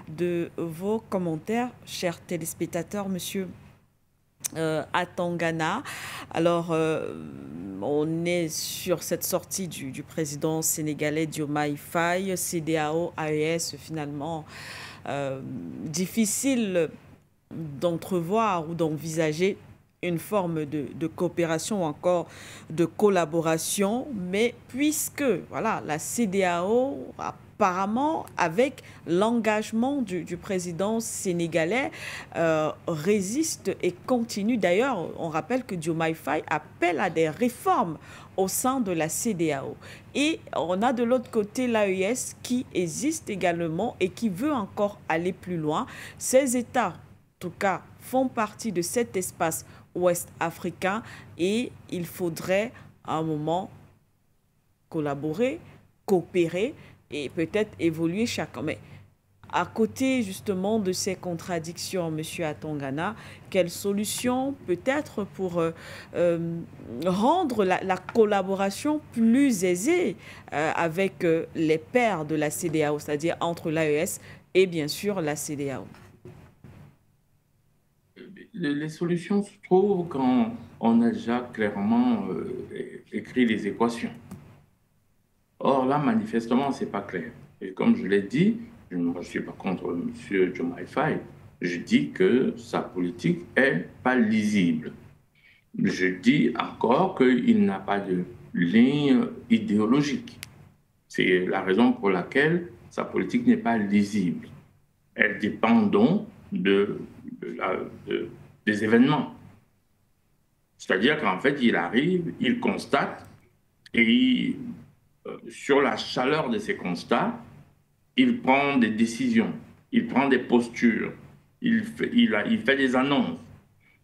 de vos commentaires, chers téléspectateurs, Monsieur Atangana. Alors, on est sur cette sortie du président sénégalais Diomaye Faye, CEDEAO, AES, finalement, difficile d'entrevoir ou d'envisager une forme de coopération ou encore de collaboration, mais puisque voilà, la CEDEAO a apparemment, avec l'engagement du président sénégalais, résiste et continue. D'ailleurs, on rappelle que Diomaye Faye appelle à des réformes au sein de la CEDEAO. Et on a de l'autre côté l'AES qui existe également et qui veut encore aller plus loin. Ces États, en tout cas, font partie de cet espace ouest africain et il faudrait à un moment collaborer, coopérer et peut-être évoluer chacun. Mais à côté justement de ces contradictions, M. Atongana, quelle solution peut-être pour rendre la collaboration plus aisée avec les pairs de la CEDEAO, c'est-à-dire entre l'AES et bien sûr la CEDEAO? Les solutions se trouvent quand on a déjà clairement écrit les équations. Or là, manifestement, ce n'est pas clair. Et comme je l'ai dit, je ne suis pas contre M. Diomaye Faye. Je dis que sa politique n'est pas lisible. Je dis encore qu'il n'a pas de ligne idéologique. C'est la raison pour laquelle sa politique n'est pas lisible. Elle dépend donc des événements. C'est-à-dire qu'en fait, il arrive, il constate, et sur la chaleur de ces constats, il prend des décisions, il prend des postures, il fait des annonces.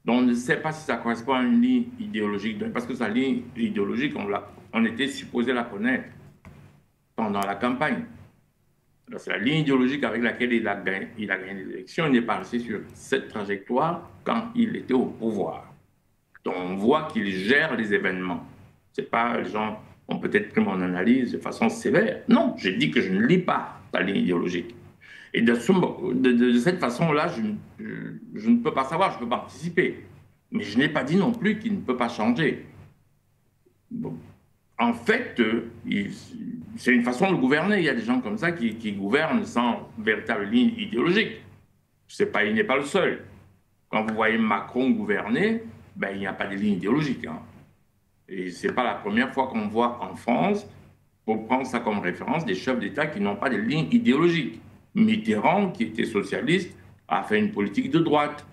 Donc, on ne sait pas si ça correspond à une ligne idéologique, parce que sa ligne idéologique, on était supposé la connaître pendant la campagne. C'est la ligne idéologique avec laquelle il a gagné l'élection. Il n'est pas resté sur cette trajectoire quand il était au pouvoir. Donc, on voit qu'il gère les événements. C'est pas les gens ont peut-être pris mon analyse de façon sévère. Non, j'ai dit que je ne lis pas la ligne idéologique. Et de cette façon-là, je ne peux pas savoir, je ne peux pas anticiper. Mais je n'ai pas dit non plus qu'il ne peut pas changer. Bon. En fait, c'est une façon de gouverner. Il y a des gens comme ça qui gouvernent sans véritable ligne idéologique. Il n'est pas le seul. Quand vous voyez Macron gouverner, ben, il n'y a pas de ligne idéologique. Hein. Et ce n'est pas la première fois qu'on voit en France, pour prendre ça comme référence, des chefs d'État qui n'ont pas de ligne idéologique. Mitterrand, qui était socialiste, a fait une politique de droite.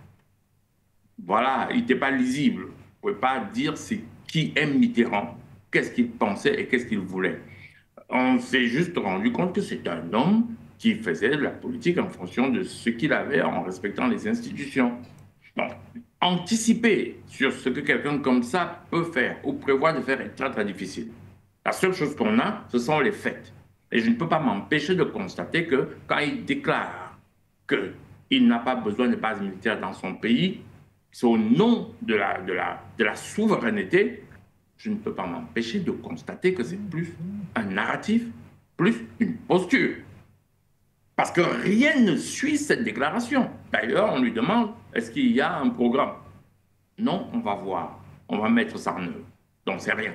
Voilà, il n'était pas lisible. Vous ne pouvez pas dire c'est qui aime Mitterrand, qu'est-ce qu'il pensait et qu'est-ce qu'il voulait. On s'est juste rendu compte que c'est un homme qui faisait de la politique en fonction de ce qu'il avait, en respectant les institutions. Donc, anticiper sur ce que quelqu'un comme ça peut faire ou prévoit de faire est très, très difficile. La seule chose qu'on a, ce sont les faits. Et je ne peux pas m'empêcher de constater que quand il déclare qu'il n'a pas besoin de base militaire dans son pays, c'est au nom de la souveraineté, je ne peux pas m'empêcher de constater que c'est plus un narratif, plus une posture. Parce que rien ne suit cette déclaration. D'ailleurs, on lui demande, est-ce qu'il y a un programme? Non, on va voir, on va mettre ça en œuvre. Donc, c'est rien.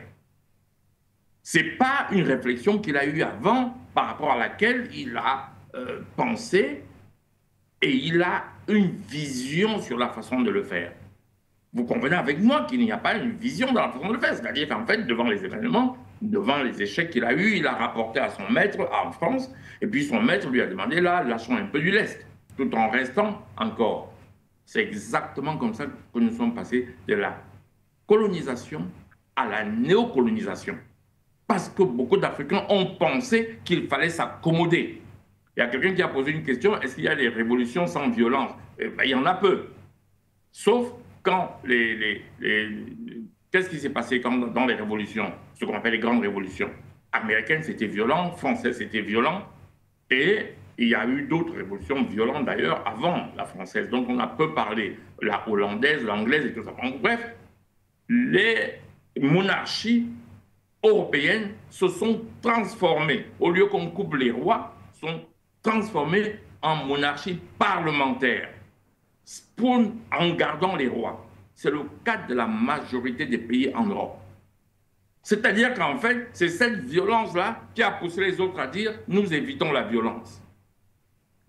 Ce n'est pas une réflexion qu'il a eue avant, par rapport à laquelle il a pensé et il a une vision sur la façon de le faire. Vous convenez avec moi qu'il n'y a pas une vision dans la façon de le faire. C'est-à-dire qu'en fait, devant les événements, devant les échecs qu'il a eus, il a rapporté à son maître en France, et puis son maître lui a demandé, là, lâchons un peu du lest, tout en restant encore. C'est exactement comme ça que nous sommes passés de la colonisation à la néocolonisation. Parce que beaucoup d'Africains ont pensé qu'il fallait s'accommoder. Il y a quelqu'un qui a posé une question, est-ce qu'il y a des révolutions sans violence? Il y en a peu. Sauf quand qu'est-ce qui s'est passé dans les révolutions, ce qu'on appelle les grandes révolutions? Américaines, c'était violent, françaises, c'était violent, et il y a eu d'autres révolutions violentes d'ailleurs avant la française. Donc on a peu parlé, la hollandaise, l'anglaise et tout ça. Donc, bref, les monarchies européennes se sont transformées. Au lieu qu'on coupe les rois, sont transformées en monarchies parlementaires en gardant les rois. C'est le cas de la majorité des pays en Europe. C'est-à-dire qu'en fait, c'est cette violence-là qui a poussé les autres à dire « nous évitons la violence ».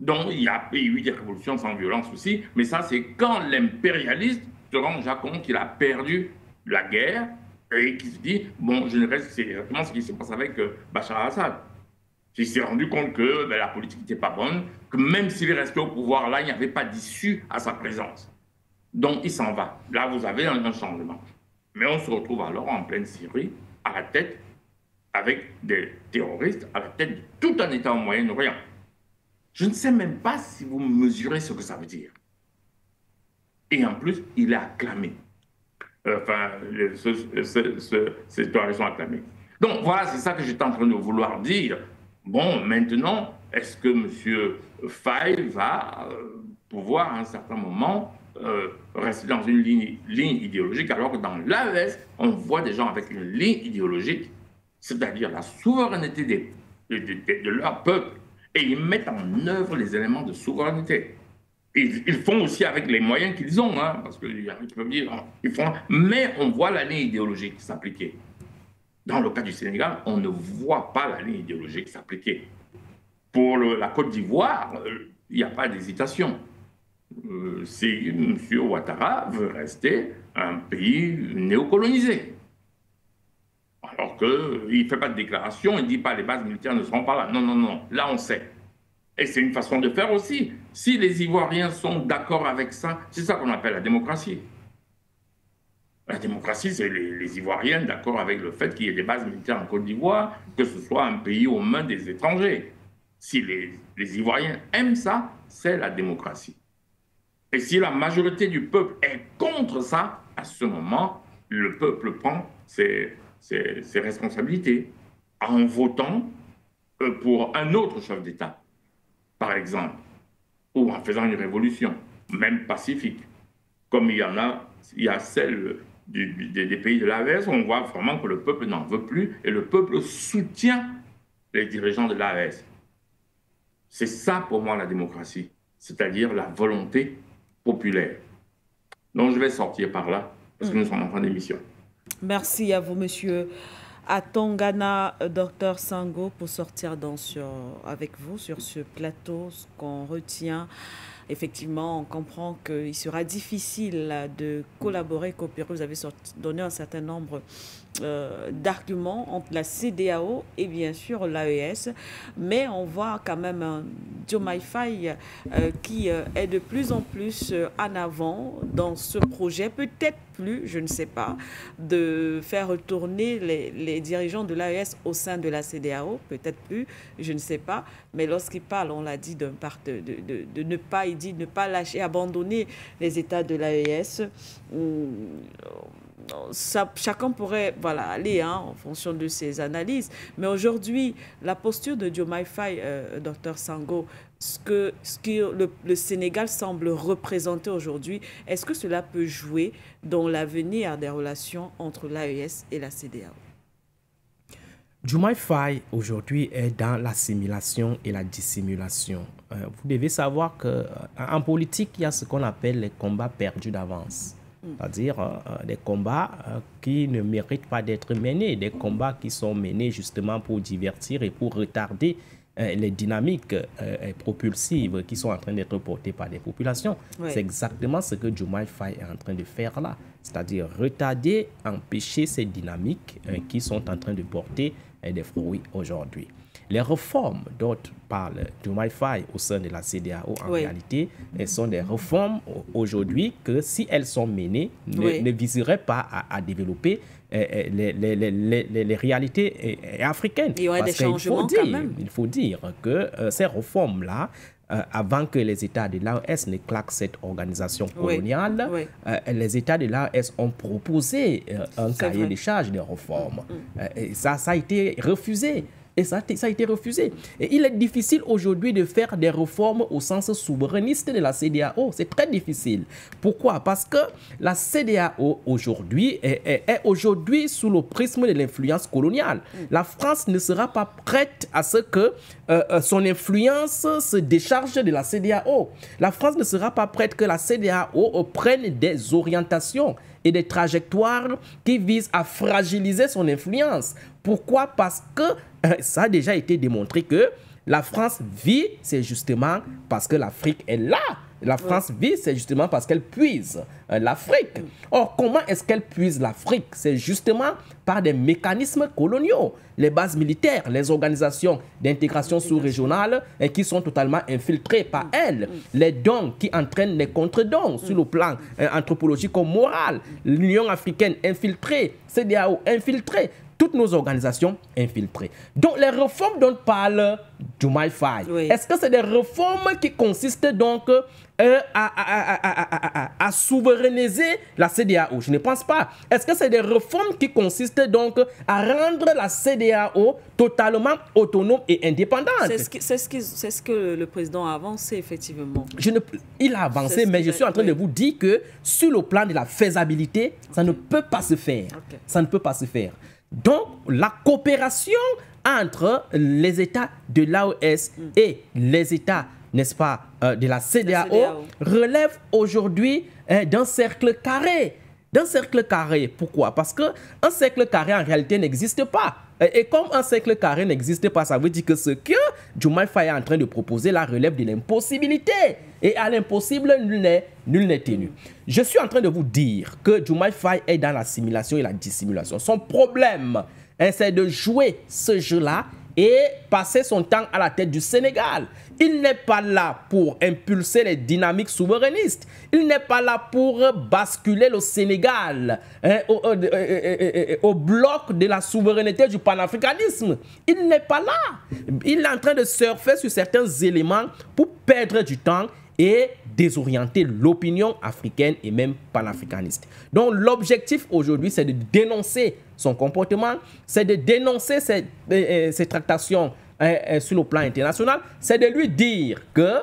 Donc, il y a eu des révolutions sans violence aussi, mais ça, c'est quand l'impérialiste se rend déjà compte qu'il a perdu la guerre et qu'il se dit « bon, je ne reste..." C'est exactement ce qui se passe avec Bachar al-Assad. Il s'est rendu compte que la politique n'était pas bonne, que même s'il est resté au pouvoir, là, il n'y avait pas d'issue à sa présence. Donc, il s'en va. Là, vous avez un changement. Mais on se retrouve alors en pleine Syrie, à la tête, avec des terroristes, à la tête de tout un État au Moyen-Orient. Je ne sais même pas si vous mesurez ce que ça veut dire. Et en plus, il est acclamé. Enfin, ces terroristes sont acclamés. Donc, voilà, c'est ça que j'étais en train de vouloir dire. Bon, maintenant, est-ce que M. Faye va pouvoir, à un certain moment, rester dans une ligne idéologique, alors que dans l'AES, on voit des gens avec une ligne idéologique, c'est-à-dire la souveraineté de leur peuple, et ils mettent en œuvre les éléments de souveraineté. Ils font aussi avec les moyens qu'ils ont, hein, parce qu'ils peuvent dire, ils font, mais on voit la ligne idéologique s'appliquer. Dans le cas du Sénégal, on ne voit pas la ligne idéologique s'appliquer. Pour la Côte d'Ivoire, il n'y a pas d'hésitation. Si M. Ouattara veut rester un pays néocolonisé. Alors qu'il ne fait pas de déclaration, il ne dit pas les bases militaires ne seront pas là. Non, non, non, là on sait. Et c'est une façon de faire aussi. Si les Ivoiriens sont d'accord avec ça, c'est ça qu'on appelle la démocratie. La démocratie, c'est les Ivoiriens d'accord avec le fait qu'il y ait des bases militaires en Côte d'Ivoire, que ce soit un pays aux mains des étrangers. Si les Ivoiriens aiment ça, c'est la démocratie. Et si la majorité du peuple est contre ça, à ce moment, le peuple prend ses responsabilités en votant pour un autre chef d'État, par exemple, ou en faisant une révolution, même pacifique. Comme il y a celle des pays de l'AES, on voit vraiment que le peuple n'en veut plus et le peuple soutient les dirigeants de l'AES. C'est ça pour moi la démocratie, c'est-à-dire la volonté populaire. Donc je vais sortir par là, parce que nous sommes en fin d'émission. Merci à vous, monsieur Atangana, Dr Sango, pour sortir avec vous sur ce plateau. Ce qu'on retient, effectivement, on comprend qu'il sera difficile de collaborer, coopérer. Vous avez donné un certain nombre d'arguments entre la CEDEAO et bien sûr l'AES, mais on voit quand même un Diomaye Faye qui est de plus en plus en avant dans ce projet, peut-être plus, je ne sais pas, de faire retourner les dirigeants de l'AES au sein de la CEDEAO, peut-être plus, je ne sais pas, mais lorsqu'il parle, on l'a dit, de ne pas, il dit ne pas lâcher, abandonner les États de l'AES. Chacun pourrait aller en fonction de ses analyses. Mais aujourd'hui, la posture de Diomaye Faye, Dr Sango, ce que le Sénégal semble représenter aujourd'hui, est-ce que cela peut jouer dans l'avenir des relations entre l'AES et la CEDEAO? Diomaye Faye, aujourd'hui, est dans l'assimilation et la dissimulation. Vous devez savoir qu'en politique, il y a ce qu'on appelle les combats perdus d'avance. C'est-à-dire des combats qui ne méritent pas d'être menés, des combats qui sont menés justement pour divertir et pour retarder les dynamiques propulsives qui sont en train d'être portées par les populations. Ouais. C'est exactement ce que Diomaye Faye est en train de faire là, c'est-à-dire retarder, empêcher ces dynamiques qui sont en train de porter des fruits aujourd'hui. Les réformes dont parle Diomaye Faye au sein de la CEDEAO, en réalité, elles sont des réformes aujourd'hui que, si elles sont menées, ne viseraient pas à développer les réalités africaines. Il y aurait des changements quand même. Il faut dire que ces réformes-là, avant que les États de l'AES ne claquent cette organisation coloniale, les États de l'AES ont proposé un cahier de charges de réformes. Et ça a été refusé. Et ça a été refusé. Et il est difficile aujourd'hui de faire des réformes au sens souverainiste de la CEDEAO. C'est très difficile. Pourquoi? Parce que la CEDEAO aujourd'hui est aujourd'hui sous le prisme de l'influence coloniale. La France ne sera pas prête à ce que son influence se décharge de la CEDEAO. La France ne sera pas prête que la CEDEAO prenne des orientations et des trajectoires qui visent à fragiliser son influence. Pourquoi? Parce que ça a déjà été démontré que la France vit, c'est justement parce que l'Afrique est là la France vit, c'est justement parce qu'elle puise l'Afrique. Or, comment est-ce qu'elle puise l'Afrique? C'est justement par des mécanismes coloniaux. Les bases militaires, les organisations d'intégration sous-régionale qui sont totalement infiltrées par elle. Les dons qui entraînent les contre-dons sur le plan anthropologique ou moral. L'Union africaine infiltrée, CEDEAO infiltrée. Toutes nos organisations infiltrées. Donc, les réformes dont parle Diomaye Faye, est-ce que c'est des réformes qui consistent donc à souverainiser la CEDEAO? Je ne pense pas. Est-ce que c'est des réformes qui consistent donc à rendre la CEDEAO totalement autonome et indépendante? C'est ce que le président a avancé, effectivement. Il a avancé, mais je suis en train de vous dire que sur le plan de la faisabilité, ça ne peut pas se faire. Ça ne peut pas se faire. Donc, la coopération entre les États de l'AES et les États, n'est-ce pas, de la CEDEAO relève aujourd'hui d'un cercle carré. D'un cercle carré. Pourquoi? Parce qu'un cercle carré, en réalité, n'existe pas. Et comme un cercle carré n'existe pas, ça veut dire que ce que Diomaye Faye est en train de proposer là relève de l'impossibilité. Et à l'impossible, nul n'est tenu. Je suis en train de vous dire que Diomaye Faye est dans l'assimilation et la dissimulation. Son problème, c'est de jouer ce jeu-là et passer son temps à la tête du Sénégal. Il n'est pas là pour impulser les dynamiques souverainistes. Il n'est pas là pour basculer le Sénégal au bloc de la souveraineté du panafricanisme. Il n'est pas là. Il est en train de surfer sur certains éléments pour perdre du temps et désorienter l'opinion africaine et même panafricaniste. Donc l'objectif aujourd'hui, c'est de dénoncer son comportement, c'est de dénoncer ces tractations sur le plan international, c'est de lui dire que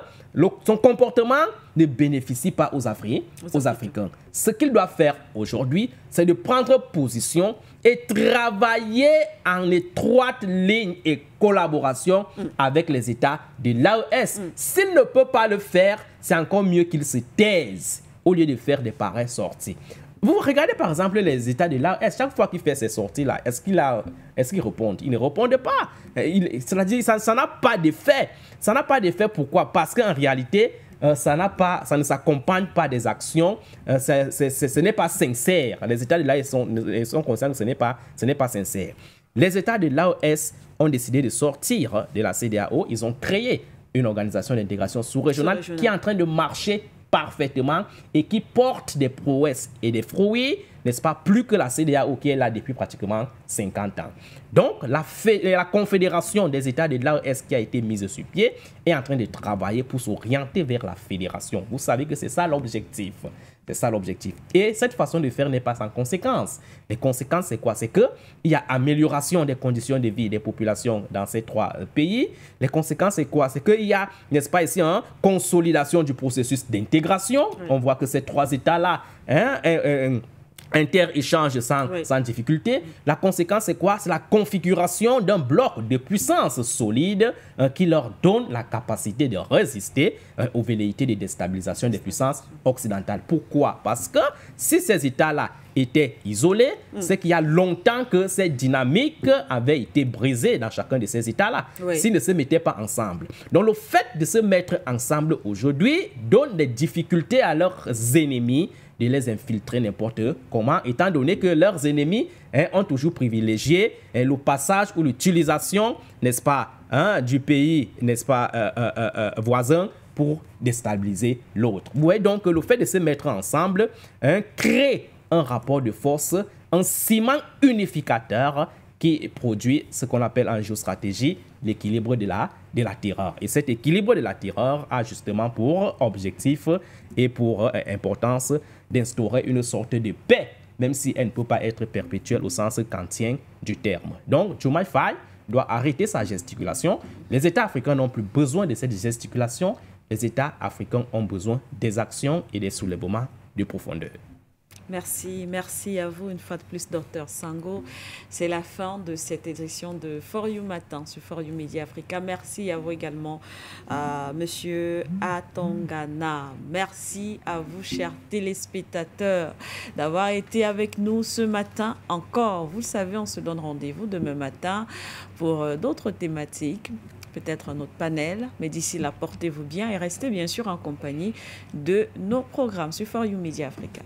son comportement ne bénéficie pas aux Africains. Ce qu'il doit faire aujourd'hui, c'est de prendre position et travailler en étroite ligne et collaboration avec les États de l'AES. S'il ne peut pas le faire, c'est encore mieux qu'il se taise au lieu de faire des pareilles sorties. Vous regardez par exemple les États de l'AES, chaque fois qu'il fait ces sorties-là, est-ce qu'ils répondent? Ils ne répondent pas. C'est-à-dire ça n'a pas d'effet. Ça n'a pas d'effet, pourquoi? Parce qu'en réalité, ça ne s'accompagne pas des actions, ce n'est pas sincère. Les États de l'AES sont conscients que ce n'est pas sincère. Les États de l'AES ont décidé de sortir de la CEDEAO. Ils ont créé une organisation d'intégration sous-régionale qui est en train de marcher parfaitement et qui porte des prouesses et des fruits, n'est-ce pas, plus que la CEDEAO qui est là depuis pratiquement 50 ans. Donc, la Confédération des États de l'AES qui a été mise sur pied est en train de travailler pour s'orienter vers la fédération. Vous savez que c'est ça l'objectif. C'est ça l'objectif. Et cette façon de faire n'est pas sans conséquences. Les conséquences, c'est quoi? C'est qu'il y a amélioration des conditions de vie des populations dans ces trois pays. Les conséquences, c'est quoi? C'est qu'il y a, n'est-ce pas ici, consolidation du processus d'intégration. On voit que ces trois États-là, inter-échange sans difficulté. La conséquence, c'est quoi? C'est la configuration d'un bloc de puissance solide qui leur donne la capacité de résister aux velléités de déstabilisation des puissances occidentales. Pourquoi? Parce que si ces États-là étaient isolés, c'est qu'il y a longtemps que ces dynamiques avaient été brisées dans chacun de ces États-là, s'ils ne se mettaient pas ensemble. Donc le fait de se mettre ensemble aujourd'hui donne des difficultés à leurs ennemis de les infiltrer n'importe comment, étant donné que leurs ennemis ont toujours privilégié le passage ou l'utilisation, n'est-ce pas, du pays, n'est-ce pas, voisin pour déstabiliser l'autre. Vous voyez donc que le fait de se mettre ensemble crée un rapport de force, un ciment unificateur qui produit ce qu'on appelle en géostratégie l'équilibre de la terreur. Et cet équilibre de la terreur a justement pour objectif et pour importance d'instaurer une sorte de paix, même si elle ne peut pas être perpétuelle au sens kantien du terme. Donc, Diomaye Faye doit arrêter sa gesticulation. Les États africains n'ont plus besoin de cette gesticulation. Les États africains ont besoin des actions et des soulèvements de profondeur. Merci à vous une fois de plus, Dr Sango. C'est la fin de cette édition de For You Matin sur For You Media Africa. Merci à vous également, Monsieur Atangana. Merci à vous, chers téléspectateurs, d'avoir été avec nous ce matin encore. Vous le savez, on se donne rendez-vous demain matin pour d'autres thématiques. peut-être notre panel. Mais d'ici là, portez-vous bien et restez bien sûr en compagnie de nos programmes sur For You Media Africa.